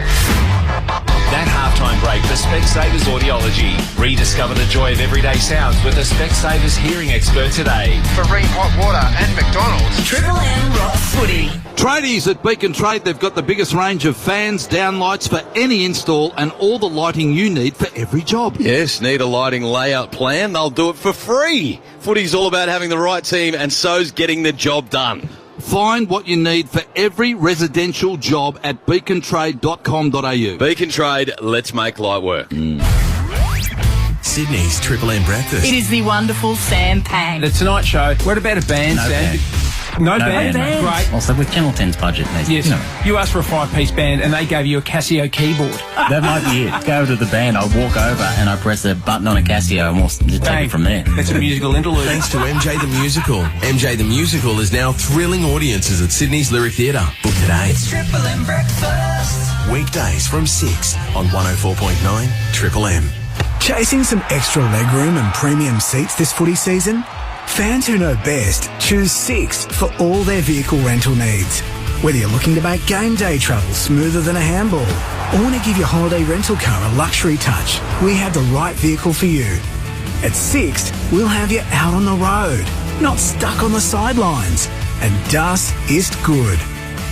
That halftime break for Specsavers Audiology. Rediscover the joy of everyday sounds with a Specsavers hearing expert today. For Ream Hot Water and McDonald's, Triple M rocks footy. Tradies at Beacon Trade, they've got the biggest range of fans, downlights for any install and all the lighting you need for every job. Yes, need a lighting layout plan? They'll do it for free. Footy's all about having the right team, and so's getting the job done. Find what you need for every residential job at beacontrade.com.au. Beacon Trade, let's make light work. Sydney's Triple M breakfast. It is the wonderful Sam Pang. The Tonight Show. What about a band, Sam? No band. Great. Also, with Channel 10's budget, yes. You asked for a 5-piece band and they gave you a Casio keyboard. That might be it. Go to the band, I walk over and I press a button on a Casio and we'll just take it from there. That's a musical interlude. Thanks to MJ the Musical. MJ the Musical is now thrilling audiences at Sydney's Lyric Theatre. Book today. It's Triple M breakfast. Weekdays from 6 on 104.9 Triple M. Chasing some extra legroom and premium seats this footy season? Fans who know best choose Sixt for all their vehicle rental needs. Whether you're looking to make game day travel smoother than a handball or want to give your holiday rental car a luxury touch, we have the right vehicle for you. At Sixt, we'll have you out on the road, not stuck on the sidelines. And das ist good.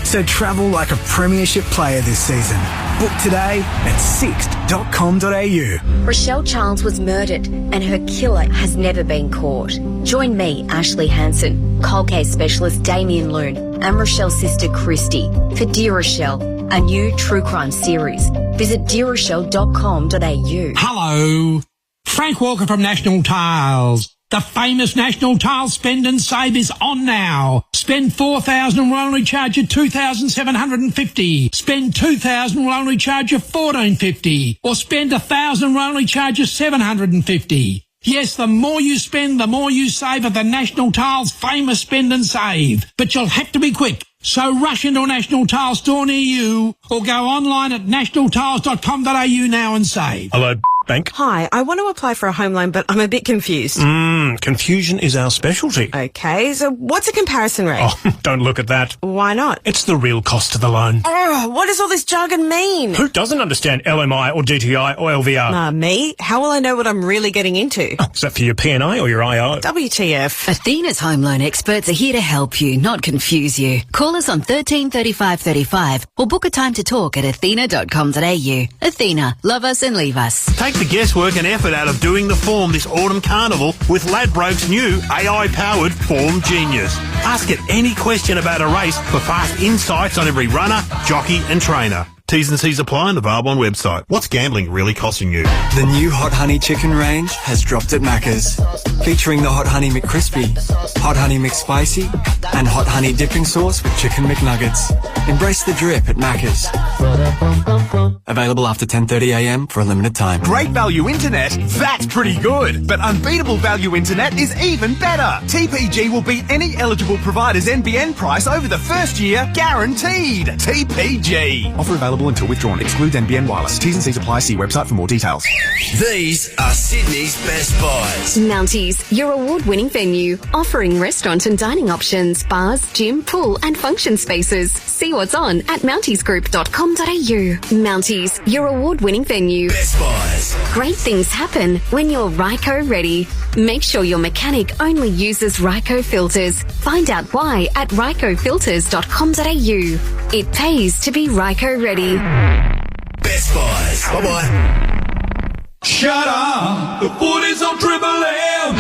So travel like a premiership player this season. Book today at sixt.com.au. Rochelle Charles was murdered and her killer has never been caught. Join me, Ashley Hansen, cold case specialist Damien Loon and Rochelle's sister Christy for Dear Rochelle, a new true crime series. Visit dearrochelle.com.au. Hello. Frank Walker from National Tiles. The famous National Tile Spend and Save is on now. Spend $4,000 will only charge you $2,750. Spend $2,000 will only charge you $1,450. Or spend $1,000 will only charge you $750. Yes, the more you spend, the more you save at the National Tile's famous Spend and Save. But you'll have to be quick. So rush into a National Tile store near you or go online at nationaltiles.com.au now and save. Hello, Bank. Hi, I want to apply for a home loan, but I'm a bit confused. Confusion is our specialty. Okay, so what's a comparison rate? Oh, don't look at that. Why not? It's the real cost of the loan. Oh, what does all this jargon mean? Who doesn't understand LMI or DTI or LVR? Me? How will I know what I'm really getting into? Is that for your P&I or your IO? WTF. Athena's home loan experts are here to help you, not confuse you. Call us on 13 35 35 or book a time to talk at athena.com.au. Athena, love us and leave us. Take the guesswork and effort out of doing the form this autumn carnival with Ladbroke's new AI-powered Form Genius. Ask it any question about a race for fast insights on every runner, jockey and trainer. T's and C's apply on the Barb One website. What's gambling really costing you? The new Hot Honey Chicken range has dropped at Macca's. Featuring the Hot Honey McCrispy, Hot Honey McSpicy, and Hot Honey Dipping Sauce with Chicken McNuggets. Embrace the drip at Macca's. Available after 10:30am for a limited time. Great value internet? That's pretty good. But unbeatable value internet is even better. TPG will beat any eligible provider's NBN price over the first year, guaranteed. TPG. Offer available until withdrawn. Excludes NBN wireless. T's and C's apply. See website for more details. These are Sydney's best buys. Mounties, your award-winning venue, offering restaurant and dining options, bars, gym, pool and function spaces. See what's on at mountiesgroup.com.au. Mounties, your award-winning venue. Best buys. Great things happen when you're Ryco ready. Make sure your mechanic only uses Ryco filters. Find out why at rycofilters.com.au. It pays to be Ryco ready. Best buys. Bye-bye. Shut up! The footy's on Triple M!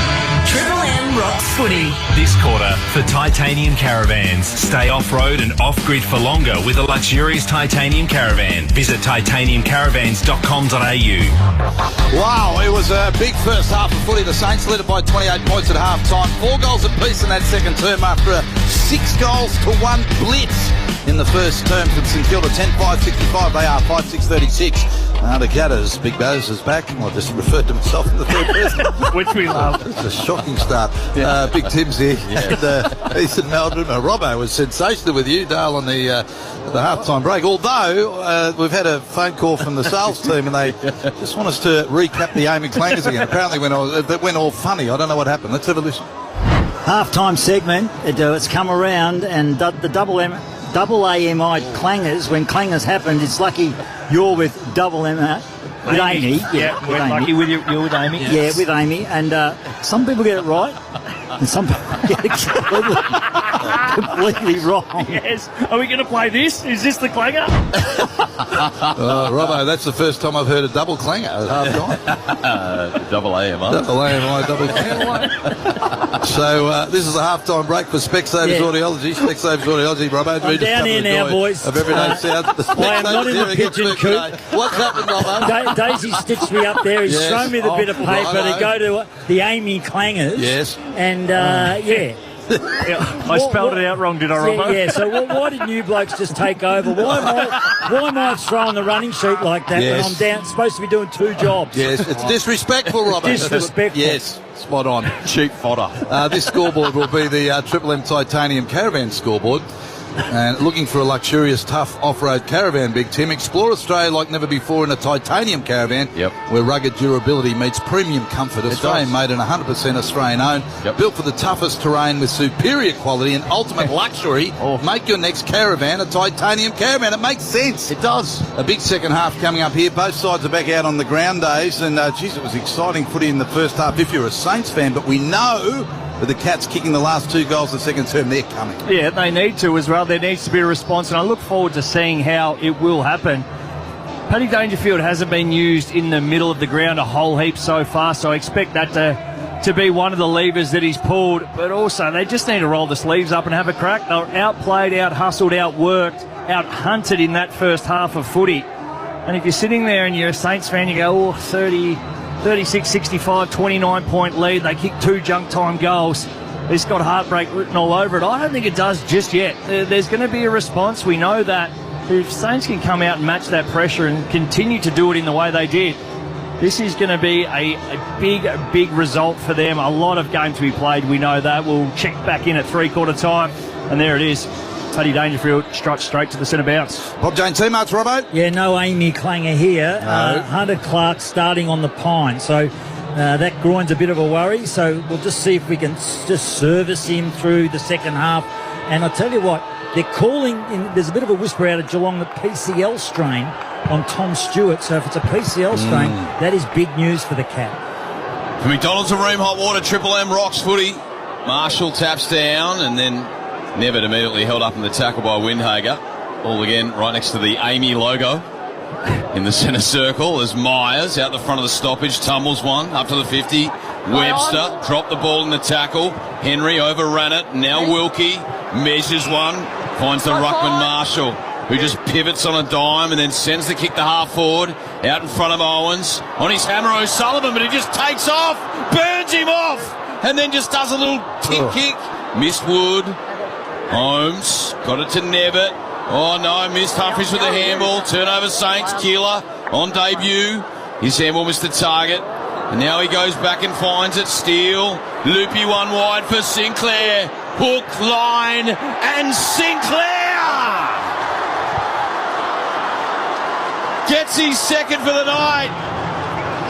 Triple M rocks footy. This quarter for titanium caravans. Stay off-road and off-grid for longer with a luxurious titanium caravan. Visit titaniumcaravans.com.au. Wow, it was a big first half of footy. The Saints led it by 28 points at half-time. 4 goals apiece in that second term after a 6 goals to 1 blitz in the first term from St Kilda. 10-5-65. They are 5-6-36. The Gatters, Big Baz is back. I just referred to myself in the third person. Which we love. It's a shocking start. Big Tim's here. Yeah. And Eastern Melbourne. Robbo was sensational with you, Dale, on the half-time break. Although we've had a phone call from the sales team and they just want us to recap the Amy Clangers again. Apparently it went all funny. I don't know what happened. Let's have a listen. Half-time segment. It's come around and the double AMI clangers, when clangers happened, it's lucky you're with double MI. With Amy. Yeah, we're lucky with you. You're with Amy. Yeah, with Amy. And some people get it right, and some people get it completely wrong. Yes. Are we going to play this? Is this the clanger? Robbo, that's the first time I've heard a double clanger at half-time. Double AMI. Double AMI, double clanger. So this is a half-time break for Specsavers Audiology. Specsavers Audiology, Robbo. I'm down here now, boys. Of everyday sound. I am not in the pigeon coop. What's happened, Robbo? Daisy stitched me up there. He's shown me the bit of paper to go to the Amy Clangers. Yes. And, I spelled it out wrong, did I, Robbo? Yeah, so why did you blokes just take over? Why am I throwing the running sheet like that when I'm supposed to be doing 2 jobs? Yes, it's disrespectful, Robbo. Disrespectful. Yes, spot on. Cheap fodder. This scoreboard will be the Triple M Titanium Caravan scoreboard. And looking for a luxurious, tough off-road caravan, Big Tim? Explore Australia like never before in a titanium caravan where rugged durability meets premium comfort. Australian made and 100% Australian owned. Built for the toughest terrain with superior quality and ultimate luxury. Make your next caravan a titanium caravan. It makes sense. It does. A big second half coming up here. Both sides are back out on the ground days. And, it was exciting footy in the first half if you're a Saints fan. But we know with the Cats kicking the last 2 goals the second term, they're coming. Yeah, they need to as well. There needs to be a response, and I look forward to seeing how it will happen. Paddy Dangerfield hasn't been used in the middle of the ground a whole heap so far, so I expect that to be one of the levers that he's pulled. But also, they just need to roll the sleeves up and have a crack. They were outplayed, out-hustled, out-worked, out-hunted in that first half of footy. And if you're sitting there and you're a Saints fan, you go, 30 36-65, 29-point lead. They kicked 2 junk time goals. It's got heartbreak written all over it. I don't think it does just yet. There's going to be a response. We know that. If Saints can come out and match that pressure and continue to do it in the way they did, this is going to be a big result for them. A lot of games to be played. We know that. We'll check back in at three-quarter time. And there it is. Teddy Dangerfield struck straight to the centre bounce. Bob Jane teammates, Robbo? Yeah, no Amy Clanger here. No. Hunter Clark starting on the pine. So that groin's a bit of a worry. So we'll just see if we can just service him through the second half. And I'll tell you what, they're calling, there's a bit of a whisper out of Geelong, the PCL strain on Tom Stewart. So if it's a PCL strain, that is big news for the Cat. For McDonald's and Room Hot Water, Triple M rocks footy. Marshall taps down and then Nevitt immediately held up in the tackle by Windhager. All again right next to the Amy logo in the centre circle as Myers out the front of the stoppage tumbles one up to the 50. Webster dropped the ball in the tackle. Henry overran it. Now Wilkie measures one. Finds the ruckman Marshall, who just pivots on a dime and then sends the kick to half forward out in front of Owens. On his hammer O'Sullivan, but he just takes off, burns him off, and then just does a little kick. Missed Wood. Holmes got it to Nevitt. Oh no, missed Humphries with the handball. Turnover Saints. Keeler on debut. His handball missed the target. And now he goes back and finds it. Steele. Loopy one wide for Sinclair. Hook, line, and Sinclair gets his second for the night.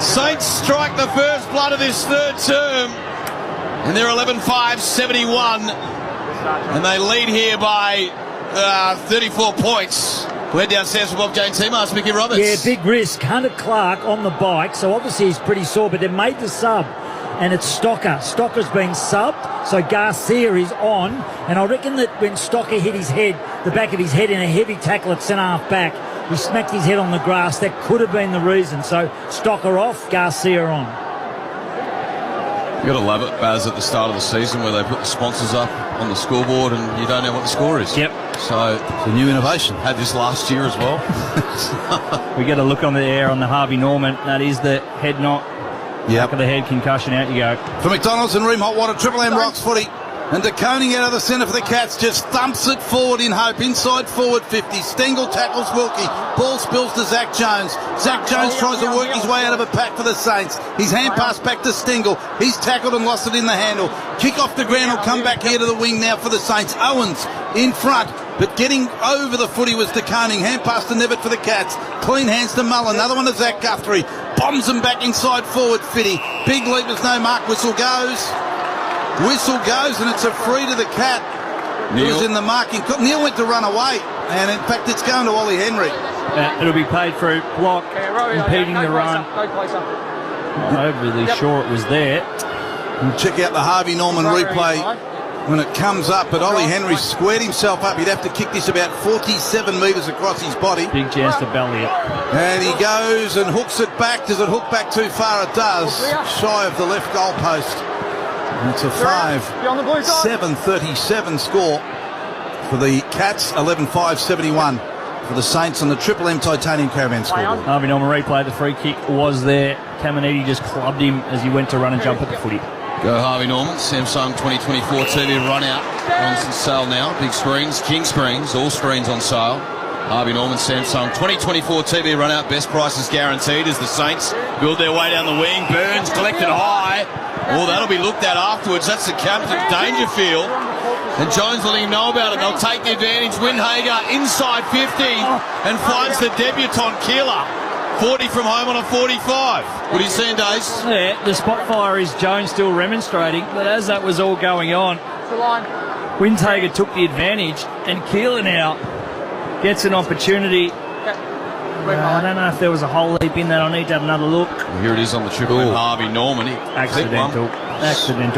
Saints strike the first blood of this third term. And they're 11-5-71. And they lead here by 34 points. We're downstairs for Bob Jane Teammaster, Mickey Roberts. Yeah, big risk. Hunter Clark on the bike, so obviously he's pretty sore, but they made the sub, and it's Stocker. Stocker's been subbed, so Garcia is on, and I reckon that when Stocker hit his head, the back of his head in a heavy tackle at centre-half back, he smacked his head on the grass. That could have been the reason. So Stocker off, Garcia on. You've got to love it, Baz, at the start of the season where they put the sponsors up on the scoreboard and you don't know what the score is. Yep. So it's a new innovation. Had this last year as well. We get a look on the air on the Harvey Norman. That is the head knock. Back of the head concussion. Out you go. For McDonald's and Room Hot Water, Triple M rocks footy. And De Koning out of the centre for the Cats just thumps it forward in hope. Inside forward 50. Stengel tackles Wilkie. Ball spills to Zach Jones. Zach Jones tries to work his way out of a pack for the Saints. His hand pass back to Stengel. He's tackled and lost it in the handle. Kick off the ground will come back here to the wing now for the Saints. Owens in front. But getting over the footy was De Koning. Hand pass to Nevitt for the Cats. Clean hands to Mullen. Another one to Zach Guthrie. Bombs them back inside forward 50. Big leap, there's no mark. Whistle goes. Whistle goes, and it's a free to the Cat. Neil. Who was in the marking. Neil went to run away, and in fact, it's going to Ollie Henry. It'll be paid for a block, impeding the run. Not overly sure it was there. And check out the Harvey Norman replay when it comes up, but Ollie Henry squared himself up. He'd have to kick this about 47 metres across his body. Big chance to belly it. And he goes and hooks it back. Does it hook back too far? It does. Shy of the left goal post. It's a 7-37 score for the Cats, 11-5-71 for the Saints on the Triple M Titanium Caravan scoreboard. Harvey Norman replay, the free kick was there. Caminiti just clubbed him as he went to run and jump at the footy. Go Harvey Norman, Samsung 2024 TV run out. On sale now, big screens, king screens, all screens on sale. Harvey Norman, Samsung 2024 TV run out, best prices guaranteed as the Saints build their way down the wing. Burns collected high. Oh, that'll be looked at afterwards. That's the captain, Dangerfield. And Jones letting him know about it. They'll take the advantage. Windhager inside 50 and finds the debutant Keeler. 40 from home on a 45. What are you seeing, Dace? Yeah, the spot fire is Jones still remonstrating, but as that was all going on, Windhager took the advantage, and Keeler now gets an opportunity. I don't know if there was a whole heap in that. I need to have another look. Well, here it is on the Triple M. Harvey Norman. Accidental.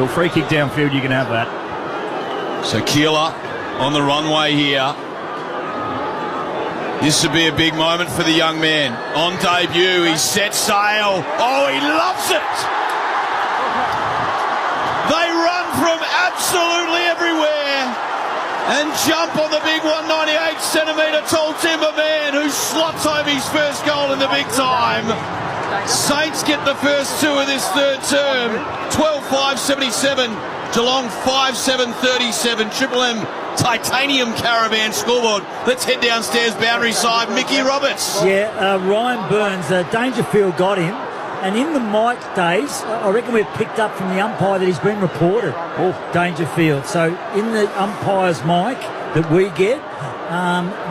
Free kick downfield, you can have that. So Keeler on the runway here. This would be a big moment for the young man. On debut, he sets sail. Oh, he loves it! They run from absolutely everywhere and jump on the big 198-centimetre tall timber man who slots home his first goal in the big time. Saints get the first two of this third term. 12-5-77. Geelong 5-7-37. Triple M Titanium Caravan scoreboard. Let's head downstairs, boundary side. Mickey Roberts. Yeah, Ryan Burns, Dangerfield got him. And in the Mike days, I reckon we've picked up from the umpire that he's been reported. Dangerfield. So in the umpire's mic that we get,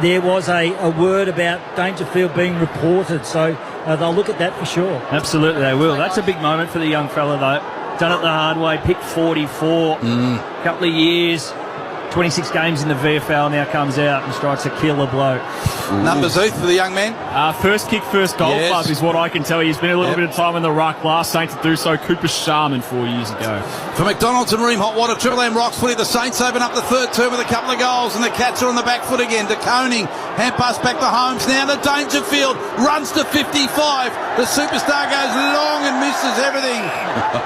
there was a word about Dangerfield being reported. So they'll look at that for sure. Absolutely, they will. That's a big moment for the young fella, though. Done it the hard way, picked 44, couple of years, 26 games in the VFL, now comes out and strikes a killer blow. Numbers, Heath, for the young man? First kick, first goal club is what I can tell you. He's been a little bit of time in the ruck. Last Saint to do so, Cooper Sharman 4 years ago. For McDonald's and Ream Hot Water, Triple M rocks footy. The Saints open up the third term with a couple of goals, and the Cats are on the back foot again. De Koning, hand pass back to Holmes. Now to Dangerfield, runs to 55. The superstar goes long and misses everything.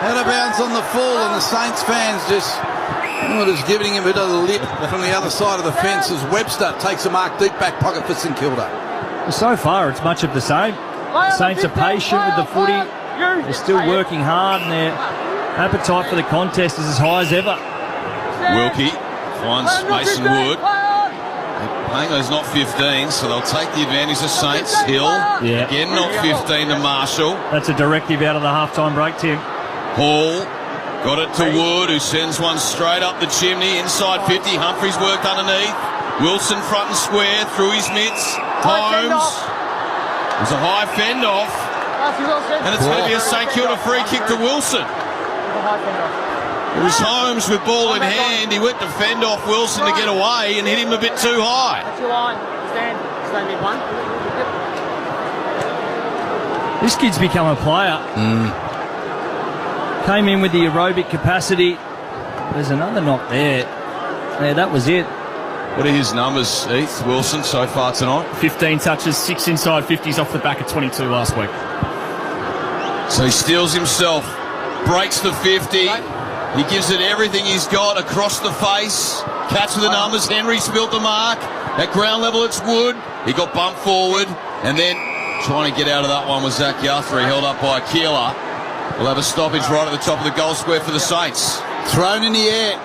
Out of bounds on the full, and the Saints fans just giving him a bit of the lip from the other side of the fence as Webster takes a mark deep back pocket for St Kilda. So far, it's much of the same. The Saints are patient with the footy. They're still working hard, and their appetite for the contest is as high as ever. Wilkie finds Mason Wood. Pango's not 15, so they'll take the advantage of Saints. Hill, again not 15 to Marshall. That's a directive out of the halftime break, Tim. Hall got it to Wood, who sends one straight up the chimney, inside 50. Humphries worked underneath. Wilson front and square, through his mitts. Holmes. There's a high fend off. And it's going to be a St Kilda free kick to Wilson. It was Holmes with ball in hand. He went to fend off Wilson to get away and hit him a bit too high. That's your line. Stand. Stand mid one. This kid's become a player. Came in with the aerobic capacity. There's another knock there. Yeah, that was it. What are his numbers, Heath Wilson, so far tonight? 15 touches, 6 inside 50s off the back of 22 last week. So he steals himself, breaks the 50. He gives it everything he's got across the face. Cats with the numbers. Henry spilt the mark. At ground level, it's Wood. He got bumped forward. And then trying to get out of that one was Zach Guthrie, held up by Keeler. We'll have a stoppage right at the top of the goal square for the Saints. Thrown in the air.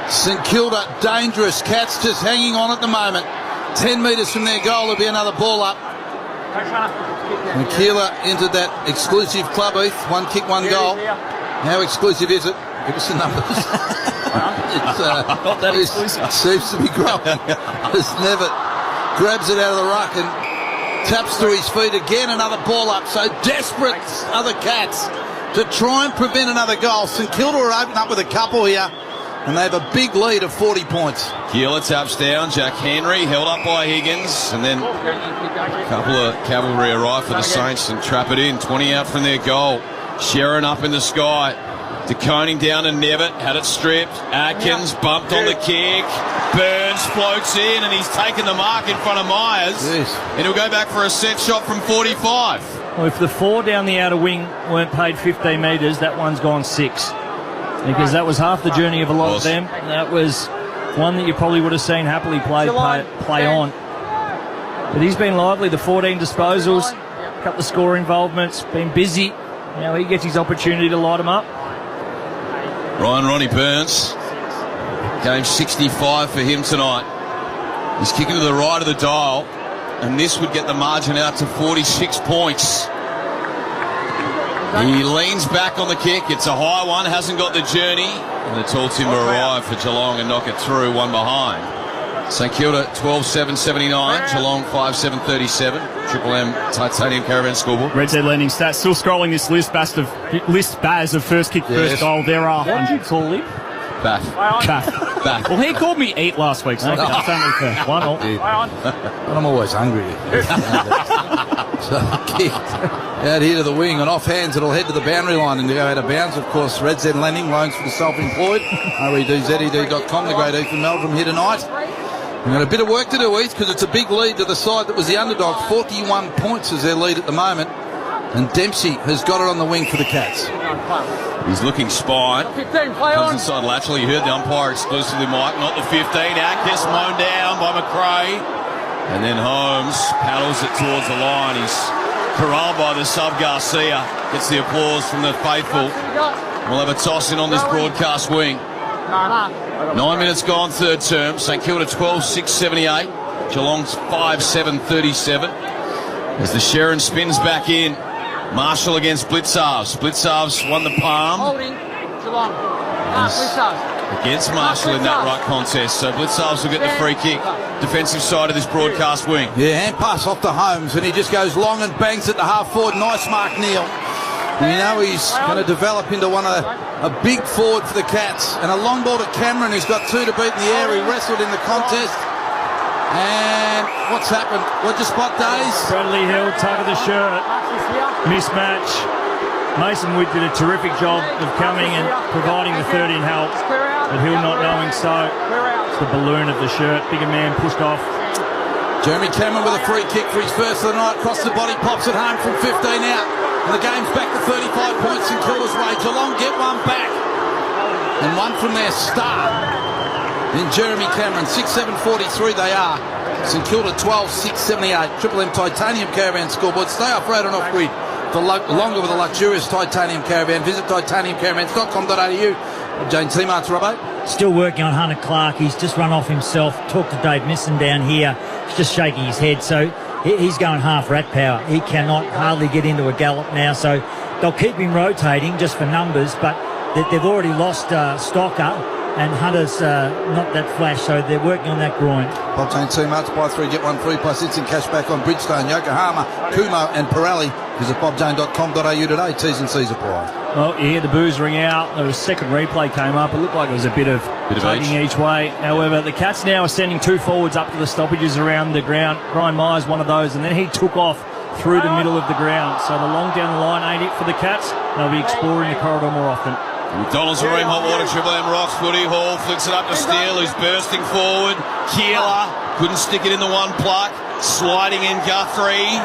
St Kilda, dangerous. Cats just hanging on at the moment. 10 metres from their goal, there'll be another ball up. And Keeler entered that exclusive club, Heath. One kick, one goal. How exclusive is it? Give us the numbers. Not that exclusive. It seems to be growing. Just never grabs it out of the ruck and taps to his feet again. Another ball up. So desperate are the Cats to try and prevent another goal. St Kilda are opening up with a couple here, and they have a big lead of 40 points. Keeler taps down. Jack Henry held up by Higgins, and then a couple of cavalry arrive for the Saints and trap it in. 20 out from their goal. Sharon up in the sky. De Koning down to Nevitt, had it stripped. Atkins bumped on the kick. Burns floats in, and he's taken the mark in front of Myers. And he'll go back for a set shot from 45. Well, if the 4 down the outer wing weren't paid 15 metres, that one's gone 6. Because that was half the journey of a lot of them. That was one that you probably would have seen happily play on. But he's been lively. The 14 disposals, a couple of score involvements, been busy. Now he gets his opportunity to light them up. Ronnie Burns. Game 65 for him tonight. He's kicking to the right of the dial, and this would get the margin out to 46 points. He leans back on the kick. It's a high one, hasn't got the journey. And the tall timber arrive for Geelong and knock it through, one behind. St Kilda 12-7-79, Geelong 5-7-37. Triple M Titanium Caravan scoreboard. Red Z Lending stats. Still scrolling this list Baz of first kick, first goal. There are. What did you call him? Bath. Well, he called me 8 last week, so that's only fair. 1-0. But I'm always hungry. So kicked out here to the wing, and off hands it'll head to the boundary line and to go out of bounds. Of course, Red Z Lending, loans for the self-employed. REDZED.com, the great Ethan Meldrum here tonight. We've got a bit of work to do, Heath, because it's a big lead to the side that was the underdog. 41 points is their lead at the moment. And Dempsey has got it on the wing for the Cats. He's looking spine. Comes inside laterally. You heard the umpire exclusively, Mike. Not the 15. Atkins mown down by McRae. And then Holmes paddles it towards the line. He's corralled by the sub Garcia. Gets the applause from the faithful. We'll have a toss in on this broadcast wing. 9 minutes gone, third term. St Kilda 12-6-78. Geelong's 5-7-37. As the Sharon spins back in. Marshall against Blitzarves. Blitzarves won the palm. Holding. Geelong. Against Marshall in that right contest. So Blitzarves will get the free kick. Defensive side of this broadcast wing. Yeah, hand pass off to Holmes, and he just goes long and bangs it to half forward. Nice mark, Neil. And you know he's going to develop into a big forward for the Cats. And a long ball to Cameron, who's got 2 to beat in the air. He wrestled in the contest. And what's happened? What'd you spot, Days? Bradley Hill, tug of the shirt. Mismatch. Mason Witt did a terrific job of coming and providing the third in help. But Hill not knowing so. It's the balloon of the shirt. Bigger man pushed off. Jeremy Cameron with a free kick for his first of the night. Across the body, pops it home from 15 out. And the game's back to 35 points in Kilda's way. Geelong get one back. And one from their star. In Jeremy Cameron, 6-7-43 they are. St Kilda 12-6-78. Triple M Titanium Caravan scoreboard. Stay off-road and off-grid. For longer with a luxurious Titanium Caravan. Visit titaniumcaravans.com.au. Jane Seamart's Robbo. Still working on Hunter Clark. He's just run off himself. Talked to Dave Misson down here. He's just shaking his head. So he's going half rat power. He cannot hardly get into a gallop now. So they'll keep him rotating just for numbers. But they've already lost Stocker. And Hunter's not that flash, so they're working on that groin. Bob Jane Seamart's buy 3, get 1 free plus instant cash back on Bridgestone, Yokohama, Kumo and Pirelli. Visit bobjane.com.au today. T's and C's apply. Well, you hear the boos ring out. The second replay came up. It looked like it was a bit of tugging each way. However, the Cats now are sending 2 forwards up to the stoppages around the ground. Brian Myers, one of those, and then he took off through the middle of the ground. So the long down the line ain't it for the Cats. They'll be exploring the corridor more often. McDonald's Marine Hot Water, Triple M Rocks, footy. Hall flicks it up to Steele, who's bursting forward. Keeler couldn't stick it in the one pluck. Sliding in Guthrie.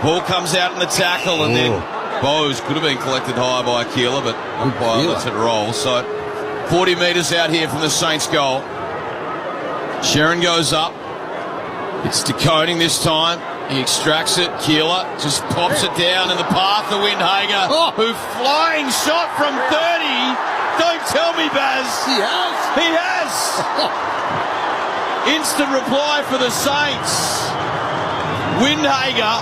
Ball comes out in the tackle, and then Bowes could have been collected high by Keeler, but umpire lets it roll. So 40 metres out here from the Saints goal. Sharon goes up. It's De Koning this time. He extracts it. Keeler just pops it down in the path of Windhager, who flying shot from 30. Don't tell me, Baz. He has. He has. Instant reply for the Saints. Windhager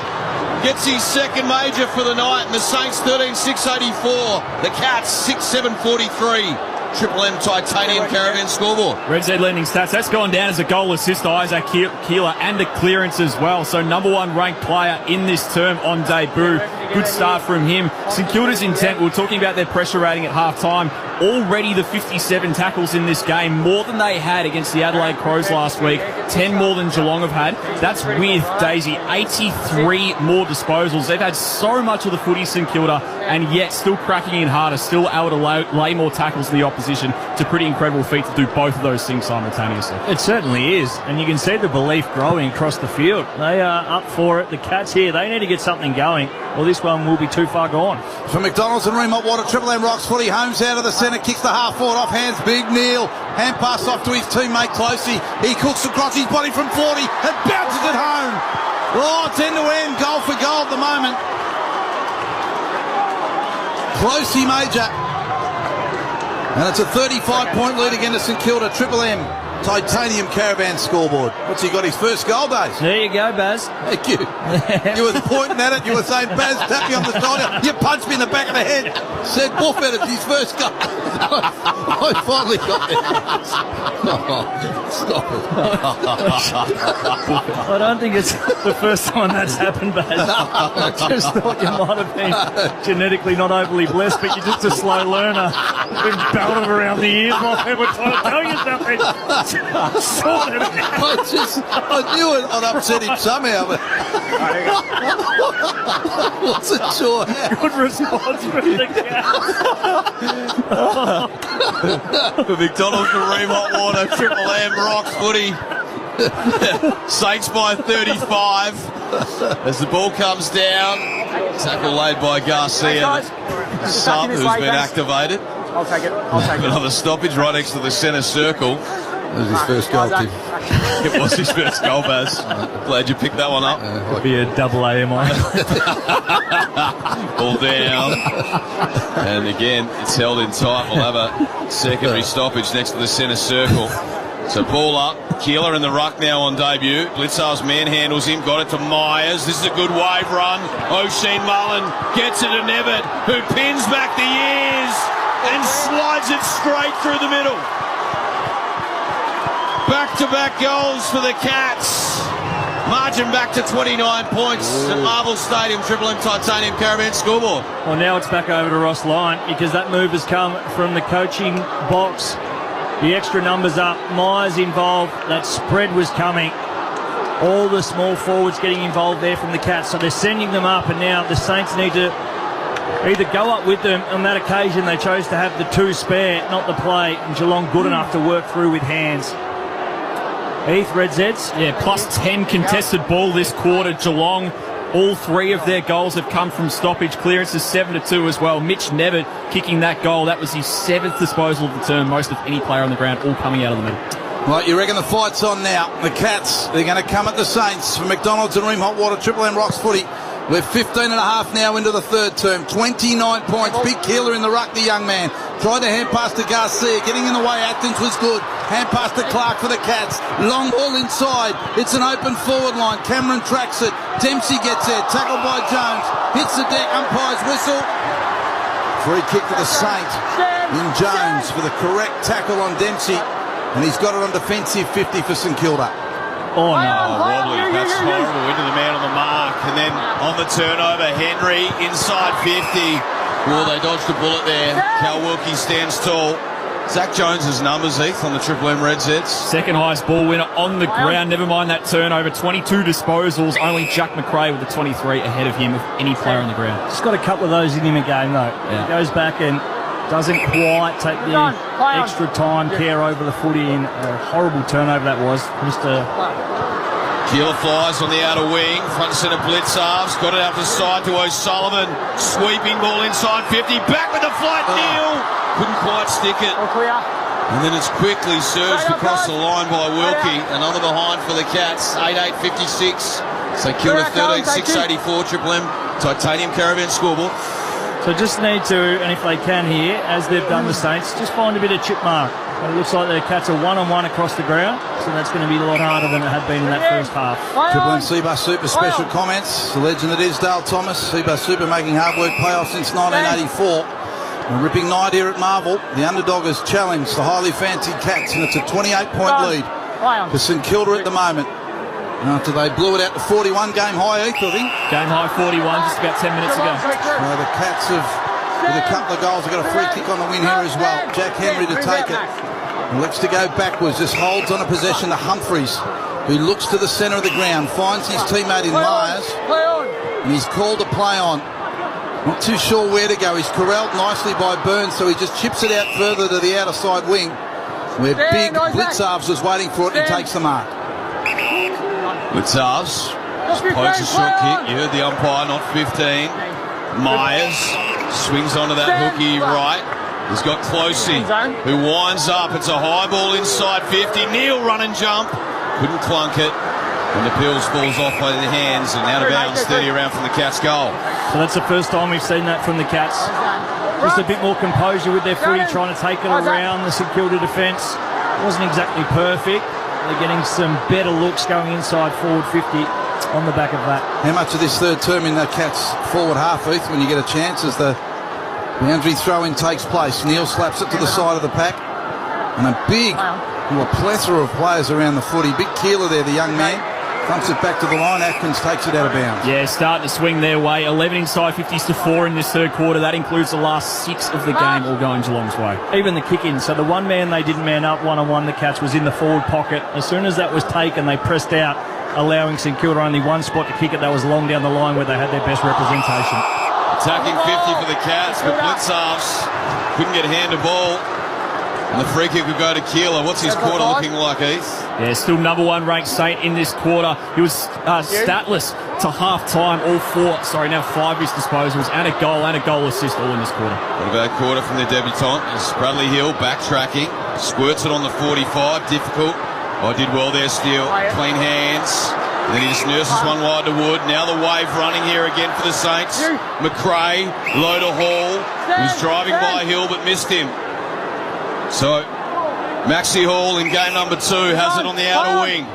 gets his second major for the night, and the Saints 13-6-84. The Cats 6-7-43. Triple M Titanium Caravan scoreboard. Red Z Lending Stats. That's gone down as a goal assist to Isaac Keeler and a clearance as well. So number 1 ranked player in this term on debut. Good start from him. St Kilda's intent, we were talking about their pressure rating at half-time. Already the 57 tackles in this game, more than they had against the Adelaide Crows last week. 10 more than Geelong have had. That's with Daisy 83 more disposals. They've had so much of the footy, St Kilda, and yet still cracking in harder, still able to lay more tackles than the opposition. It's a pretty incredible feat to do both of those things simultaneously. It certainly is, and you can see the belief growing across the field. They are up for it. The Cats here, they need to get something going, or this one will be too far gone. For McDonald's and Remote Water, Triple M Rocks footy. Holmes out of the centre, kicks the half forward off hands. Big Neil, hand pass off to his teammate Closey. He cooks across his body from 40 and bounces it home. Oh, it's end to end, goal for goal at the moment. Closey major. And it's a 35-point lead again to St Kilda. Triple M Titanium Caravan scoreboard. What's he got? His first goal, Days? There you go, Baz. Thank you. You were pointing at it. You were saying, Baz, tap me on the shoulder. You punched me in the back of the head. Said, woof at it. His first goal. I finally got it. Oh, stop it. I don't think it's the first time that's happened, Baz. I just thought you might have been genetically not overly blessed, but you're just a slow learner. Been belted around the ears while people were trying to tell you something. I knew it. I'd upset him somehow, but wasn't sure. Good response from the For McDonald's, Kareem Hot Water, Triple M Rocks footy. Saints by 35 as the ball comes down. Tackle laid by Garcia. Sub, who's been activated. I'll take it. Another stoppage right next to the centre circle. That was his first goal, Tim. It was his first goal, Baz. Glad you picked that one up. Could be a double AMI. Ball down. And again, it's held in tight. We'll have a secondary stoppage next to the centre circle. So ball up. Keeler in the ruck now on debut. Blitzar's manhandles him. Got it to Myers. This is a good wave run. O'Sheen Mullen gets it to Nevitt, who pins back the ears and slides it straight through the middle. Back-to-back goals for the Cats. Margin back to 29 points at Marvel Stadium, Triple M Titanium Caravan scoreboard. Well, now it's back over to Ross Lyon because that move has come from the coaching box. The extra numbers up. Myers involved. That spread was coming. All the small forwards getting involved there from the Cats. So they're sending them up, and now the Saints need to either go up with them. On that occasion, they chose to have the two spare, not the play. And Geelong good enough to work through with hands. Heath, Red Zeds. Yeah, plus 10 contested ball this quarter. Geelong, all three of their goals have come from stoppage clearances, 7-2 as well. Mitch Nevitt kicking that goal. That was his 7th disposal of the term, most of any player on the ground, all coming out of the middle. Right, you reckon the fight's on now? The Cats, they're going to come at the Saints from McDonald's and Ream Hot Water, Triple M Rocks Footy. We're 15 and a half now into the third term. 29 points. Big Keeler in the ruck, the young man. Tried to hand pass to Garcia. Getting in the way, Atkins was good. Hand pass to Clark for the Cats. Long ball inside. It's an open forward line. Cameron tracks it. Dempsey gets there. Tackled by Jones. Hits the deck. Umpire's whistle. Free kick to the Saints. In Jones for the correct tackle on Dempsey. And he's got it on defensive 50 for St Kilda. Oh, no. Wobbly. That's horrible. Into the man on the mark. And then on the turnover, Henry inside 50. Well, they dodged a bullet there. Cal Wilkie stands tall. Zach Jones's numbers, Heath, on the Triple M Red Zeds. Second highest ball winner on the ground. Never mind that turnover. 22 disposals. Only Jack McRae with the 23 ahead of him of any player on the ground. He's got a couple of those in him again, though. Yeah. He goes back and doesn't quite take the extra time, care over the footy, and a horrible turnover that was. Keeler flies on the outer wing. Front centre Blitzarves. Got it out the side to O'Sullivan. Sweeping ball inside 50. Back with the flight. Neal couldn't quite stick it. And then it's quickly surged across the line by Wilkie. Another behind for the Cats. 8-8-56. So Kilda 13-6-84. Triple M Titanium Caravan scoreboard. So just need to, and if they can here, as they've done the Saints, just find a bit of chip mark. It looks like the Cats are one-on-one across the ground, so that's going to be a lot harder than it had been in that first half. Triple M Seabus Super special comments. The legend that is Dale Thomas. Seabus Super making hard work playoffs since 1984. A ripping night here at Marvel. The underdog has challenged the highly fancied Cats, and it's a 28-point lead for St Kilda at the moment. After they blew it out to 41 game high, Heath, I think. Game high 41, just about 10 minutes ago. The Cats have, with a couple of goals, have got a free kick on the win here as well. Jack Henry to take it. Looks to go backwards, just holds on a possession to Humphreys, who looks to the centre of the ground, finds his teammate in Myers, and he's called to play on. Not too sure where to go. He's corralled nicely by Burns, so he just chips it out further to the outer side wing, where big Blitzarves was waiting for it and takes the mark. Blitzarves pokes a short kick. You heard the umpire, not 15. Myers swings onto that hooky right. He's got Closey, who winds up. It's a high ball inside 50. Neal run and jump. Couldn't clunk it. And the Pills falls off by the hands and out of bounds, 30 around from the Cats' goal. So that's the first time we've seen that from the Cats. Just a bit more composure with their footy, trying to take it around the St Kilda defence. Wasn't exactly perfect. They're getting some better looks going inside forward 50 on the back of that. How much of this third term in the Cats forward half, Heath, when you get a chance as the boundary throw-in takes place? Neal slaps it to the side of the pack. And a big, a plethora of players around the footy. Big Keeler there, the young man. Thumps it back to the line. Atkins takes it out of bounds. Yeah, starting to swing their way. 11 inside 50s to 4 in this third quarter. That includes the last 6 of the game all going Geelong's way. Even the kick-in. So the one man they didn't man up one-on-one, the Cats, was in the forward pocket. As soon as that was taken, they pressed out, allowing St Kilda only one spot to kick it. That was long down the line where they had their best representation. Attacking 50 for the Cats, but Blitzarves couldn't get a hand of ball. And the free kick would go to Keeler. What's his quarter looking like, Heath? Yeah, still number 1 ranked Saint in this quarter. He was statless to half-time, all 5 of his disposals, and a goal assist all in this quarter. What about a quarter from the debutant? It's Bradley Hill backtracking. Squirts it on the 45. Difficult. Oh, did well there, Steele. Clean hands. And then he just nurses one wide to Wood. Now the wave running here again for the Saints. McRae, low to Hall. He was driving by Hill but missed him. So Maxi Hall in game number 2 has it on the outer wing.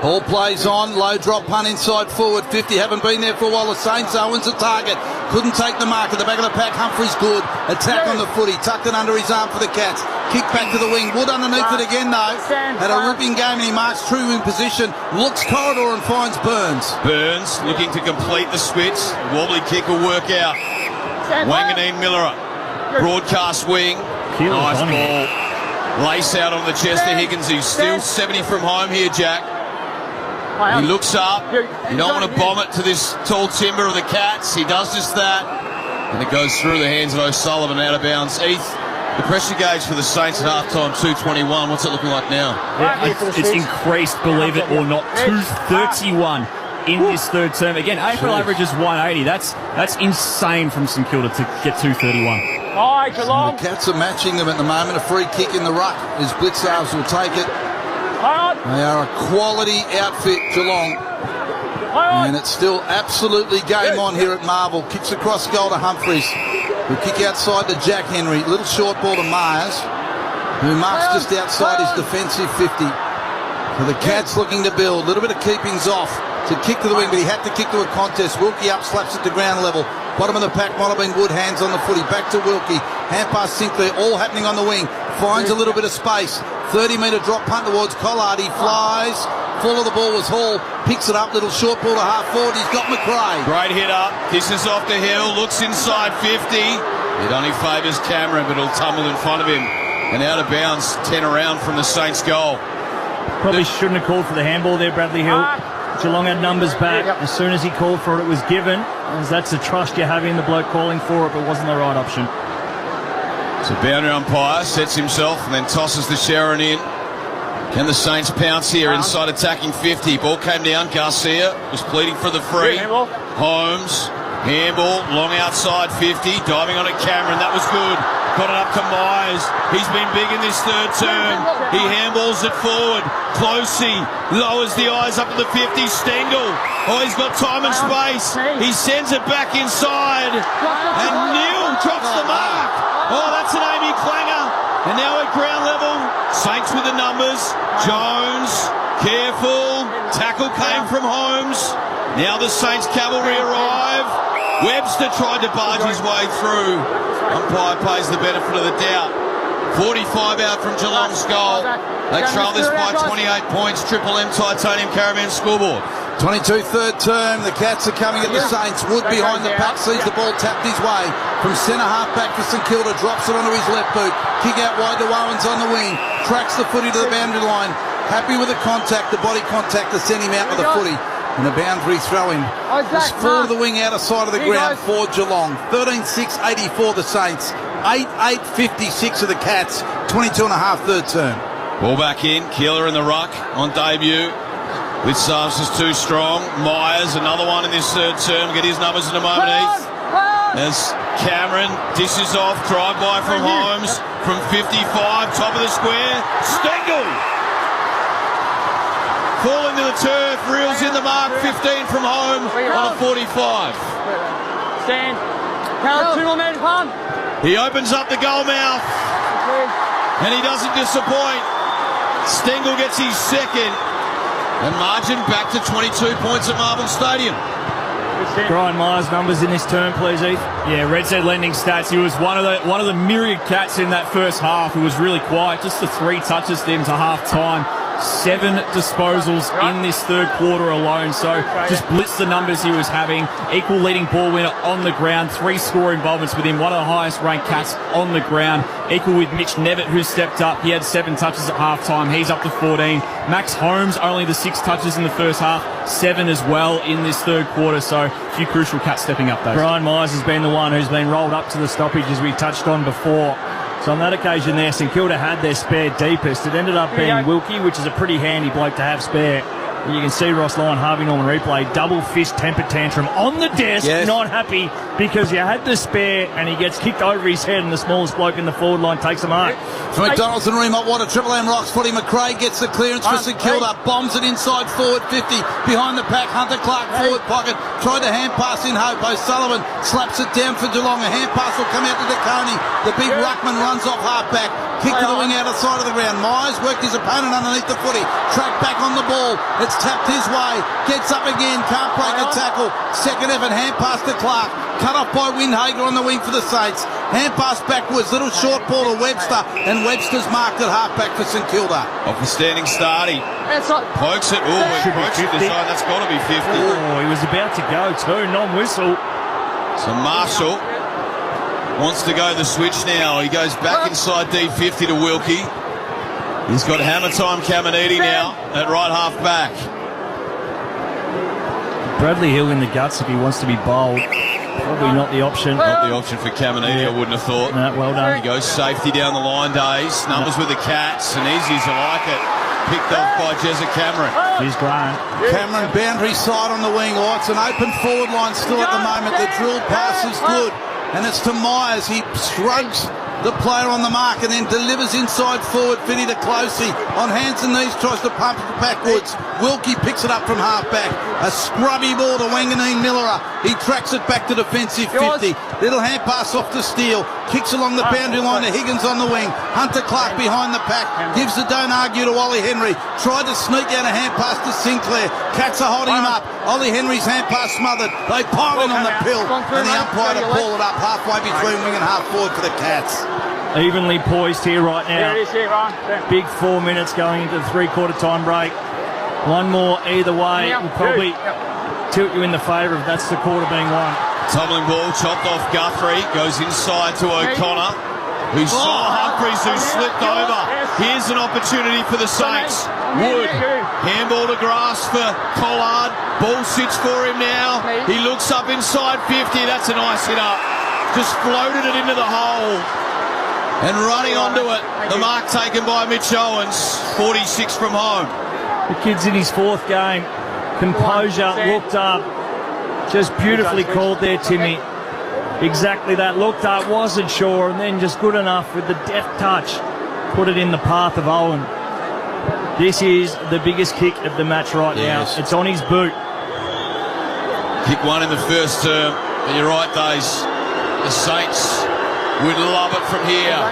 Hall plays on, low drop punt inside forward, 50, haven't been there for a while. The Saints, Owens a target, couldn't take the mark at the back of the pack. Humphrey's good, attack on the footy, tucked it under his arm for the Cats, kick back to the wing. Wood underneath it again though, had a ripping game and he marks true in position, looks corridor and finds Burns. Burns looking to complete the switch, wobbly kick will work out. Wanganeen Miller, broadcast wing, nice ball. Lace out on the chest of Higgins, who's still 70 from home here, Jack. He looks up. You don't want to bomb it to this tall timber of the Cats. He does just that. And it goes through the hands of O'Sullivan out of bounds. Heath, the pressure gauge for the Saints at halftime, 221. What's it looking like now? It's increased, believe it or not, 231 in this third term. Again, AFL average is 180. That's insane from St Kilda to get 231. The Cats are matching them at the moment. A free kick in the ruck as Blitzarves will take it. They are a quality outfit, Geelong. And it's still absolutely game on here at Marvel. Kicks across goal to Humphreys, who kick outside to Jack Henry. Little short ball to Myers, who marks just outside his defensive 50. So the Cats looking to build. A little bit of keepings off to kick to the wing, but he had to kick to a contest. Wilkie up, slaps it to ground level. Bottom of the pack might have been Wood, hands on the footy. Back to Wilkie, hand pass Sinclair, all happening on the wing. Finds a little bit of space. 30-metre drop punt towards Collard. He flies. Fall of the ball was Hall. Picks it up. Little short ball to half forward. He's got McRae. Great hit up. Dishes off to Hill. Looks inside 50. It only favours Cameron, but it'll tumble in front of him. And out of bounds, 10 around from the Saints' goal. Probably shouldn't have called for the handball there, Bradley Hill. Geelong had numbers back. As soon as he called for it, it was given. As that's the trust you have in the bloke calling for it, but wasn't the right option. So boundary umpire sets himself and then tosses the Sharon in. Can the Saints pounce here inside attacking 50? Ball came down. Garcia was pleading for the free. Holmes, handball, long outside 50. Diving on it, Cameron. That was good. Got it up to Myers. He's been big in this third term. He handballs it forward. Closey lowers the eyes up to the 50. Stengel. Oh, he's got time and space. He sends it back inside. And Neal drops the mark. Oh, that's an Amy Clanger. And now at ground level, Saints with the numbers. Jones, careful. Tackle came from Holmes. Now the Saints cavalry arrive. Webster tried to barge his way through. Umpire pays the benefit of the doubt. 45 out from Geelong's goal. They trail this by 28 points. Triple M Titanium Caravan scoreboard. 22 third term, the Cats are coming at the Saints. Wood behind the pack, sees the ball tapped his way. From centre half back for St Kilda, drops it onto his left boot. Kick out wide to Owens on the wing. Tracks the footy to the boundary line. Happy with the contact, the body contact to send him out with the footy. And the boundary throw-in. Just four to the wing out of sight of the ground for Geelong. 13-6-84 the Saints. 8-8-56 of the Cats. 22 and a half third term. Ball back in. Keeler in the ruck on debut. Blitzarves is too strong. Myers, another one in this third term. Get his numbers in a moment, Heath. As Cameron dishes off. Drive-by from Holmes. From 55, top of the square. Stengel! Falling to the turf. Reels in the mark. 15 from home on a 45. Stand. Count 2 more men, come. He opens up the goal mouth. And he doesn't disappoint. Stengel gets his second. And margin back to 22 points at Marvel Stadium. Brian Myers numbers in this term, please, Heath. Yeah, Red Set lending stats. He was one of the myriad Cats in that first half who was really quiet. Just the 3 touches to him to half time. 7 disposals in this third quarter alone. So just blitz the numbers he was having. Equal leading ball winner on the ground. 3 score involvements with him. One of the highest ranked Cats on the ground. Equal with Mitch Nevitt, who stepped up. He had 7 touches at half time. He's up to 14. Max Holmes only the 6 touches in the first half. 7 as well in this third quarter. So a few crucial Cats stepping up those. Brian Myers has been the one who's been rolled up to the stoppage, as we touched on before. So on that occasion there, St Kilda had their spare deepest. It ended up being Wilkie, which is a pretty handy bloke to have spare. You can see Ross Lyon, Harvey Norman replay, double fist temper tantrum on the desk, not happy because you had the spare and he gets kicked over his head and the smallest bloke in the forward line takes a mark. For McDonald's and Remont Water, Triple M rocks footy. McRae gets the clearance for St Kilda, bombs it inside forward 50, behind the pack, Hunter Clark forward pocket, tried to hand pass in hope, O'Sullivan slaps it down for Geelong, a hand pass will come out to DeConey, the big ruckman runs off half back, kick to the wing out of the side of the ground, Myers worked his opponent underneath the footy, track back on the ball, it's tapped his way, gets up again, can't break a tackle, second effort, hand pass to Clark, cut off by Windhager on the wing for the Saints, hand pass backwards, little short ball to Webster, and Webster's marked at half-back for St Kilda. Off the standing start, he pokes it, pokes it this side, that's got to be 50. Oh, he was about to go too, non-whistle. So Marshall wants to go the switch now, he goes back inside D50 to Wilkie. He's got hammer time Caminiti now at right half-back. Bradley Hill in the guts if he wants to be bold. Probably not the option. Not the option for Caminiti, I wouldn't have thought. No, well done. He goes safety down the line, Days. Numbers with the Cats, and easy as you like it. Picked off by Jezza Cameron. He's Grant. Cameron boundary side on the wing. Oh, it's an open forward line still at the moment. The drill pass is good. And it's to Myers. He shrugs the player on the mark and then delivers inside forward 50 to Closey. On hands and knees tries to pump it backwards. Wilkie picks it up from half-back. A scrubby ball to Wanganeen Millerer. He tracks it back to defensive 50. Little hand pass off to Steele. Kicks along the boundary line to Higgins on the wing. Hunter Clark behind the pack. Gives the don't argue to Ollie Henry. Tried to sneak out a hand pass to Sinclair. Cats are holding him up. Ollie Henry's hand pass smothered. They pile in on the pill. And the umpire to pull it up halfway between wing and half forward for the Cats. Evenly poised here right now. Big 4 minutes going into the three-quarter time break. One more either way will probably tilt you in the favour if that's the quarter being won. Tumbling ball chopped off Guthrie, goes inside to O'Connor, who saw Humphries, who slipped over. Here's an opportunity for the Saints. Wood, handball to grass for Collard. Ball sits for him now. He looks up inside 50. That's a nice hit up. Just floated it into the hole. And running onto it, the mark taken by Mitch Owens, 46 from home. The kid's in his fourth game. Composure, looked up. Just beautifully called there, Timmy. Exactly that. Looked up, wasn't sure, and then just good enough with the deft touch. Put it in the path of Owen. This is the biggest kick of the match right now. It's on his boot. Kick one in the first term. And you're right, Days. The Saints would love it from here.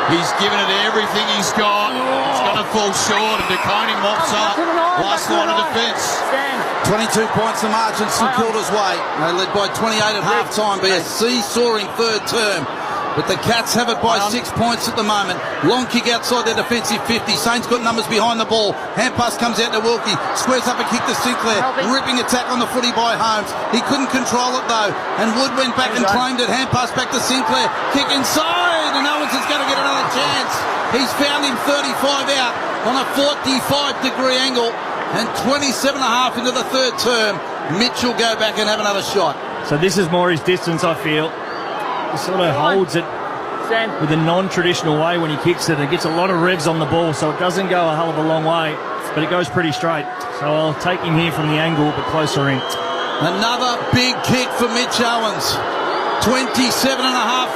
He's given it everything he's got. It's going to fall short, and DeConey mops up. Last line of defence. 22 points the margin St Kilda's way. They led by 28 at half-time, be a seesawing third term. But the Cats have it by 6 points at the moment. Long kick outside their defensive 50. Saints got numbers behind the ball. Hand pass comes out to Wilkie. Squares up a kick to Sinclair. Ripping attack on the footy by Holmes. He couldn't control it though. And Wood went back and claimed it. Hand pass back to Sinclair. Kick inside. And Owens is going to get another chance. He's found him 35 out on a 45-degree angle. And 27.5 into the third term. Mitch will go back and have another shot. So this is more his distance, I feel. He sort of holds it with a non-traditional way when he kicks it. It gets a lot of revs on the ball, so it doesn't go a hell of a long way, but it goes pretty straight. So I'll take him here from the angle, but closer in. Another big kick for Mitch Owens. 27.5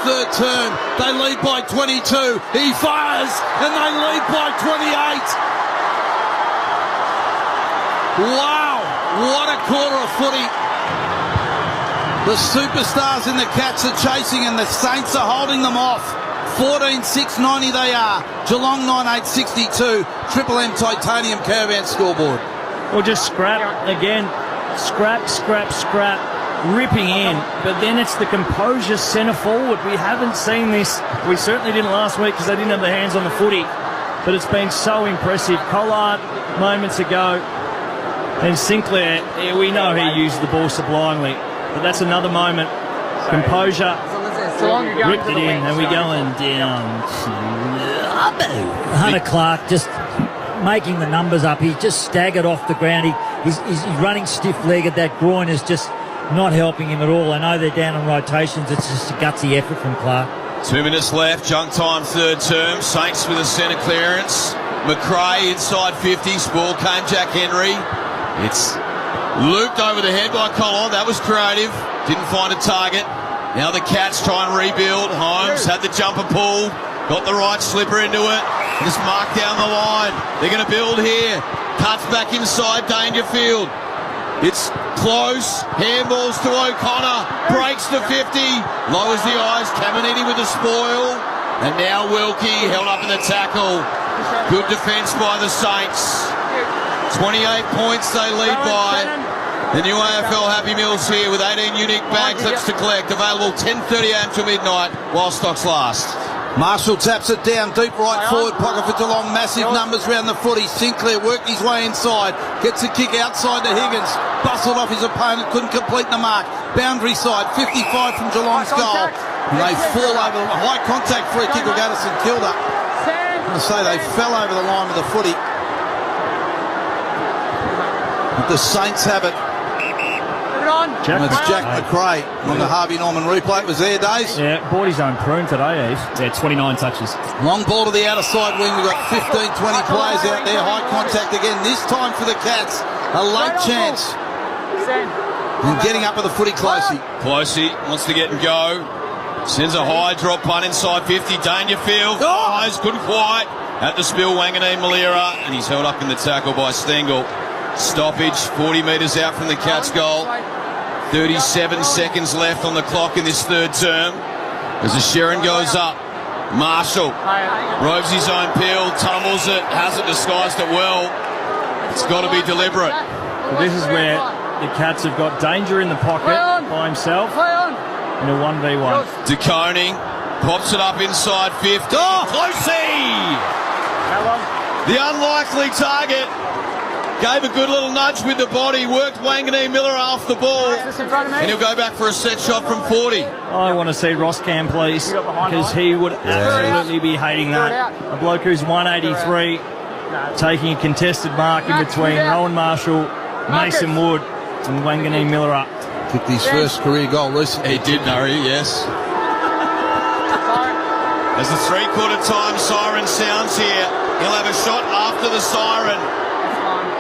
third term. They lead by 22. He fires, and they lead by 28. Wow, what a quarter of footy. The superstars in the Cats are chasing and the Saints are holding them off. 14-6-90 they are. Geelong 9-8-62. Triple M Titanium Caravan scoreboard. Well, just scrap again. Scrap. Ripping in. But then it's the composure centre forward. We haven't seen this. We certainly didn't last week because they didn't have their hands on the footy. But it's been so impressive. Collard moments ago. And Sinclair, we know he used the ball sublimely. But that's another moment. Composure, ripped it in, and we're going down to Hunter Clark just making the numbers up. He just staggered off the ground. He's running stiff-legged. That groin is just not helping him at all. I know they're down on rotations. It's just a gutsy effort from Clark. 2 minutes left, junk time third term. Saints with a centre clearance. McRae inside 50. Ball came Jack Henry. It's looped over the head by Collin. That was creative. Didn't find a target. Now the Cats try and rebuild. Holmes had the jumper pulled. Got the right slipper into it. Just marked down the line. They're going to build here. Cuts back inside Dangerfield. It's close. Handballs to O'Connor. Breaks to 50. Lowers the eyes. Caminiti with the spoil. And now Wilkie held up in the tackle. Good defence by the Saints. 28 points they lead by. The new AFL Happy Meals here with 18 unique bag clips to collect. Available 10:30am to midnight while stocks last. Marshall taps it down, deep right forward pocket for Geelong. Massive numbers round the footy. Sinclair worked his way inside. Gets a kick outside to Higgins. Bustled off his opponent, couldn't complete the mark. Boundary side, 55 from Geelong's goal. And they fall over. High contact free kick will go to St Kilda. I'm going to say they fell over the line with the footy. But the Saints have it. And it's Jack McRae on the Harvey Norman replay. It was there, Days. Yeah, bought his own prune today, Eve. Yeah, 29 touches. Long ball to the outer side wing. We've got 15, 20 players out there. High contact again. This time for the Cats. A late chance. And getting up with the footy, Closey. Closey wants to get and go. Sends a high drop punt inside 50. Dangerfield. Eyes couldn't quite. At the spill, Wanganeen Malira. And he's held up in the tackle by Stengel. Stoppage 40 metres out from the Cats' goal. 37 seconds left on the clock in this third term. As the Sherrin goes up, Marshall roves his own peel, tumbles it, hasn't disguised it well. It's got to be deliberate. Well, this is where the Cats have got Danger in the pocket by himself in a 1v1. De Koning pops it up inside 50. Oh, Closey! The unlikely target. Gave a good little nudge with the body, worked Wanganeen Miller off the ball, and he'll go back for a set shot from 40. I want to see Ross Cam, please, because he would absolutely be hating that. A bloke who's 183, taking a contested mark in between Rowan Marshall, Mason Wood, and Wanganeen Miller up. Kicked his first career goal recently. He did, Murray, yes. As the three-quarter time siren sounds here, he'll have a shot after the siren.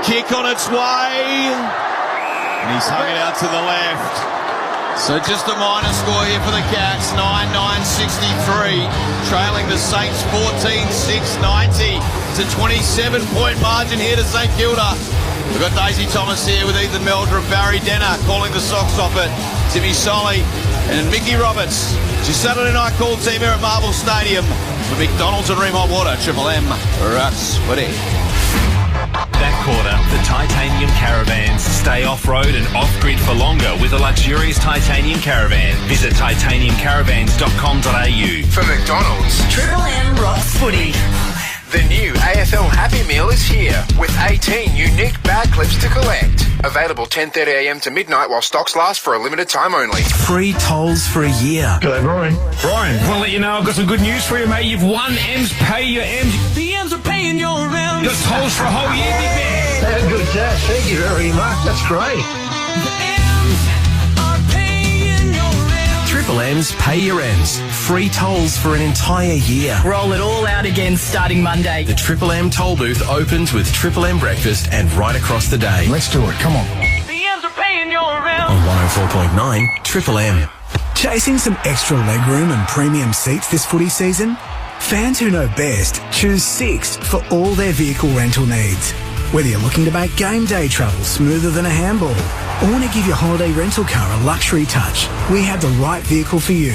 Kick on its way, and he's hung it out to the left. So just a minor score here for the Cats, 9-9-63, trailing the Saints 14-6-90. It's a 27-point margin here to St Kilda. We've got Daisy Thomas here with Ethan Meldrum, Barry Denner calling the socks off it, Timmy Solly and Mickey Roberts. It's your Saturday night call team here at Marvel Stadium for McDonald's and Ream Hot Water, Triple M, Ruts Footy. That quarter, the titanium caravans stay off-road and off-grid for longer with a luxurious titanium caravan. Visit titaniumcaravans.com.au. For McDonald's, Triple M rocks footy. the new AFL Happy Meal is here with 18 unique bag clips to collect. Available 10:30am to midnight while stocks last for a limited time only. Free tolls for a year. G'day, Brian. Brian, want to let you know I've got some good news for you, mate. You've won M's Pay Your M's. The M's are paying your M's. Got tolls for a whole year, big man. That's good, Jazz. Thank you very much. That's great. Triple M's Pay Your M's. Free tolls for an entire year. Roll it all out again starting Monday. The Triple M toll booth opens with Triple M breakfast and right across the day. Let's do it. Come on. The M's are paying your M's. On 104.9 Triple M. Chasing some extra legroom and premium seats this footy season? Fans who know best choose Sixt for all their vehicle rental needs. Whether you're looking to make game day travel smoother than a handball or want to give your holiday rental car a luxury touch, we have the right vehicle for you.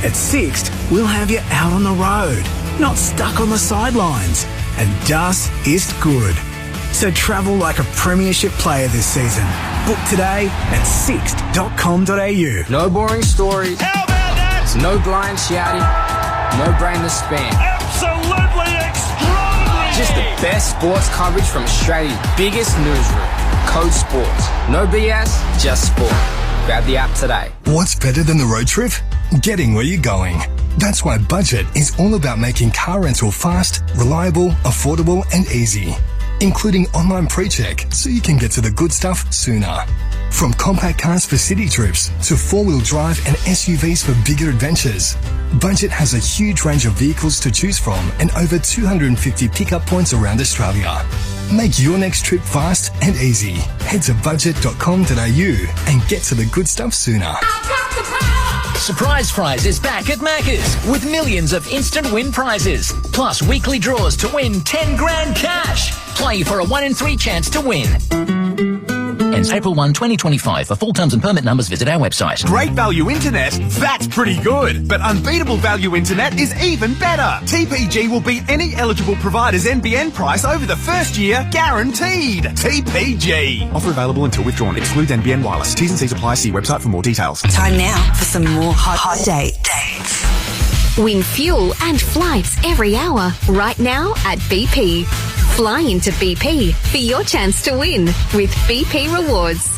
At Sixt, we'll have you out on the road, not stuck on the sidelines. And das ist good. So travel like a premiership player this season. Book today at sixt.com.au. No boring stories. How about that? No blind shouting. No brainless spam. Absolutely extraordinary. Just the best sports coverage from Australia's biggest newsroom. Code Sports. No BS, just sport. Grab the app today. What's better than the road trip? Getting where you're going. That's why Budget is all about making car rental fast, reliable, affordable and easy. Including online pre-check so you can get to the good stuff sooner. From compact cars for city trips to four-wheel drive and SUVs for bigger adventures, Budget has a huge range of vehicles to choose from and over 250 pickup points around Australia. Make your next trip fast and easy. Head to budget.com.au and get to the good stuff sooner. Surprise Prize is back at Macca's with millions of instant win prizes, plus weekly draws to win 10 grand cash. Play for a 1 in 3 chance to win. Ends April 1, 2025. For full terms and permit numbers, visit our website. Great value internet? That's pretty good. But unbeatable value internet is even better. TPG will beat any eligible provider's NBN price over the first year, guaranteed. TPG. Offer available until withdrawn. Excludes NBN wireless. T's and C's apply. See website for more details. Time now for some more hot dates. Win fuel and flights every hour right now at BP. Fly into BP for your chance to win with BP Rewards.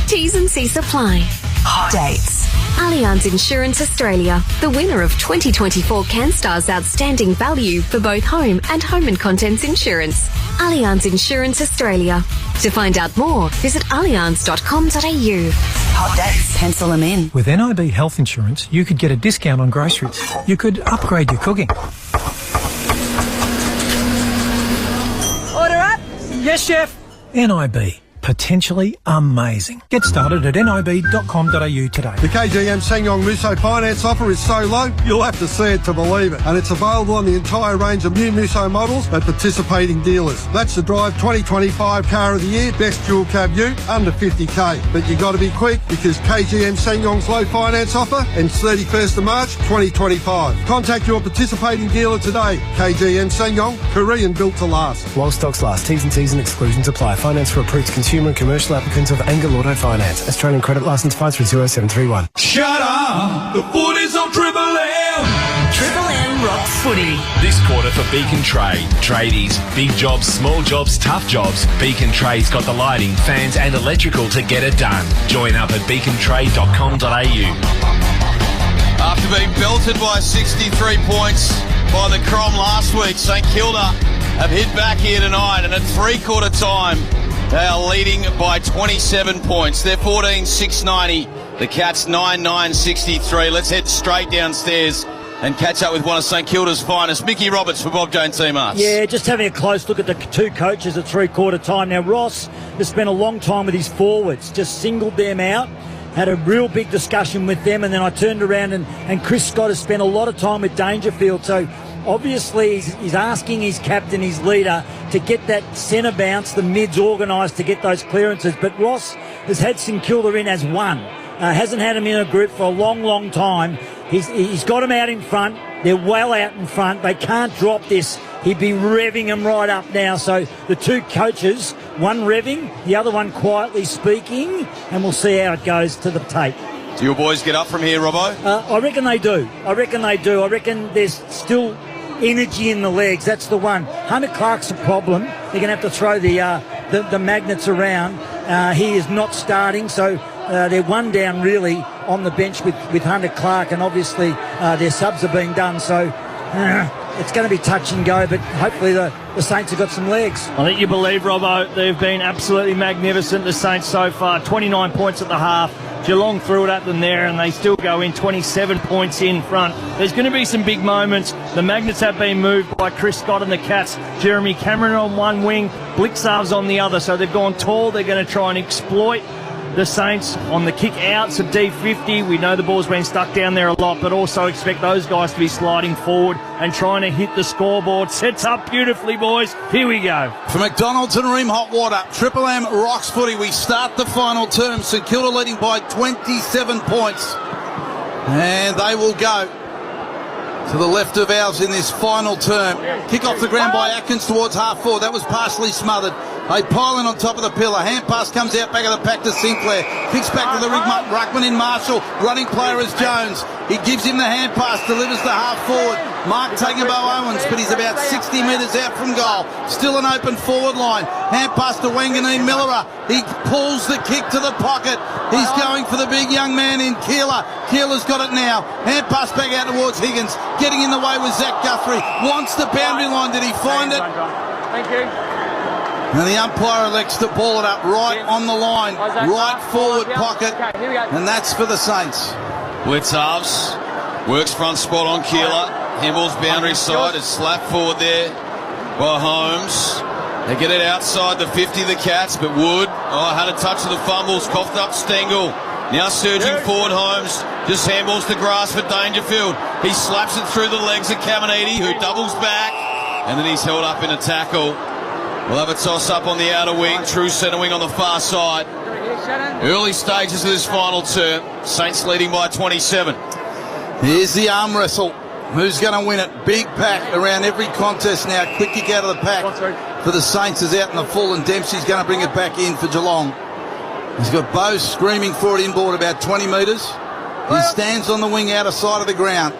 T's and C's apply. Hot dates. Allianz Insurance Australia, the winner of 2024 CanStar's Outstanding Value for both home and contents insurance. Allianz Insurance Australia. To find out more, visit allianz.com.au. Hot dates. Pencil them in. With NIB Health Insurance, you could get a discount on groceries. You could upgrade your cooking. Order up. Yes, chef. NIB. Potentially amazing. Get started at nib.com.au today. The KGM Sanyong Muso finance offer is so low, you'll have to see it to believe it. And it's available on the entire range of new Muso models at participating dealers. That's the Drive 2025 Car of the Year, best dual cab ute, under 50k. But you got to be quick because KGM Sanyong's low finance offer ends 31st of March 2025. Contact your participating dealer today. KGM Sanyong, Korean built to last. While stocks last, T's and C's and exclusions apply. Finance for approved consumer and commercial applicants of Angle Auto Finance. Australian credit licence 530731. Shut up! The footy's on Triple M! Triple M rocks footy. This quarter for Beacon Trade. Tradies, big jobs, small jobs, tough jobs. Beacon Trade's got the lighting, fans and electrical to get it done. Join up at beacontrade.com.au. After being belted by 63 points by the Crom last week, St Kilda have hit back here tonight, and at three-quarter time, they are leading by 27 points. They're 14-690. The Cats 9-9-63. Let's head straight downstairs and catch up with one of St Kilda's finest, Mickey Roberts for Bob Jones Team Arts. Yeah, just having a close look at the two coaches at three-quarter time. Now, Ross has spent a long time with his forwards, just singled them out, had a real big discussion with them, and then I turned around and Chris Scott has spent a lot of time with Dangerfield. So obviously he's asking his captain, his leader, to get that centre bounce, the mids organised to get those clearances. But Ross has had St Kilda in as one. Hasn't had him in a group for a long, long time. He's got them out in front. They're well out in front. They can't drop this. He'd be revving them right up now. So the two coaches, one revving, the other one quietly speaking, and we'll see how it goes to the tape. Do your boys get up from here, Robbo? I reckon they do. I reckon there's still energy in the legs. That's the one. Hunter Clark's a problem. They're going to have to throw the magnets around. He is not starting, so they're one down really on the bench with Hunter Clark, and obviously their subs are being done, so it's going to be touch and go, but hopefully the Saints have got some legs. I think you believe, Robbo, they've been absolutely magnificent, the Saints so far. 29 points at the half. Geelong threw it at them there, and they still go in 27 points in front. There's going to be some big moments. The magnets have been moved by Chris Scott and the Cats. Jeremy Cameron on one wing, Blixar's on the other, so they've gone tall. They're going to try and exploit the Saints on the kick outs of D50. We know the ball's been stuck down there a lot, but also expect those guys to be sliding forward and trying to hit the scoreboard. Sets up beautifully, boys. Here we go. For McDonald's and Ream Hot Water, Triple M rocks footy. We start the final term. St Kilda leading by 27 points. And they will go to the left of ours in this final term. Kick off the ground by Atkins towards half forward. That was partially smothered. They pile in on top of the pillar. Hand pass comes out back of the pack to Sinclair. Kicks back to the ruckman in Marshall. Running player is Jones. He gives him the hand pass, delivers to half forward. Mark taking Bo Owens, but he's about 60 metres out from goal. Still an open forward line. Hand pass to Wanganeen Millera. He pulls the kick to the pocket. He's going for the big young man in Keeler. Keeler's got it now. Hand pass back out towards Higgins. Getting in the way with Zach Guthrie. Wants the boundary line. Did he find it? Thank you. And the umpire elects to ball it up right on the line, right forward pocket, and that's for the Saints. Blitz halves, works front spot on Keeler, handballs boundary side, it's slapped forward there by Holmes. They get it outside the 50, the Cats, but Wood, had a touch of the fumbles, coughed up Stengel. Now surging forward, Holmes just handballs the grass for Dangerfield. He slaps it through the legs of Caminiti, who doubles back, and then he's held up in a tackle. We'll have a toss-up on the outer wing, true centre wing on the far side. Early stages of this final term, Saints leading by 27. Here's the arm wrestle. Who's going to win it? Big pack around every contest now. Quick kick out of the pack for the Saints is out in the full, and Dempsey's going to bring it back in for Geelong. He's got Bose screaming for it inboard about 20 metres. He stands on the wing outer side of the ground.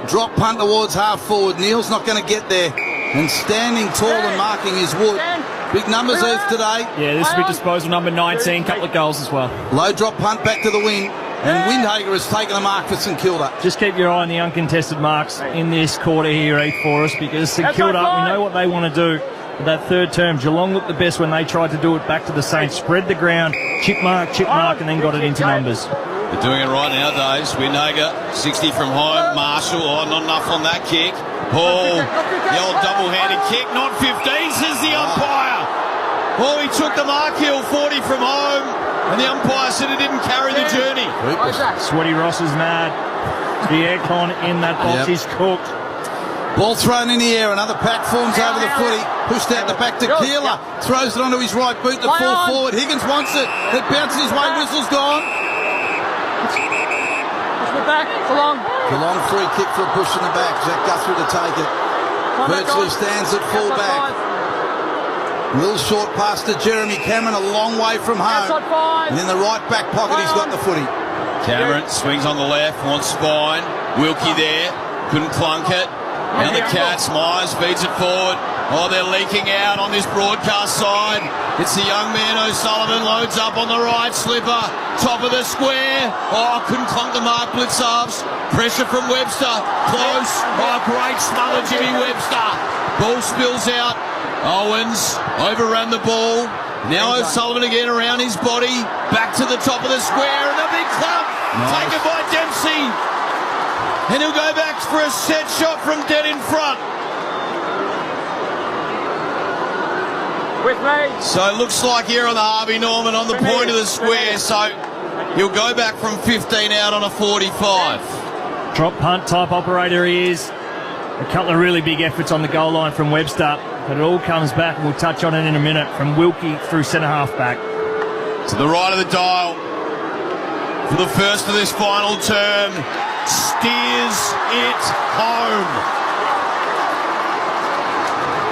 Drop punt towards half forward. Neil's not going to get there. And standing tall and marking is Wood. Big numbers Earth today. Yeah, this will be disposal number 19. Couple of goals as well. Low drop punt back to the wing. And Windhager has taken a mark for St Kilda. Just keep your eye on the uncontested marks in this quarter here, Heath, for us, because St Kilda, we know what they want to do. With that third term, Geelong looked the best when they tried to do it back to the Saints. Spread the ground, chip mark, and then got it into numbers. They're doing it right nowadays. Windhager, 60 from home. Marshall, not enough on that kick. Hall, the old double-handed kick, not 15, says the umpire. He took the mark heel, 40 from home, and the umpire said it didn't carry the journey. Sweaty Ross is mad. The aircon in that box is cooked. Ball thrown in the air, another pack forms over the footy, pushed out the back to Keeler, throws it onto his right boot to fall forward. Higgins wants it, it bounces his way, whistle's gone. Back, Geelong. Geelong free kick for a push in the back. Zach Guthrie to take it. Birchley stands at full back. Little short pass to Jeremy Cameron, a long way from home. And in the right back pocket, he's got the footy. Cameron swings on the left, wants spine. Wilkie there, couldn't clunk it. Now the Cats, Myers feeds it forward. They're leaking out on this broadcast side. It's the young man O'Sullivan, loads up on the right slipper. Top of the square. Couldn't clunk the mark, Blitzarves. Pressure from Webster. Close. Great smother, Jimmy Webster. Ball spills out. Owens overran the ball. Now O'Sullivan again around his body. Back to the top of the square, and a big clump. Taken by Dempsey. And he'll go back for a set shot from dead in front. With me. So it looks like here on the Harvey Norman on the point of the square. So he'll go back from 15 out on a 45. Drop punt type operator he is. A couple of really big efforts on the goal line from Webster, but it all comes back, and we'll touch on it in a minute, from Wilkie through centre half back. To the right of the dial for the first of this final term. Steers it home.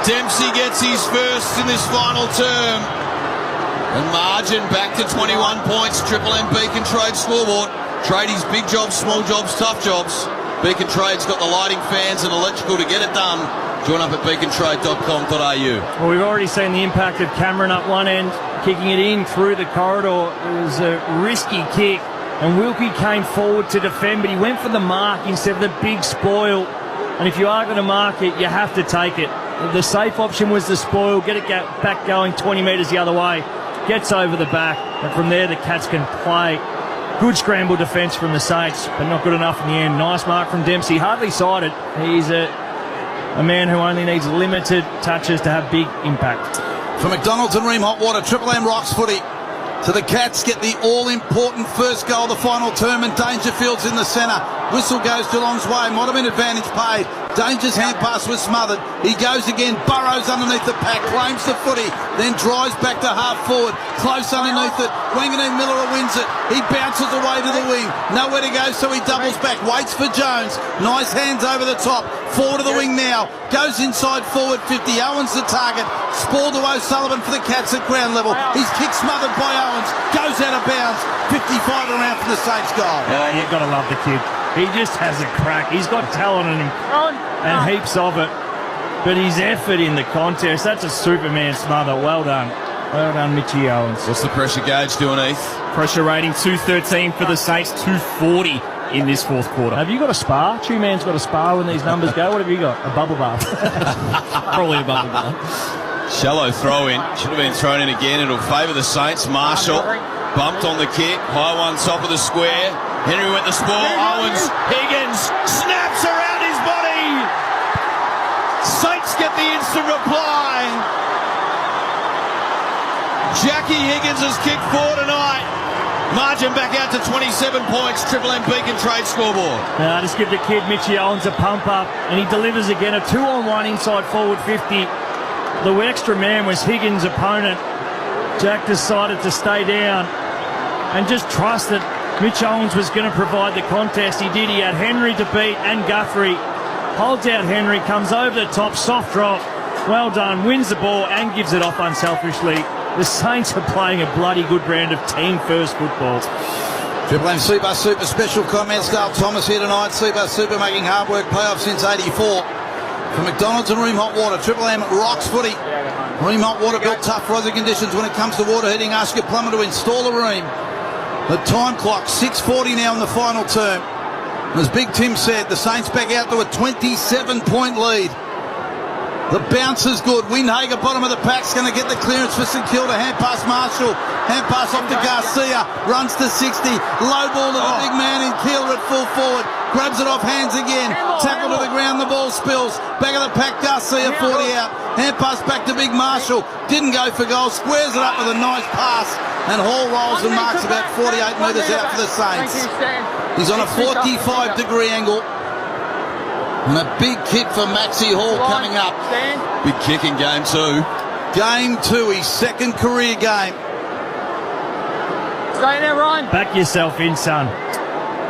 Dempsey gets his first in this final term. And margin back to 21 points. Triple M Beacon Trade scoreboard. Tradies, big jobs, small jobs, tough jobs. Beacon Trade's got the lighting, fans and electrical to get it done. Join up at beacontrade.com.au. Well, we've already seen the impact of Cameron up one end, kicking it in through the corridor. It was a risky kick, and Wilkie came forward to defend, but he went for the mark instead of the big spoil. And if you are going to mark it, you have to take it. The safe option was the spoil, get it back going 20 metres the other way, gets over the back, and from there the Cats can play. Good scramble defence from the Saints, but not good enough in the end. Nice mark from Dempsey, hardly sighted. He's a man who only needs limited touches to have big impact. From McDonald's and Ream Hot Water, Triple M Rocks footy. So the Cats get the all-important first goal of the final term, and Dangerfield's in the centre. Whistle goes Geelong's way. Might have been advantage paid. Danger's hand pass was smothered. He goes again, burrows underneath the pack, claims the footy, then drives back to half forward. Close underneath it. Wanganeen Miller wins it. He bounces away to the wing. Nowhere to go, so he doubles back. Waits for Jones. Nice hands over the top. Forward to the wing now. Goes inside forward 50. Owens the target. Spall to O'Sullivan for the Cats at ground level. He's kick smothered by Owens. Goes out of bounds. 55 around from the Saints goal. Yeah, you've got to love the kid. He just has a crack. He's got talent in him and heaps of it. But his effort in the contest, that's a Superman smother. Well done. Well done, Mitchie Owens. What's the pressure gauge doing, Heath? Pressure rating 213 for the Saints, 240 in this fourth quarter. Have you got a spa? Two-man's got a spa when these numbers go. What have you got? A bubble bath. Probably a bubble bath. Shallow throw in. Should have been thrown in again. It'll favour the Saints. Marshall bumped on the kick. High one, top of the square. Henry went the spoil. Owens, Higgins, snaps around his body. Saints get the instant reply. Jackie Higgins has kicked 4 tonight. Margin back out to 27 points. Triple M Beacon Trade scoreboard. Just give the kid Mitchie Owens a pump up, and he delivers again. A 2-on-1 inside forward 50. The extra man was Higgins' opponent. Jack decided to stay down and just trust that Mitch Owens was going to provide the contest. He did. He had Henry to beat and Guthrie. Holds out Henry, comes over the top, soft drop. Well done, wins the ball and gives it off unselfishly. The Saints are playing a bloody good brand of team-first football. Triple M Super special comments. Dale Thomas here tonight. Super making hard work playoffs since 84. From McDonald's and Room Hot Water, Triple M rocks footy. Room Hot Water built tough for other conditions when it comes to water heating. Ask your plumber to install a room. The time clock, 6:40 now in the final term. As Big Tim said, the Saints back out to a 27-point lead. The bounce is good. Windhager, bottom of the pack's going to get the clearance for St Kilda. Hand pass Marshall. Hand pass off to Garcia. Runs to 60. Low ball to the big man in Kilda at full forward. Grabs it off hands again. Tackle to the ground. The ball spills. Back of the pack, Garcia 40 out. Hand pass back to Big Marshall. Didn't go for goal. Squares it up with a nice pass. And Hall rolls and marks about 48 metres out for the Saints. He's on a 45-degree angle. And a big kick for Maxie Hall coming up. Big kick in game 2. Game 2, his second career game. Stay there, Ryan. Back yourself in, son.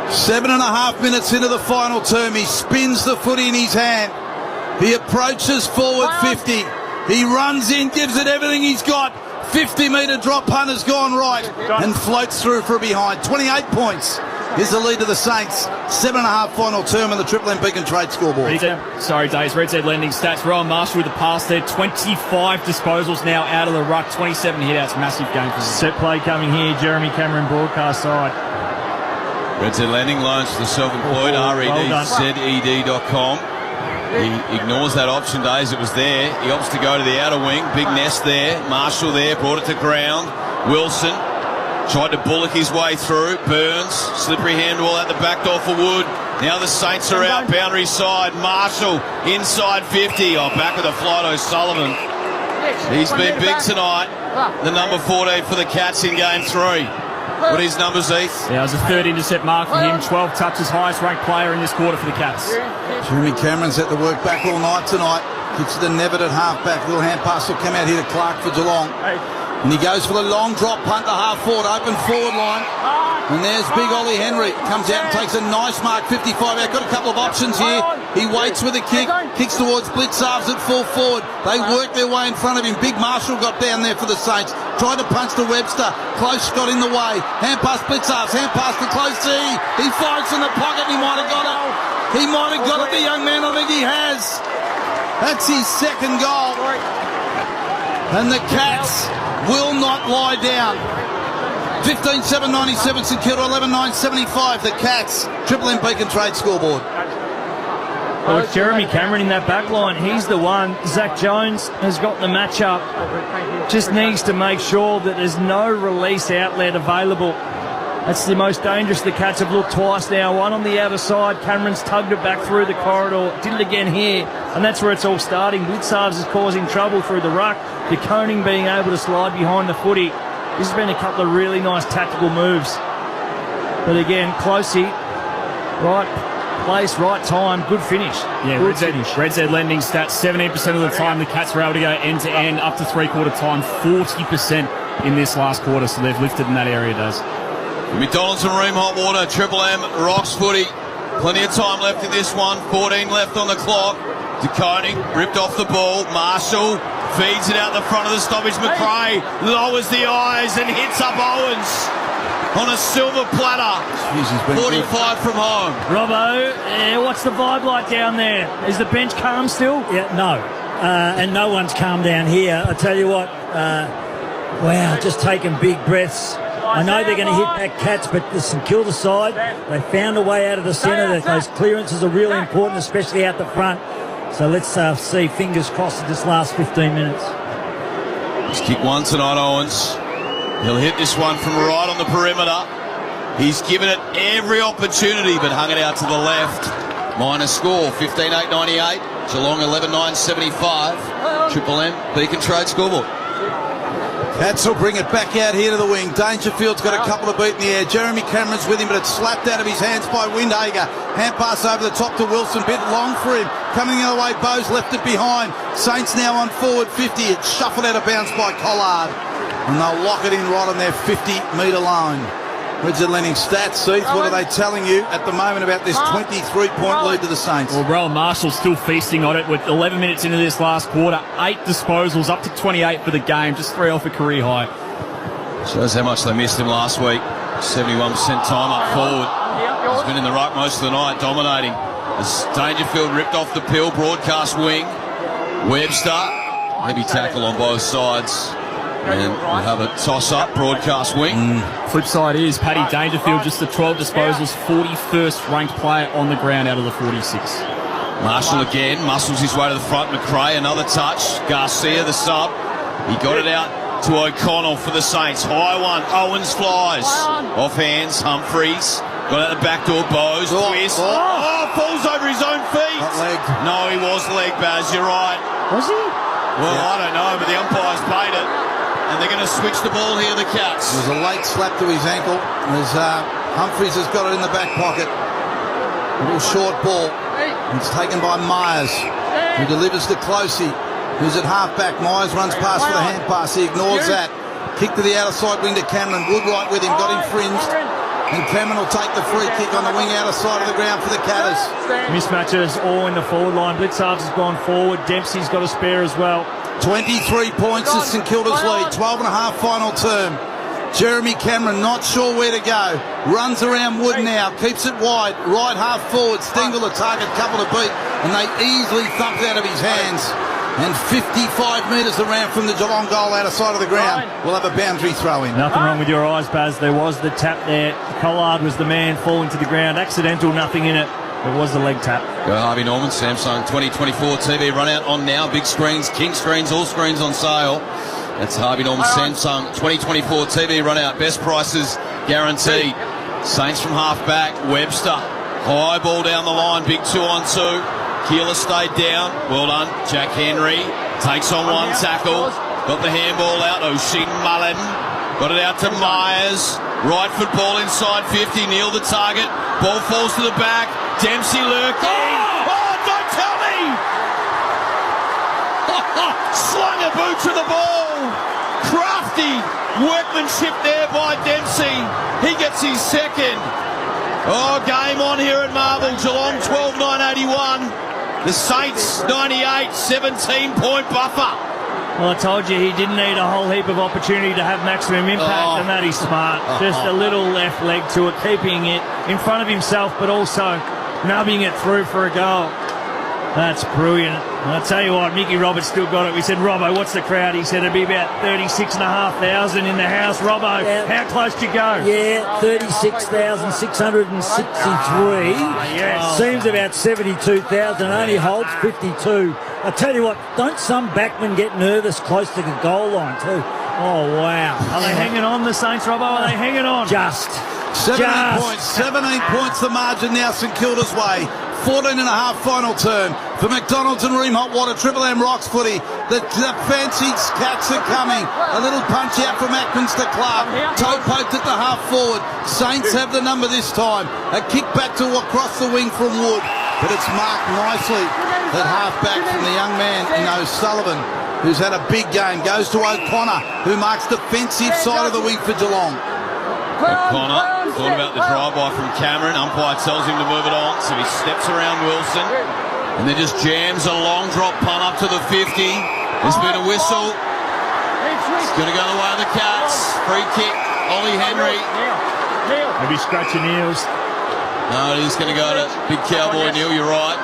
7.5 minutes into the final term. He spins the footy in his hand. He approaches forward 50. He runs in, gives it everything he's got. 50-metre drop punt has gone right and floats through for a behind. 28 points is the lead to the Saints. 7.5 final term in the Triple M Beacon Trade scoreboard. Red Zed lending stats. Rowan Marshall with the pass there. 25 disposals now out of the ruck. 27 hit-outs. Massive game for him. Set play coming here. Jeremy Cameron broadcast side. Red Zed lending loans to the self-employed. REDZED.com. He ignores that option, Days. It was there. He opts to go to the outer wing. Big nest there. Marshall there. Brought it to ground. Wilson tried to bullock his way through. Burns. Slippery handball out the back door for Wood. Now the Saints are out. Boundary side. Marshall inside 50. Back with a fly to O'Sullivan. He's been big tonight. The number 14 for the Cats in game 3. What are his numbers, Heath? Yeah, it was a third intercept mark for him. 12 touches, highest ranked player in this quarter for the Cats. Jeremy Cameron's at the work back all night tonight. Kicks to Nevitt at half-back. Little hand pass will come out here to Clark for Geelong. And he goes for the long drop punt to half-forward. Open forward line. And there's big Ollie Henry. Comes out and takes a nice mark, 55 out. Got a couple of options here. He waits with a kick. Kicks towards blitz halves at full forward. They work their way in front of him. Big Marshall got down there for the Saints. Tried to punch to Webster. Close got in the way. Hand pass blitz halves. Hand pass to Close C. He fires from the pocket. He might have got it. He might have got it, the young man. I think he has. That's his second goal. And the Cats will not lie down. 15-7-97 St Kilda, 11-9-75 the Cats. Triple M Beacon Trade scoreboard. Well, it's Jeremy Cameron in that back line. He's the one. Zach Jones has got the matchup. Just needs to make sure that there's no release outlet available. That's the most dangerous. The Cats have looked twice now. One on the outer side. Cameron's tugged it back through the corridor. Did it again here. And that's where it's all starting. Blitzarves is causing trouble through the ruck. De Koning being able to slide behind the footy. This has been a couple of really nice tactical moves. But again, Closey, right place, right time, good finish. Yeah, good Red Zed lending stats, 17% of the time the Cats were able to go end-to-end, up to three-quarter time, 40% in this last quarter, so they've lifted in that area, does. McDonald's and Room Hot Water, Triple M, rocks footy. Plenty of time left in this one, 14 left on the clock. De Koning ripped off the ball. Marshall feeds it out the front of the stoppage. McRae lowers the eyes and hits up Owens on a silver platter. 45 from home. Robbo, what's the vibe like down there? Is the bench calm still? Yeah, no. And no one's calm down here. I tell you what, wow, just taking big breaths. I know they're going to hit back Cats, but the St Kilda side, they found a way out of the centre. Those clearances are really important, especially out the front. So let's see, fingers crossed, this last 15 minutes. He's kicked one tonight, Owens. He'll hit this one from right on the perimeter. He's given it every opportunity, but hung it out to the left. Minus score, 15-8-98. Geelong 11-9-75. Triple M, Beacon Trade scoreboard. Cats will bring it back out here to the wing. Dangerfield's got a couple of beat in the air. Jeremy Cameron's with him, but it's slapped out of his hands by Windhager. Hand pass over the top to Wilson, bit long for him. Coming the other way, Bowes left it behind. Saints now on forward 50. It's shuffled out of bounds by Collard. And they'll lock it in right on their 50-metre line. Reds Atlantic stats, Seith, what are they telling you at the moment about this 23-point lead to the Saints? Well, Rowan Marshall's still feasting on it with 11 minutes into this last quarter. 8 disposals, up to 28 for the game, just 3 off a career high. Shows how much they missed him last week. 71% time up forward. He's been in the ruck most of the night, dominating. As Dangerfield ripped off the pill, broadcast wing. Webster, heavy tackle on both sides. And we'll have a toss-up, broadcast wing. Flip side is Paddy Dangerfield, just the 12 disposals, 41st ranked player on the ground out of the 46. Marshall again, muscles his way to the front. McRae, another touch. Garcia, the sub. He got it out to O'Connell for the Saints. High one, Owens flies. Off hands, Humphreys. Got out the back door, Bowes. Twist. Falls over his own feet. Not legged. No, he was legged, Baz, you're right. Was he? Well, I don't know, but the umpire's paid it. And they're going to switch the ball here, the Cats. There's a late slap to his ankle. There's Humphreys has got it in the back pocket. A little short ball. It's taken by Myers, who delivers to Closey, who's at half-back. Myers runs past for the hand pass. He ignores that. Kick to the outer side wing to Cameron. Woodwright with him, got him fringed. And Cameron will take the free kick on the wing outer side of the ground for the Catters. Mismatches all in the forward line. Blitzarves has gone forward. Dempsey's got a spare as well. 23 points is St Kilda's lead. 12 and a half final term. Jeremy Cameron not sure where to go. Runs around Wood now. Keeps it wide. Right half forward. Stengel the target. Couple to beat. And they easily thumped out of his hands. And 55 metres around from the Geelong goal out of sight of the ground. We'll have a boundary throw in. Nothing wrong with your eyes, Baz. There was the tap there. Collard was the man falling to the ground. Accidental, nothing in it. It was the leg tap. Go Harvey Norman, Samsung 2024 TV run out on now. Big screens, king screens, all screens on sale. That's Harvey Norman Samsung 2024 TV run out. Best prices guaranteed. Saints from half back. Webster. High ball down the line. Big 2-on-2. Keeler stayed down. Well done. Jack Henry takes on one tackle. Got the handball out. O'Shea Mullen. Got it out to Myers. Right foot ball inside 50. Neil the target. Ball falls to the back. Dempsey lurking. Oh, don't tell me! Slung a boot to the ball. Crafty workmanship there by Dempsey. He gets his second. Oh, game on here at Marvel. Geelong 12-9-81. The Saints 98, 17-point buffer. Well, I told you he didn't need a whole heap of opportunity to have maximum impact, and that he's smart. Just a little left leg to it, keeping it in front of himself, but also nubbing it through for a goal. That's brilliant. And I'll tell you what, Mickey Roberts still got it. We said, Robbo, what's the crowd? He said it'd be about 36,500 in the house. Robbo, how close did you go? Yeah, 36,663. Yes. Seems about 72,000. Only holds 52. I tell you what, don't some backmen get nervous close to the goal line too? Oh, wow. Are they hanging on, the Saints, Robbo? Are they hanging on? Just. 17 points the margin now St Kilda's way. 14 and a half final term for McDonald's and Ream Hot Water, Triple M Rocks footy. The fancy Cats are coming. A little punch out from Atkins to Clark. Toe poked at the half forward. Saints have the number this time. A kick back to across the wing from Wood. But it's marked nicely at half back from the young man in O'Sullivan, who's had a big game. Goes to O'Connor, who marks defensive side of the wing for Geelong. O'Connor thought about the drive-by from Cameron. Umpire tells him to move it on, so he steps around Wilson and then just jams a long drop punt up to the 50. There's been a whistle. It's going to go the way of the Cats. Free kick, Ollie Henry. Maybe scratching ears. No, he's going to go to Big Cowboy Neil, you're right.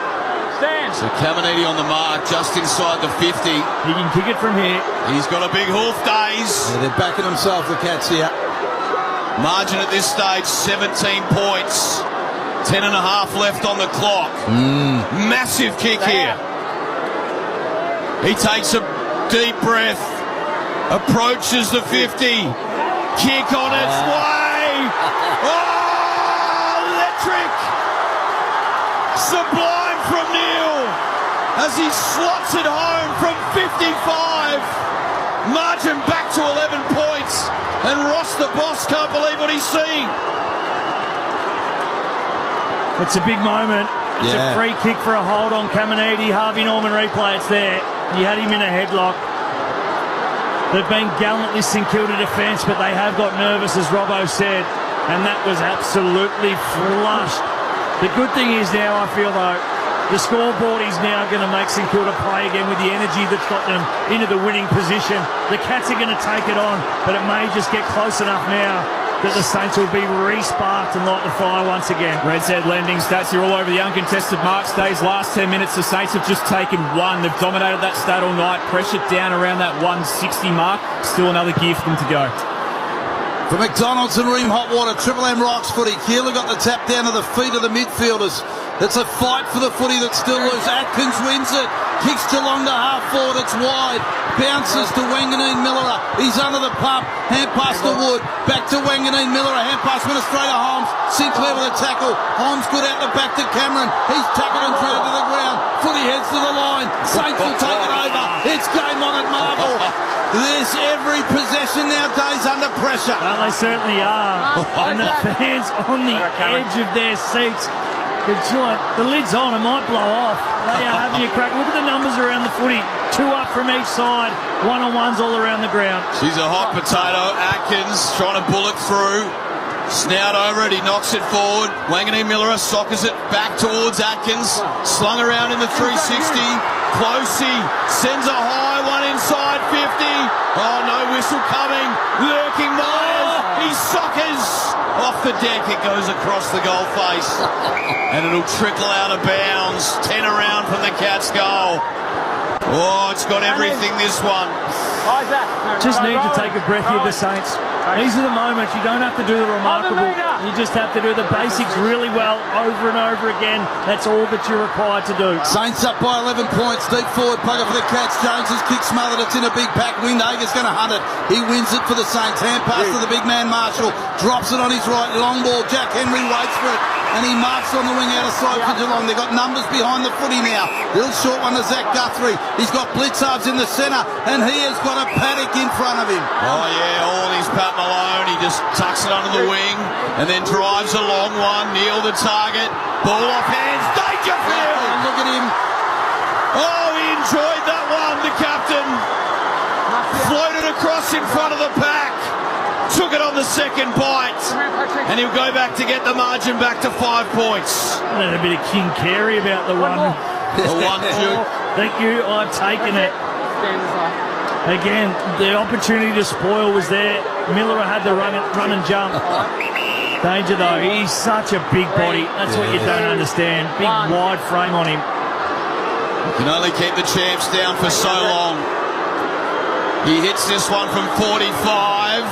So Caminiti on the mark, just inside the 50. He can kick it from here. He's got a big hoof, Days. Yeah, they're backing themselves, the Cats here. Margin at this stage, 17 points. 10 and a half left on the clock. Massive kick here. He takes a deep breath. Approaches the 50. Kick on its way. Oh, electric. Sublime from Neil as he slots it home from 55. Margin back to 11 points. And Ross the boss can't believe what he's seeing. It's a big moment. It's a free kick for a hold on Caminiti. Harvey Norman replay, it's there. He had him in a headlock. They've been gallantly St Kilda defence, but they have got nervous, as Robbo said, and that was absolutely flushed. The good thing is now, I feel though, the scoreboard is now going to make St Kilda play again with the energy that's got them into the winning position. The Cats are going to take it on, but it may just get close enough now that the Saints will be re-sparked and light the fire once again. Red's Head lending stats, you're all over the uncontested marks. Days last 10 minutes, the Saints have just taken one. They've dominated that stat all night, pressured down around that 160 mark. Still another gear for them to go. For McDonald's and Ream Hot Water, Triple M rocks footy. Kilda got the tap down to the feet of the midfielders. It's a fight for the footy that's still loose. Atkins wins it. Kicks Geelong to half forward. It's wide. Bounces to Wanganeen Miller. He's under the pump. Hand pass to Wood. Back to Wanganeen Miller. Hand pass went straight to Holmes. Sinclair with a tackle. Holmes good out the back to Cameron. He's tackled and thrown to the ground. Footy heads to the line. Saints will take it over. It's game on at Marvel. This every possession nowadays under pressure. Well, they certainly are. And the fans on the edge of their seats. The lid's on, it might blow off. They are having a crack. Look at the numbers around the footy. 2 up from each side. One-on-ones all around the ground. She's a hot potato. Atkins trying to bullet through. Snout over it, he knocks it forward. Wanganeen Miller sockers it back towards Atkins. Slung around in the 360. Closey sends a high one inside 50. Oh, no whistle coming. Lurking Myers. He sockers off the deck. It goes across the goal face. And it'll trickle out of bounds. 10 around from the Cats' goal. Oh, it's got everything, this one. Just need to take a breath here, the Saints. These are the moments. You don't have to do the remarkable. You just have to do the basics really well over and over again. That's all that you're required to do. Saints up by 11 points. Deep forward plugger for the Cats. Jones's kick smothered. It's in a big pack. Windhager's going to hunt it. He wins it for the Saints. Hand pass to the big man Marshall. Drops it on his right. Long ball. Jack Henry waits for it. And he marks on the wing out of sight for Geelong. They've got numbers behind the footy now. Little short one to Zach Guthrie. He's got Blitzarves in the centre. And he has got a paddock in front of him. Oh, yeah. All his Pat Malone. He just tucks it under the wing. And then drives a long one. Neil the target. Ball off hands. Dangerfield. Oh, look at him. Oh, he enjoyed that one. The captain floated across in front of the pack. Took it on the second bite, and he'll go back to get the margin back to 5 points. And a bit of King Carey about the one. The one, thank you, I've taken it. Again, the opportunity to spoil was there. Miller had the run and jump. Danger though, he's such a big body. That's what you don't understand. Big wide frame on him. You can only keep the champs down for so long. He hits this one from 45.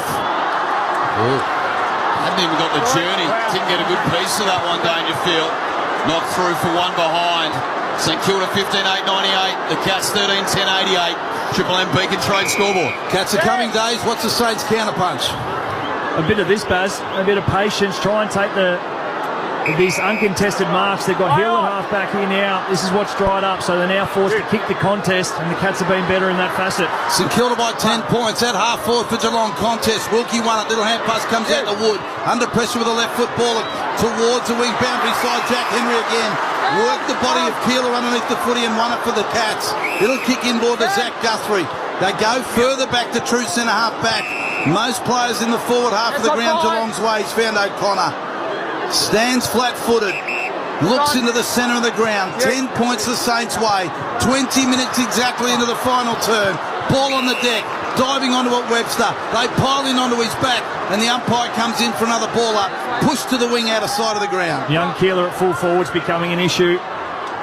Hadn't even got the journey. Didn't get a good piece of that one, Dangerfield. Knocked through for one behind. St Kilda 15-8-98. The Cats 13-10-88. Triple M Beacon Trade scoreboard. Cats are coming, Days. What's the Saints counterpunch? A bit of this, Baz. A bit of patience. Try and take these uncontested marks. They've got Hill at half-back here now. This is what's dried up, so they're now forced to kick the contest, and the Cats have been better in that facet. St Kilda by 10 points. At half-forward for Geelong contest. Wilkie won it. Little hand pass comes out to Wood. Under pressure with a left foot ball towards the wing boundary side. Jack Henry again. Worked the body of Keeler underneath the footy and won it for the Cats. Little kick inboard to Zach Guthrie. They go further back to true centre half-back. Most players in the forward half of the ground Geelong's way. He's found O'Connor. Stands flat-footed, looks into the centre of the ground. 10 points the Saints' way. 20 minutes exactly into the final turn. Ball on the deck, diving onto it Webster. They pile in onto his back, and the umpire comes in for another ball up. Pushed to the wing out of sight of the ground. Young Keeler at full forward's becoming an issue.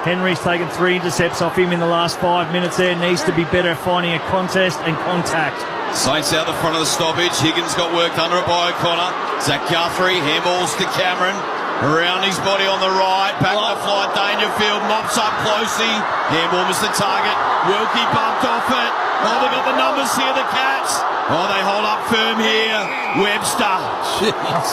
Henry's taken 3 intercepts off him in the last 5 minutes there. Needs to be better finding a contest and contact. Saints out the front of the stoppage. Higgins got worked under it by O'Connor. Zach Guthrie, handballs to Cameron. Around his body on the right. Back to flight, Dangerfield. Mops up closely. Handball was the target. Wilkie bumped off it. Oh, they got the numbers here, the Cats. Oh, they hold up firm here. Webster.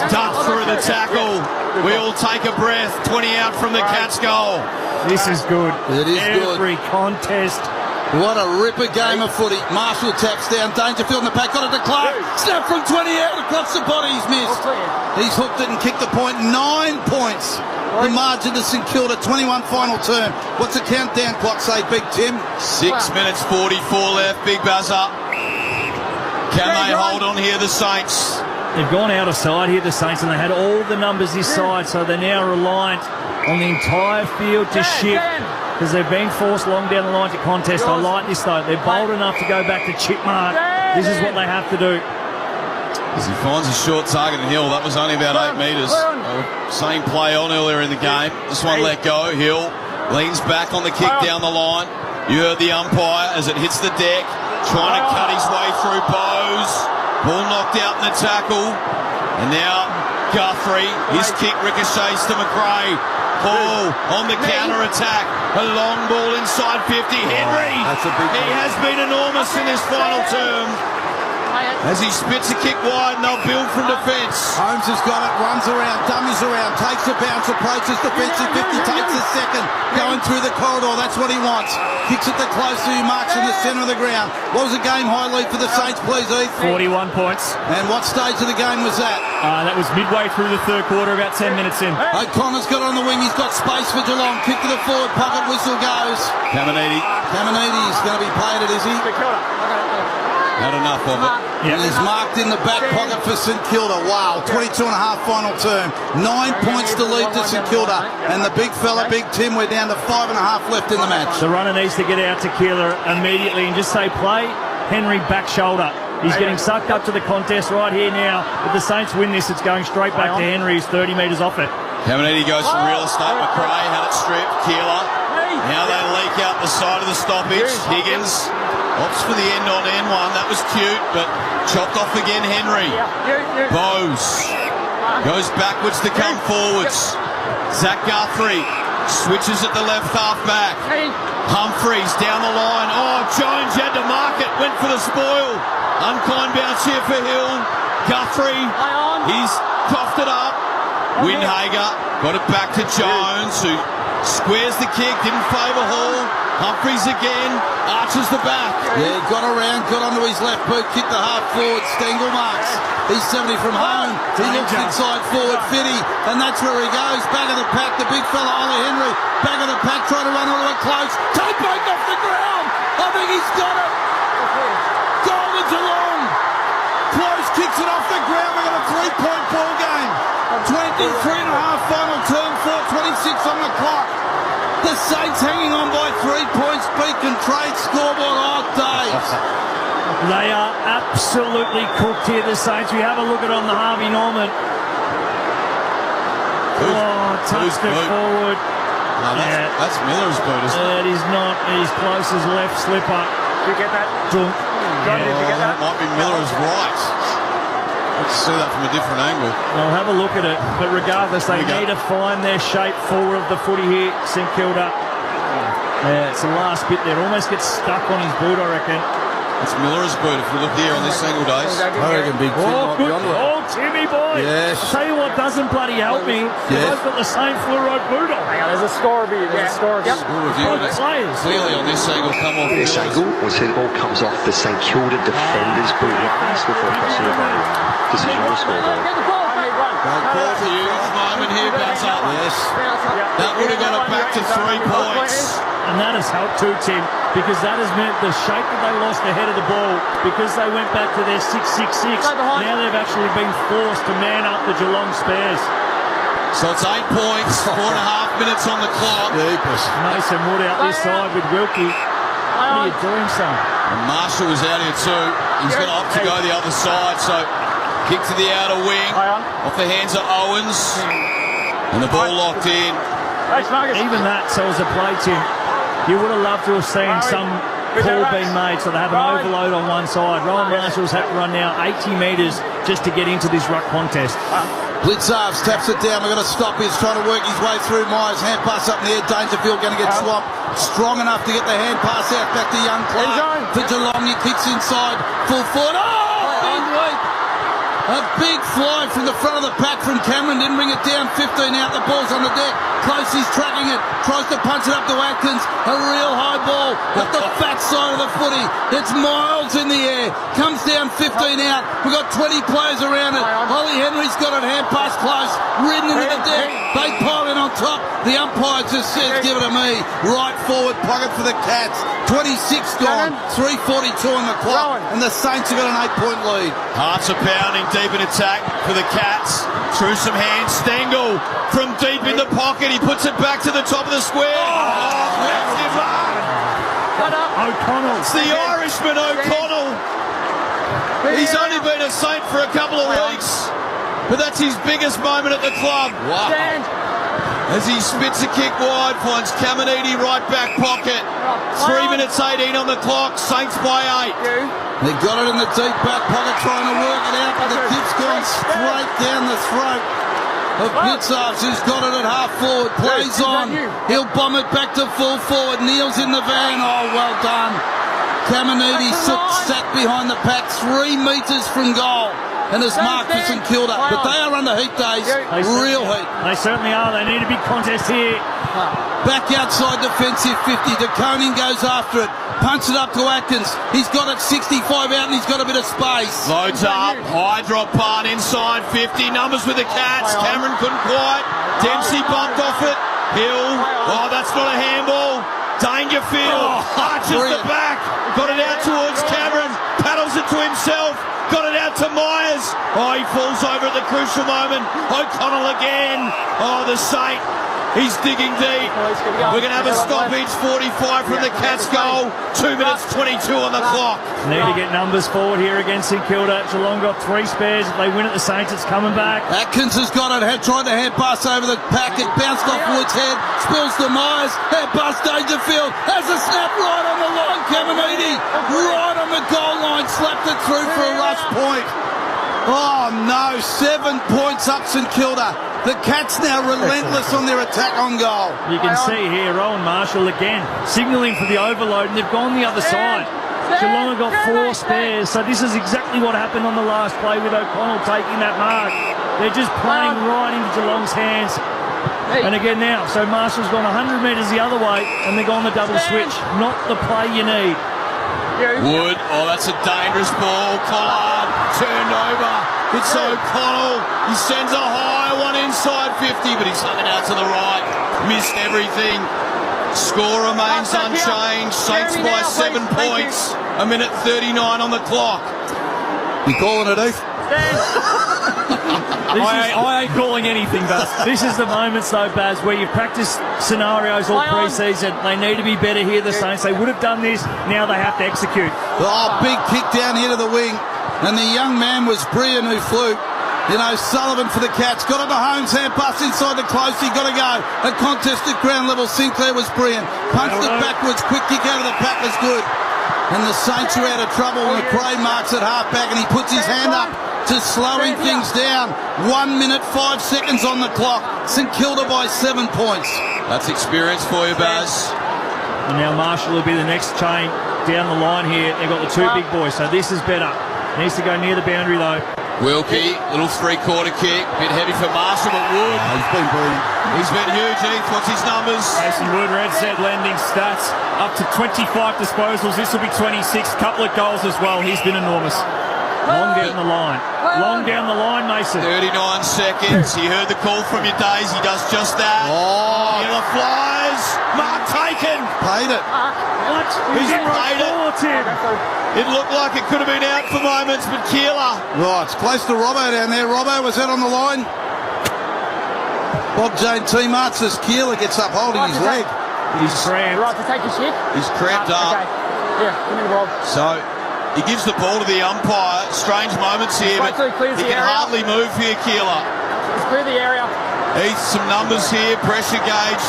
Ducked through the tackle. We all take a breath. 20 out from the Cats' goal. This is good. It is Every contest What a ripper game of footy. Marshall taps down. Dangerfield in the pack. Got it to Clark. Snap from 20 out across the body. He's missed. He's hooked it and kicked the point. 9 points. The margin to St Kilda. 21 final term. What's the countdown clock say, Big Tim? 6 minutes 44 left. Big buzzer. Can they hold on here, the Saints? They've gone out of side here, the Saints, and they had all the numbers this side, so they're now reliant on the entire field to shift because they've been forced long down the line to contest. I like this, though. They're bold enough to go back to chip mark. This is what they have to do. As he finds a short target in Hill, that was only about 8 metres. Same play on earlier in the game. This one let go. Hill leans back on the kick down the line. You heard the umpire as it hits the deck, trying to cut his way through Bowes. Ball knocked out in the tackle. And now Guthrie, his kick ricochets to McRae. Paul on the counter-attack. A long ball inside 50. Henry, he has been enormous in this final term. As he spits a kick wide and they'll build from defence. Holmes has got it, runs around, dummies around, takes a bounce, approaches defensive 50, takes a second, going through the corridor, that's what he wants. Kicks it the close to marks in the centre of the ground. What was the game high lead for the Saints, please, Heath? 41 points. And what stage of the game was that? That was midway through the third quarter, about 10 minutes in. O'Connor's got on the wing, he's got space for Geelong. Kick to the forward pocket, whistle goes. Caminiti's going to be played it, is he? Had enough of it. And he's marked in the back pocket for St Kilda. Wow, 22 and a half final term. 9 points to lead to St Kilda. And the big fella, Big Tim, we're down to 5.5 left in the match. The runner needs to get out to Keeler immediately and just say, play Henry back shoulder. He's getting sucked up to the contest right here now. If the Saints win this, it's going straight back to Henry, who's 30 metres off it. Caminiti goes for real estate. McRae had it stripped. Keeler. Now they leak out the side of the stoppage. Higgins opts for the end on N1. That was cute, but chopped off again, Henry. Bowes goes backwards to come forwards. Zach Guthrie switches at the left half back. Humphreys down the line. Oh, Jones had to mark it. Went for the spoil. Unkind bounce here for Hill. Guthrie, he's coughed it up. Windhager got it back to Jones, who squares the kick, didn't favour Hall. Humphreys again, arches the back. Yeah, got around, got onto his left boot, kicked the half forward. Stengel marks. He's 70 from home. He looks inside forward, Fitty, and that's where he goes. Back of the pack, the big fella, Ollie Henry. Back of the pack, trying to run a little close. Take break off the ground. I think he's got it. Goal to Geelong. Close kicks it off the ground. We've got a 3-point ball game. 23 and a half final term, 4:26 on the clock. The Saints hanging on by 3 points. Beacon Trade scoreboard all days. They are absolutely cooked here, the Saints. We have a look at on the Harvey Norman. Touched it forward. No, that's Miller's boot, isn't it? It is not. He's close as left slipper. Did you get that? Dunk. John, did you get that? That might be Miller's right. Let's see that from a different angle. I'll have a look at it. But regardless, they need to find their shape forward of the footy here, St Kilda. It's the last bit there. Almost gets stuck on his boot, I reckon. It's Miller's boot if we look here on this angle, Days. I reckon Big Tim might be on it. Oh, Timmy boy. Yes. I'll tell you what doesn't bloody help me. They've both got the same fluoride boot on. Hang on, there's a score review. There's a score review. Both players. Clearly on this angle, come off. This angle, we see the ball comes off the St Kilda defender's boot. Nice before crossing the line. Decision on the scoreboard. Great call for you. Moment here, Buzzer. Yes. That would have got it back to 3 points. And that has helped too, Tim, because that has meant the shape that they lost ahead of the ball, because they went back to their 6-6-6, now they've actually been forced to man up the Geelong spares. So it's 8 points, 4.5 minutes on the clock. Mason Wood out this side with Wilkie. What are you doing, son? And Marshall was out here too. He's going to opt to go the other side, so kick to the outer wing, off the hands of Owens, and the ball locked in. Even that, so as a play, Tim, you would have loved to have seen some call being made, so they have an overload on one side. Rowan Marshall's had to run now 80 metres just to get into this ruck contest. Blitzarves taps it down. We've got to stop. He's trying to work his way through Myers. Hand pass up in the air. Dangerfield going to get swamped. Strong enough to get the hand pass out back to young Clark. For Geelong, he kicks inside. Full forward. Oh, big weak. A big fly from the front of the pack from Cameron. Didn't bring it down. 15 out. The ball's on the deck. Close, he's tracking it. Tries to punch it up to Atkins. A real high ball at the fat side of the footy. It's miles in the air. Comes down 15 out. We've got 20 players around it. Ollie Henry's got it. Hand pass close. Ridden into the deck. They pile in on top. The umpire just says, give it to me. Right forward pocket for the Cats. 26 gone. 3:42 on the clock. And the Saints have got an 8-point lead. Hearts are pounding deep in attack for the Cats. Through some hands. Stengel from deep in the pocket. He puts it back to the top of the square. O'Connell. It's the Irishman O'Connell. He's only been a Saint for a couple of weeks, but that's his biggest moment at the club. Wow. As he spits a kick wide, finds Caminiti right back pocket. 3 minutes 18 on the clock. Saints by 8. They got it in the deep back pocket trying to work it out, but the kick's gone straight down the throat of Pitzarves, who's got it at half forward. Plays on. He'll bomb it back to full forward. Kneels in the van. Oh, well done. Caminiti sat behind the pack 3 metres from goal. And it's marked for St Kilda. But they are under heat days. Real heat. They certainly are. They need a big contest here. Back outside defensive 50. De Koning goes after it. Punts it up to Atkins. He's got it 65 out and he's got a bit of space. Loads up. High drop part inside 50. Numbers with the Cats. Cameron couldn't quite. Dempsey bumped off it. Hill. Oh, that's not a handball. Dangerfield. Arches the back. Got it out towards Cameron. Paddles it to himself. Got it out to Myers. Oh, he falls over at the crucial moment. O'Connell again. Oh, the Saint. He's digging deep. We're going to have a stoppage. 45 from the Cats goal. 2 minutes 22 on the clock. Need to get numbers forward here against St Kilda. Geelong got 3 spares. If they win at the Saints, it's coming back. Atkins has got it. Tried to hand pass over the pack. It bounced off Wood's head. Spills to Myers. Hand pass Dangerfield. Has a snap right on the line. Caminiti right on the goal line. Slapped it through for a rush point. Oh no, 7 points up St Kilda. The Cats now relentless on their attack on goal. You can see here Rowan Marshall again signalling for the overload, and they've gone the other side. Geelong have got 4 spares, so this is exactly what happened on the last play with O'Connell taking that mark. They're just playing right into Geelong's hands. And again now, so Marshall's gone 100 metres the other way, and they're gone the double switch. Not the play you need. Wood, oh, that's a dangerous ball. Collard turned over. It's O'Connell. He sends a high one inside 50, but he's hung it out to the right. Missed everything. Score remains unchanged. Saints by 7 points. 1 minute 39 on the clock. You calling it, Heath? I ain't calling anything, but this is the moments, though, Baz, where you've practiced scenarios all pre-season. They need to be better here, the Saints. They would have done this. Now they have to execute. Oh, big kick down here to the wing. And the young man was Brian who flew. You know, Sullivan for the Cats. Got it to Holmes. Hand pass inside the close. He got to go. A contest at ground level. Sinclair was brilliant. Punched it backwards. Quick kick out of the pack was good. And the Saints are out of trouble. McRae marks at half back and he puts his hand up to slowing things down. 1 minute 5 seconds on the clock. St Kilda by 7 points. That's experience for you, Baz. And now Marshall will be the next chain down the line here. They've got the 2 big boys, so this is better. Needs to go near the boundary though. Wilkie, little 3-quarter kick. Bit heavy for Marshall, but Wood. He's been brilliant. He's been huge, Heath. What's his numbers? Jason Wood, Red Set lending stats. Up to 25 disposals. This will be 26. Couple of goals as well. He's been enormous. Long down the line. Long down the line, Mason. 39 seconds. You heard the call from your days. He does just that. Oh. Miller flies. Mark taken. Paid it. What? He's paid it. It looked like it could have been out for moments, but Keeler. Right, it's close to Robbo down there. Robbo was out on the line. Bob Jane T-Marts as Keeler gets up holding his leg. He's cramped. Right to take your shit? He's cramped up. Okay. Yeah, give me the ball. So he gives the ball to the umpire. Strange moments here, but he can hardly move here, Keeler. Let's clear the area. Heath, some numbers here. Pressure gauge.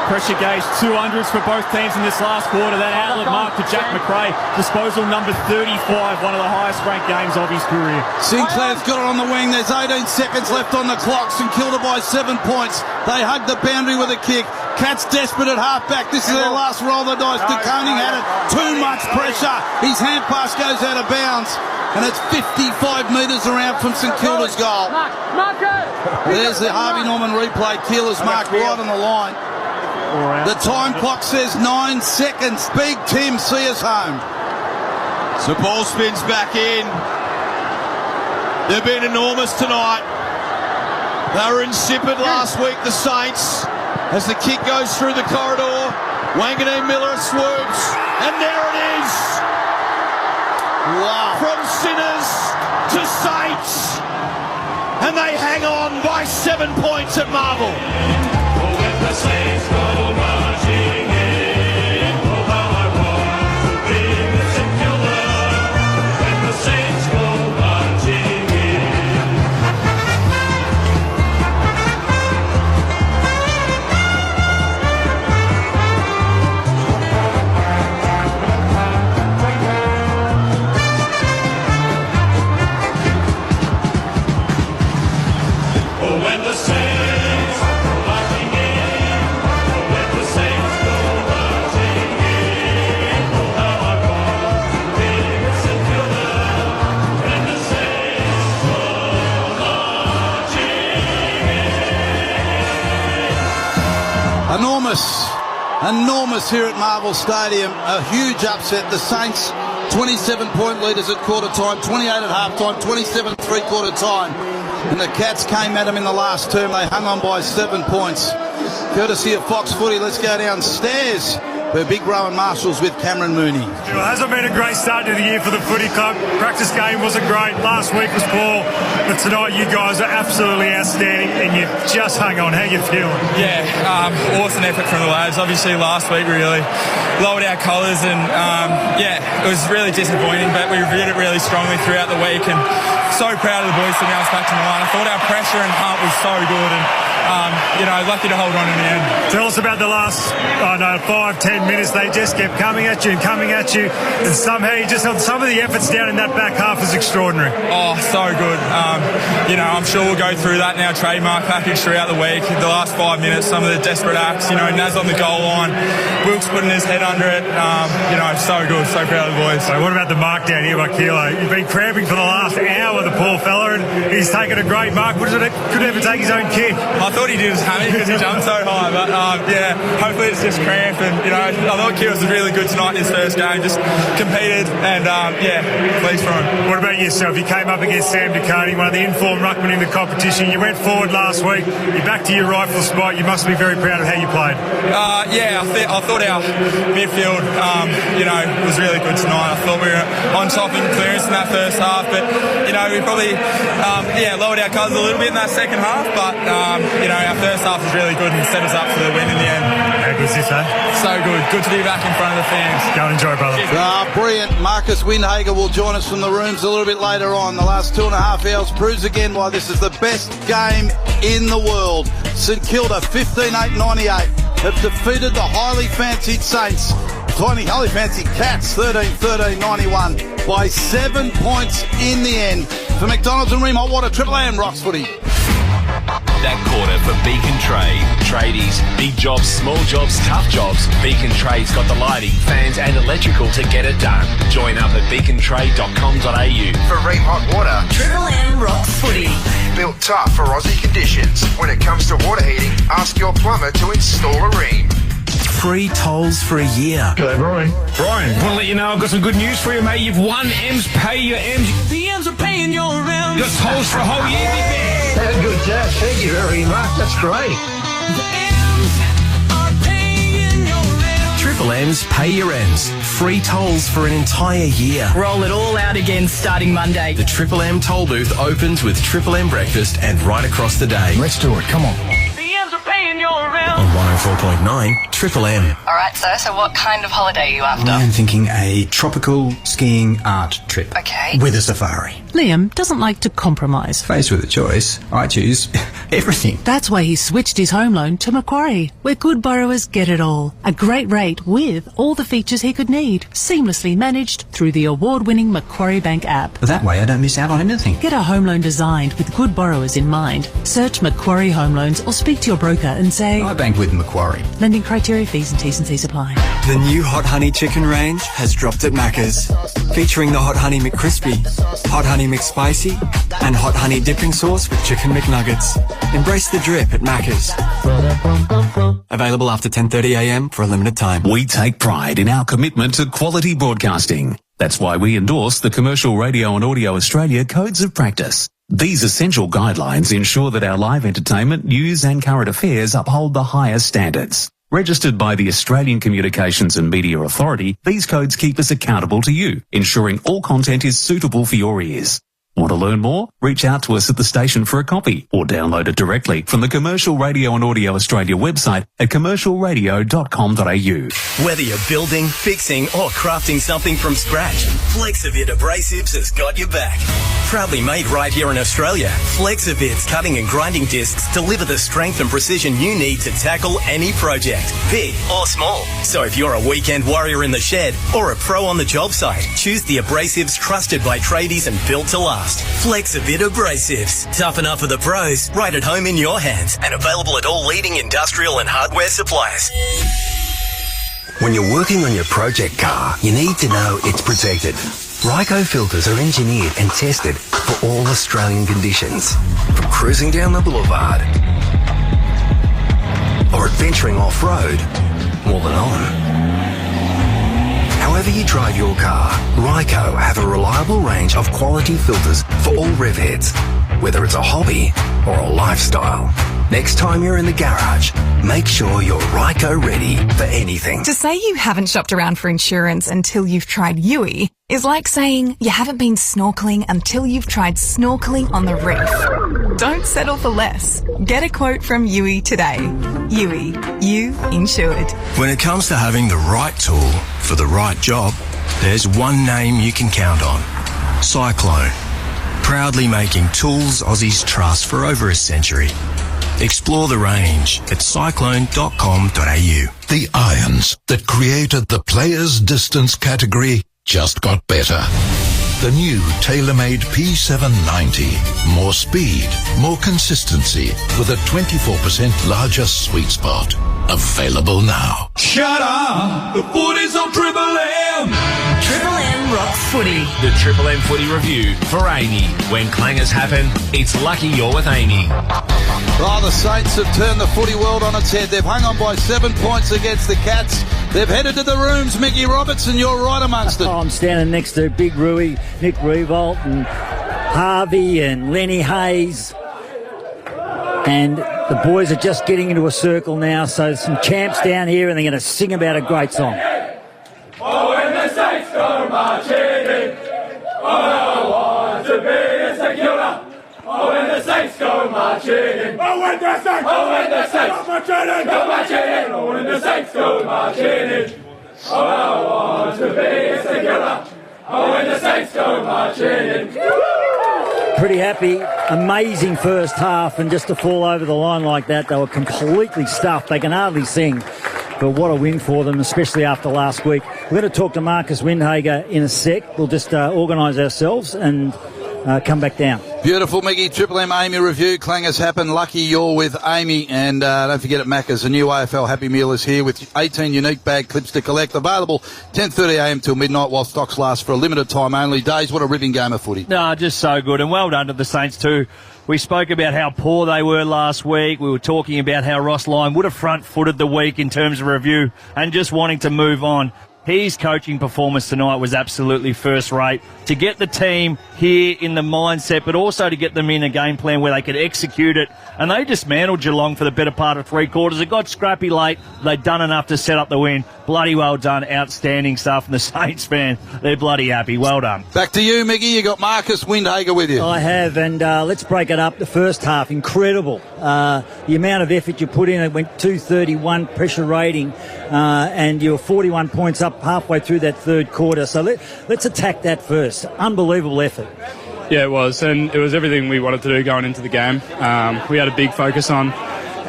Pressure gauge 200s for both teams in this last quarter. That outlet mark to Jack McRae. Disposal number 35, one of the highest ranked games of his career. Sinclair's got it on the wing. There's 18 seconds left on the clock. St Kilda by 7 points. They hug the boundary with a kick. Cats desperate at half-back. This is their last roll of the dice. De Koning had it. Too much pressure. His hand pass goes out of bounds. And it's 55 metres around from St Kilda's goal. There's the Harvey Norman replay. Keela's marked right on the line. The time clock says 9 seconds. Big Tim, see us home. So ball spins back in. They've been enormous tonight. They were insipid last week, the Saints. As the kick goes through the corridor, Wanganeen Miller swoops, and there it is. Wow. From sinners to saints. And they hang on by 7 points at Marvel. Enormous here at Marvel Stadium. A huge upset. The Saints 27-point leaders at quarter time, 28 at half time, 27 at three-quarter time. And the Cats came at them in the last term. They hung on by 7 points. Courtesy of Fox Footy, let's go downstairs where Big Rowan Marshall's with Cameron Mooney. Well, it hasn't been a great start to the year for the footy club. Practice game wasn't great. Last week was poor. But tonight you guys are absolutely outstanding and you just hung on. How you feeling? Yeah, awesome effort from the lads. Obviously last week we really lowered our colours and it was really disappointing, but we reviewed it really strongly throughout the week and so proud of the boys to bounce back to the line. I thought our pressure and hunt was so good and lucky to hold on in the end. Tell us about the last, 5-10 minutes. They just kept coming at you, and somehow you just held some of the efforts down in that back half is extraordinary. Oh, so good. I'm sure we'll go through that in our trademark package throughout the week. The last 5 minutes, some of the desperate acts, Naz on the goal line, Wilkes putting his head under it, so good, so proud of the boys. So what about the mark down here by Keela? You've been cramping for the last hour, the poor fella, and he's taken a great mark. Couldn't even take his own kick. I thought he did his hammy because he jumped so high, but hopefully it's just cramp. And I thought Keels was really good tonight in his first game, just competed and pleased for him. What about yourself? You came up against Sam Ducati, one of the informed ruckmen in the competition. You went forward last week, you're back to your rightful spot. You must be very proud of how you played. I thought our midfield was really good tonight. I thought we were on top in clearance in that first half, but we probably lowered our colours a little bit in that second half, but our first half was really good and set us up for the win in the end. How good is this, eh? So good. Good to be back in front of the fans. Go and enjoy, brother. Brilliant. Marcus Windhager will join us from the rooms a little bit later on. The last 2.5 hours proves again why this is the best game in the world. St Kilda 15-8-98 have defeated the highly fancied Saints. Highly fancied Cats 13-13-91 by 7 points in the end. For McDonald's and Ream Hot Water, Triple M rocks footy. That quarter for Beacon Trade. Tradies, big jobs, small jobs, tough jobs. Beacon Trade's got the lighting, fans and electrical to get it done. Join up at beacontrade.com.au. For Ream Hot Water, Triple M rocks footy. Built tough for Aussie conditions. When it comes to water heating, ask your plumber to install a Ream. Free tolls for a year. G'day, Brian. Brian, want to let you know I've got some good news for you, mate. You've won M's Pay Your M's. The M's are paying your M's. Got tolls for a whole year, big man. How good, Dad. Thank you very much. That's great. The M's are paying your M's. Triple M's Pay Your M's. Free tolls for an entire year. Roll it all out again starting Monday. The Triple M toll booth opens with Triple M breakfast and right across the day. Let's do it. Come on. The M's are paying your M's. On 104.9 Triple M. All right, sir. So what kind of holiday are you after? I'm thinking a tropical skiing art trip. Okay. With a safari. Liam doesn't like to compromise. Faced with a choice, I choose everything. That's why he switched his home loan to Macquarie, where good borrowers get it all. A great rate with all the features he could need, seamlessly managed through the award-winning Macquarie Bank app. That way I don't miss out on anything. Get a home loan designed with good borrowers in mind. Search Macquarie Home Loans or speak to your broker and say, I bank with Macquarie. Macquarie. Lending criteria, fees and T&Cs apply. The new Hot Honey Chicken range has dropped at Macca's, featuring the Hot Honey McCrispy, Hot Honey McSpicy, and Hot Honey Dipping Sauce with Chicken McNuggets. Embrace the drip at Macca's. Available after 10:30am for a limited time. We take pride in our commitment to quality broadcasting. That's why we endorse the Commercial Radio and Audio Australia Codes of Practice. These essential guidelines ensure that our live entertainment, news and current affairs uphold the highest standards. Registered by the Australian Communications and Media Authority, these codes keep us accountable to you, ensuring all content is suitable for your ears. Want to learn more? Reach out to us at the station for a copy or download it directly from the Commercial Radio and Audio Australia website at commercialradio.com.au. Whether you're building, fixing or crafting something from scratch, Flexivit Abrasives has got your back. Proudly made right here in Australia, Flexivit's cutting and grinding discs deliver the strength and precision you need to tackle any project, big or small. So if you're a weekend warrior in the shed or a pro on the job site, choose the abrasives trusted by tradies and built to last. Flexivit Abrasives. Tough enough for the pros, right at home in your hands, and available at all leading industrial and hardware suppliers. When you're working on your project car, you need to know it's protected. Ryco filters are engineered and tested for all Australian conditions. From cruising down the boulevard or adventuring off-road, more than on. However you drive your car, Ryco have a reliable range of quality filters for all rev heads, whether it's a hobby or a lifestyle. Next time you're in the garage, make sure you're Ryco ready for anything. To say you haven't shopped around for insurance until you've tried Yui is like saying you haven't been snorkeling until you've tried snorkeling on the reef. Don't settle for less. Get a quote from Yui today. Yui, you insured. When it comes to having the right tool for the right job, there's one name you can count on. Cyclone. Proudly making tools Aussies trust for over a century. Explore the range at cyclone.com.au. The irons that created the players' distance category just got better. The new tailor-made P790. More speed, more consistency, with a 24% larger sweet spot. Available now. Shut up! The footy's on Triple M! Triple M Rock Footy. The Triple M Footy Review for Amy. When clangers happen, it's lucky you're with Amy. Oh, the Saints have turned the footy world on its head. They've hung on by 7 points against the Cats. They've headed to the rooms. Mickey Robertson, you're right amongst it. Oh, I'm standing next to Big Rui, Nick Revolt and Harvey and Lenny Hayes. And the boys are just getting into a circle now, so some champs down here and they're going to sing about a great song. Oh, when the Saints go marching in, I want to be a Kilda. Oh, when the Saints go marching in. Oh, when the Saints go marching in. Go marching in. Oh, when the Saints go marching in. Oh, I want to be a Kilda. Oh, when the Saints go marching in. Pretty happy. Amazing first half, and just to fall over the line like that, they were completely stuffed. They can hardly sing, but what a win for them, especially after last week. We're going to talk to Marcus Windhager in a sec. We'll just organise ourselves and come back down. Beautiful, Mickey. Triple M Amy Review. Clangers happen. Lucky you're with Amy. And don't forget at Macca's, a new AFL Happy Meal is here with 18 unique bag clips to collect. Available 10:30am till midnight while stocks last for a limited time only. Days, what a ripping game of footy. No, just so good. And well done to the Saints too. We spoke about how poor they were last week. We were talking about how Ross Lyon would have front-footed the week in terms of review and just wanting to move on. His coaching performance tonight was absolutely first rate. To get the team here in the mindset, but also to get them in a game plan where they could execute it. And they dismantled Geelong for the better part of 3 quarters. It got scrappy late. They'd done enough to set up the win. Bloody well done. Outstanding stuff. And the Saints fan, they're bloody happy. Well done. Back to you, Mickey. You got Marcus Windhager with you. I have, and let's break it up. The first half, incredible. The amount of effort you put in, it went 231 pressure rating, and you're 41 points up halfway through that third quarter. So let's attack that first. Unbelievable effort. Yeah, it was, and it was everything we wanted to do going into the game. We had a big focus on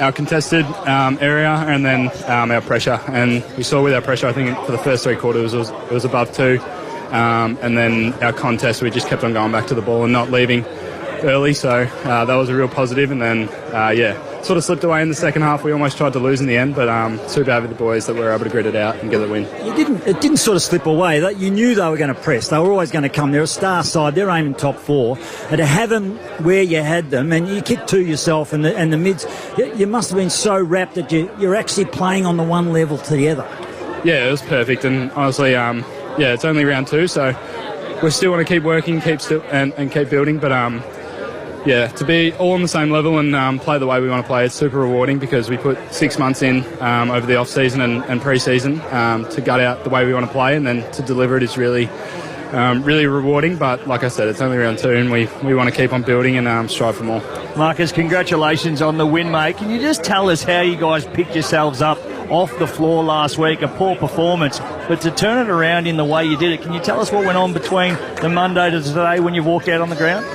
our contested area and then our pressure, and we saw with our pressure, I think for the first 3 quarters it was above 2, and then our contest, we just kept on going back to the ball and not leaving early, so that was a real positive. And then sort of slipped away in the second half. We almost tried to lose in the end, but super happy with the boys that were able to grit it out and get the win. It didn't sort of slip away. You knew they were going to press. They were always going to come. They're a star side. They're aiming top 4. And to have them where you had them, and you kicked 2 yourself, and the mids, you must have been so wrapped that you're actually playing on the one level together. Yeah, it was perfect. And honestly, it's only round 2, so we still want to keep working, keep still, and keep building. But to be all on the same level and play the way we want to play, it's super rewarding because we put 6 months in over the off-season and pre-season to gut out the way we want to play, and then to deliver it is really rewarding. But like I said, it's only round 2 and we want to keep on building and strive for more. Marcus, congratulations on the win, mate. Can you just tell us how you guys picked yourselves up off the floor last week? A poor performance, but to turn it around in the way you did it, can you tell us what went on between the Monday to today when you walked out on the ground?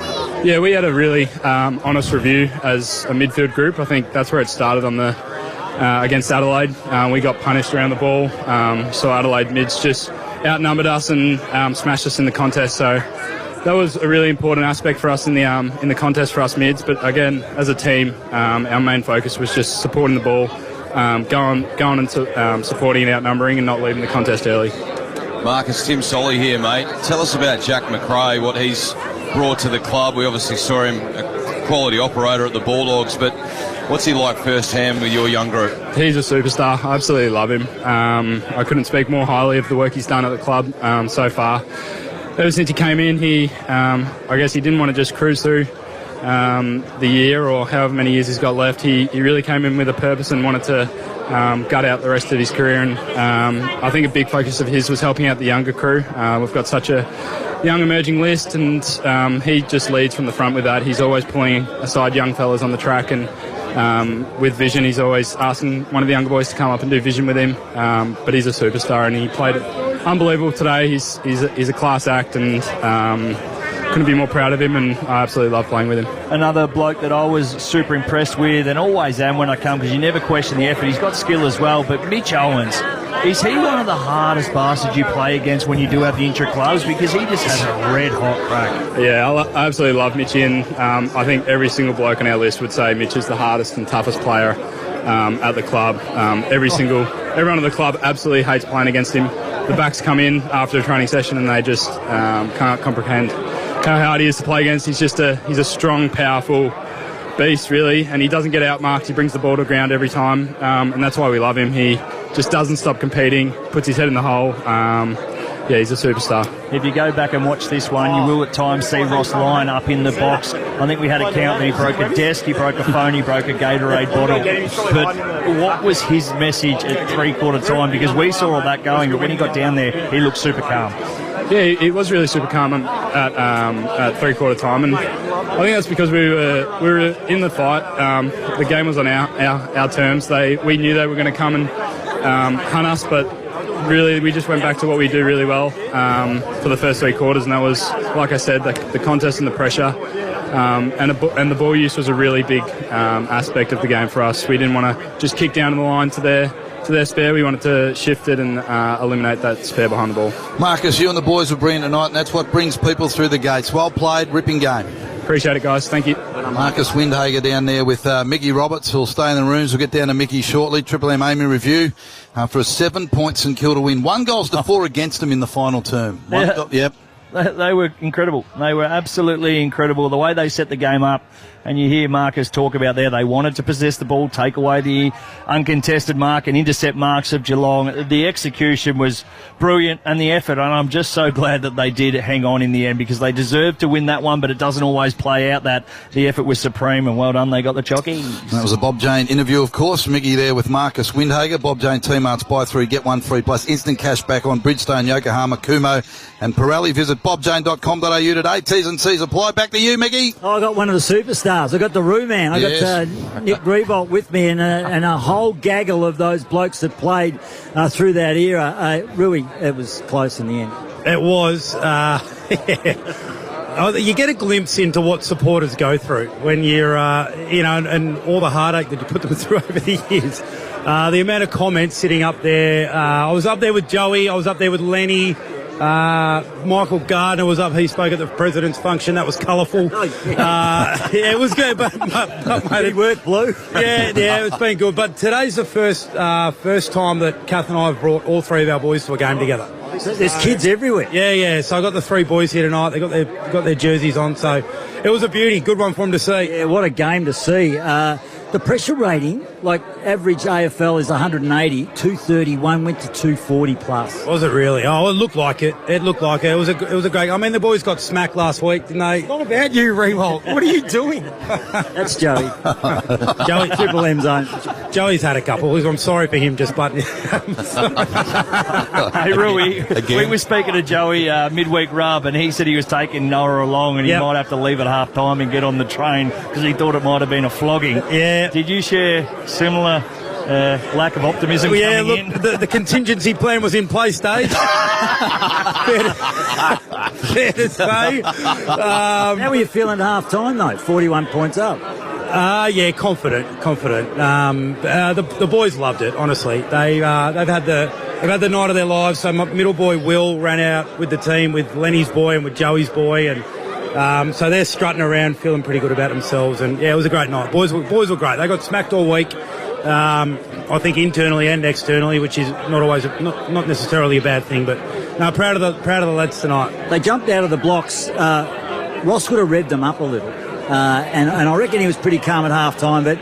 Yeah, we had a really honest review as a midfield group. I think that's where it started on the against Adelaide. We got punished around the ball, so Adelaide mids just outnumbered us and smashed us in the contest. So that was a really important aspect for us in the contest for us mids. But again, as a team, our main focus was just supporting the ball, going and supporting and outnumbering and not leaving the contest early. Marcus, Tim Solly here, mate. Tell us about Jack McRae, what he's brought to the club. We obviously saw him a quality operator at the Bulldogs, but what's he like firsthand with your young group? He's a superstar. I absolutely love him. I couldn't speak more highly of the work he's done at the club so far. Ever since he came in, I guess he didn't want to just cruise through the year or however many years he's got left. He really came in with a purpose and wanted to gut out the rest of his career. And I think a big focus of his was helping out the younger crew. We've got such a young emerging list, and he just leads from the front with that. He's always pulling aside young fellas on the track, and with vision, he's always asking one of the younger boys to come up and do vision with him. But he's a superstar, and he played it unbelievable today. He's a class act, and couldn't be more proud of him, and I absolutely love playing with him. Another bloke that I was super impressed with, and always am when I come, because you never question the effort. He's got skill as well, but Mitch Owens, is he one of the hardest bastards you play against when you do have the intra-clubs? Because he just has a red-hot crack. Yeah, I absolutely love Mitchy, and I think every single bloke on our list would say Mitch is the hardest and toughest player at the club. Everyone at the club absolutely hates playing against him. The backs come in after a training session and they just can't comprehend how hard he is to play against. He's a strong, powerful beast, really, and he doesn't get outmarked. He brings the ball to ground every time, and that's why we love him. He just doesn't stop competing, puts his head in the hole. He's a superstar. If you go back and watch this one, you will at times see Ross Lyon up in the box. I think we had a count and he broke a desk, he broke a phone, he broke a Gatorade bottle. But what was his message at three-quarter time? Because we saw all that going, but when he got down there, he looked super calm. Yeah, it was really super calm at three-quarter time, and I think that's because we were in the fight. The game was on our terms. We knew they were going to come and hunt us, but really we just went back to what we do really well for the first 3 quarters, and that was, like I said, the contest and the pressure, and the ball use was a really big aspect of the game for us. We didn't want to just kick down to the line to their spare. We wanted to shift it and eliminate that spare behind the ball. Marcus, you and the boys were brilliant tonight, and that's what brings people through the gates. Well played, ripping game. Appreciate it, guys. Thank you. Marcus Windhager down there with Mickey Roberts, who'll stay in the rooms. We'll get down to Mickey shortly. Triple M Amy review for a 7-point St Kilda win. 1 goal to 4 against them in the final term. Yep. They were incredible. They were absolutely incredible. The way they set the game up, and you hear Marcus talk about there, they wanted to possess the ball, take away the uncontested mark and intercept marks of Geelong. The execution was brilliant, and the effort, and I'm just so glad that they did hang on in the end, because they deserved to win that one, but it doesn't always play out that. The effort was supreme, and well done, they got the chockies. That was a Bob Jane interview, of course. Mickey there with Marcus Windhager. Bob Jane T-Marts, buy 3, get 1 free, plus instant cash back on Bridgestone, Yokohama, Kumo and Pirelli. Visit bobjane.com.au today. T's and C's apply. Back to you, Mickey. I got one of the superstars. I got the Roo Man. I got Nick Revolt with me, and a whole gaggle of those blokes that played through that era. Rui, it was close in the end. It was. You get a glimpse into what supporters go through when you're, and all the heartache that you put them through over the years. The amount of comments sitting up there. I was up there with Joey. I was up there with Lenny. Michael Gardner was up. He spoke at the president's function. That was colourful. It was good, but mate, it worked, Blue. yeah, it's been good. But today's the first time that Kath and I have brought all three of our boys to a game together. So there's kids everywhere. Yeah. So I got the three boys here tonight. They got their jerseys on. So it was a beauty. Good one for them to see. Yeah, what a game to see. The pressure rating, like average AFL is 180, 231 went to 240 plus. Was it really? Oh, it looked like it. It was a great. I mean, the boys got smacked last week, didn't they? Not about you, Rewalt. What are you doing? That's Joey. Joey, Triple M zone. Joey's had a couple. I'm sorry for him, just but. Hey, Rui, we were speaking to Joey midweek rub, and he said he was taking Noah along, and he might have to leave at half time and get on the train because he thought it might have been a flogging. Yeah. Did you share similar lack of optimism coming in? The contingency plan was in place, Dave. fair to say. How were you feeling at half time, though? 41 points up. Yeah, confident. The boys loved it. Honestly, they've had the night of their lives. So my middle boy Will ran out with the team with Lenny's boy and with Joey's boy, and so they're strutting around, feeling pretty good about themselves. And yeah, it was a great night. Boys were great. They got smacked all week. I think internally and externally, which is not always not necessarily a bad thing. But no, proud of the lads tonight. They jumped out of the blocks. Ross would have revved them up a little. And I reckon he was pretty calm at half time, but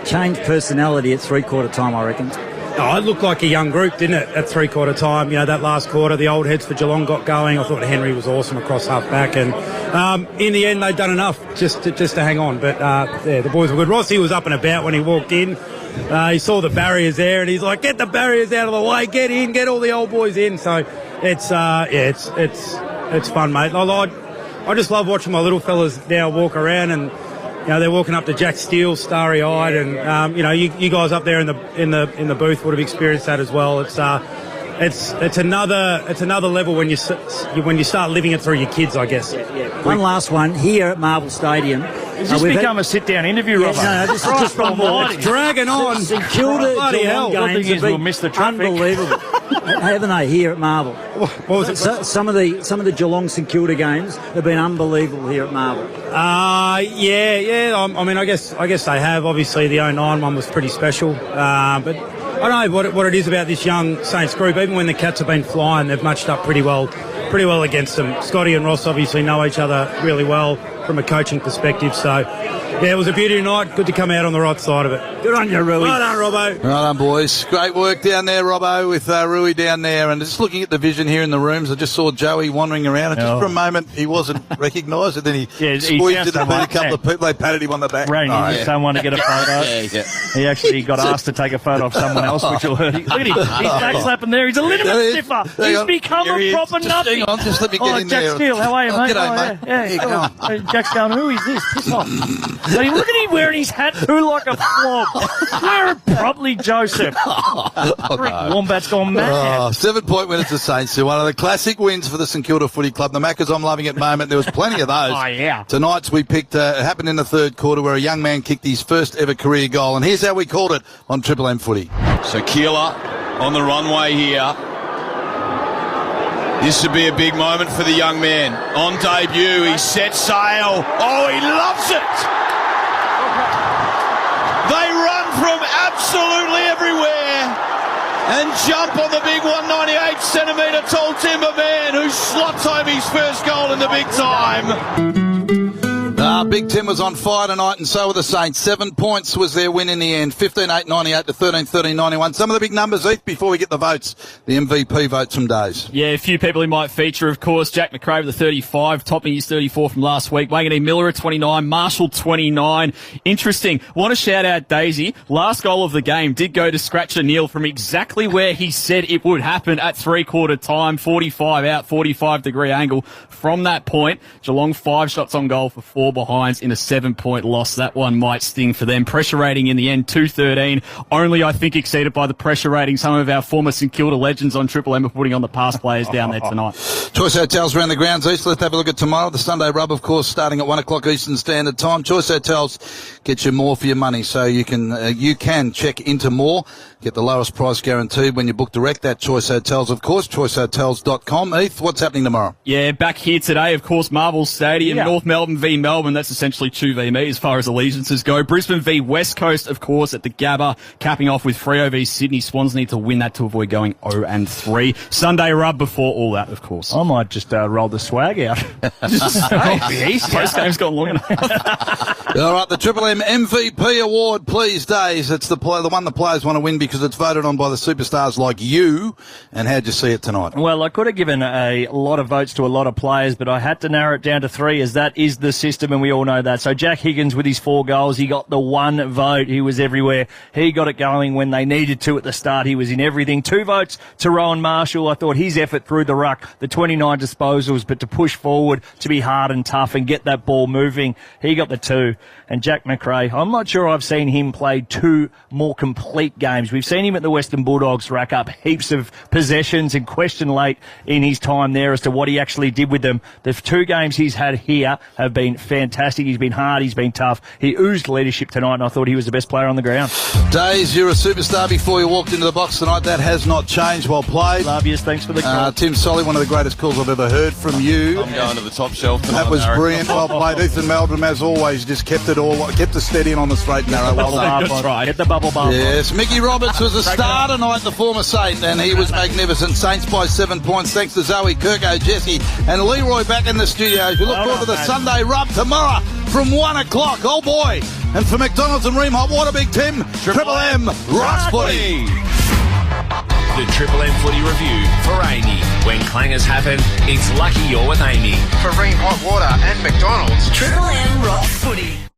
changed personality at three-quarter time, I reckon. Oh, it looked like a young group, didn't it, at three-quarter time? You know, that last quarter, the old heads for Geelong got going. I thought Henry was awesome across half-back. And in the end, they'd done enough just to hang on. But, the boys were good. Rossi was up and about when he walked in. He saw the barriers there, and he's like, get the barriers out of the way, get in, get all the old boys in. So it's fun, mate. I just love watching my little fellas now walk around, and you know they're walking up to Jack Steele, starry-eyed, and you guys up there in the booth would have experienced that as well. It's another level when you start living it through your kids, I guess. Yeah. One last one here at Marvel Stadium. Has this become a sit-down interview, Robert? No, just one more. It's dragging on. St Kilda Geelong games we'll miss the traffic. Unbelievable, haven't they? Here at Marvel. What was it? Some of the Geelong St Kilda games have been unbelievable here at Marvel. Yeah. I mean, I guess they have. Obviously, the 09 one was pretty special, but I don't know what it is about this young Saints group. Even when the Cats have been flying, they've matched up pretty well against them. Scotty and Ross obviously know each other really well from a coaching perspective. So, yeah, it was a beauty tonight. Good to come out on the right side of it. Good on you, Rui. Well done, Robbo. Well done, boys. Great work down there, Robbo, with Rui down there. And just looking at the vision here in the rooms, I just saw Joey wandering around. And just for a moment, he wasn't recognised. And then he squeezed it and met a couple of people. They patted him on the back. Rang someone to get a photo. He actually got asked to take a photo of someone else, which will hurt him. Look at him. He's backslapping there. He's a little bit stiffer. He's become a proper nothing. Hang on, just let me get in Jack there. Steele, how are you, mate? G'day, mate. Jack's going, who is this? Piss off. So you look at him wearing his hat through like a flog. Wear it properly, Joseph. Wombat's gone mad. 7-point win at the Saints. One of the classic wins for the St Kilda Footy Club. The Maccas I'm loving at the moment. There was plenty of those. Oh, yeah. Tonight's we picked, it happened in the third quarter where a young man kicked his first ever career goal. And here's how we called it on Triple M Footy. So Keeler on the runway here. This would be a big moment for the young man. On debut, he sets sail. Oh, he loves it! They run from absolutely everywhere and jump on the big 198-centimetre tall timber man who slots home his first goal in the big time. Big Tim was on fire tonight, and so were the Saints. 7 points was their win in the end. 15-8-98 to 13-13-91. Some of the big numbers, Heath, before we get the votes. The MVP votes from Days. Yeah, a few people who might feature, of course. Jack McRae with a 35, topping his 34 from last week. Wanganeen Miller at 29, Marshall 29. Interesting. Want to shout out Daisy. Last goal of the game did go to Scratcher Neil from exactly where he said it would happen at three-quarter time. 45 out, 45-degree angle. From that point, Geelong 5 shots on goal for 4 behind. behinds in a 7-point loss. That one might sting for them. Pressure rating in the end, 213. Only, I think, exceeded by the pressure rating some of our former St Kilda legends on Triple M are putting on the past players down there tonight. Choice Hotels around the grounds east. Let's have a look at tomorrow. The Sunday Rub, of course, starting at 1 o'clock Eastern Standard Time. Choice Hotels get you more for your money, so you can check into more. Get the lowest price guaranteed when you book direct at Choice Hotels, of course, choicehotels.com. Heath, what's happening tomorrow? Yeah, back here today, of course, Marvel Stadium, North Melbourne v Melbourne. That's essentially 2 v me as far as allegiances go. Brisbane v West Coast, of course, at the Gabba, capping off with Freo v Sydney. Swans need to win that to avoid going 0-3. Sunday Rub before all that, of course. I might just roll the swag out. Post-game's gone long enough. All right, the Triple M MVP award, please, Days. It's the one the players want to win because it's voted on by the superstars like you. And how'd you see it tonight? Well, I could have given a lot of votes to a lot of players, but I had to narrow it down to 3, as that is the system, and we all know that. So Jack Higgins with his 4 goals, he got the 1 vote. He was everywhere. He got it going when they needed to at the start. He was in everything. 2 votes to Rowan Marshall. I thought his effort through the ruck, the 29 disposals, but to push forward, to be hard and tough and get that ball moving, he got the 2. And Jack McRae, I'm not sure I've seen him play 2 more complete games. We've seen him at the Western Bulldogs rack up heaps of possessions and question late in his time there as to what he actually did with them. The 2 games he's had here have been fantastic. He's been hard, he's been tough. He oozed leadership tonight, and I thought he was the best player on the ground. Days, you're a superstar before you walked into the box tonight. That has not changed. Well played. Love you. Thanks for the call. Tim Solly, one of the greatest calls I've ever heard from you. I'm going to the top shelf tonight. That was brilliant. Well played. Ethan Meldrum, as always, just kept it steady and on the straight and narrow. Well done. That's right. Get the bubble bath. Yes, Mickey Roberts was a star tonight, the former Saint, and he was magnificent. Saints by 7 points, thanks to Zoe, Kirko, Jesse, and Leroy back in the studios. We look forward to the Sunday Rub tomorrow from 1 o'clock. Oh boy! And for McDonald's and Ream Hot Water, Big Tim, Triple M rocks footy. The Triple M Footy Review for Amy. When clangers happen, it's lucky you're with Amy. For Ream Hot Water and McDonald's, Triple M Rock Footy.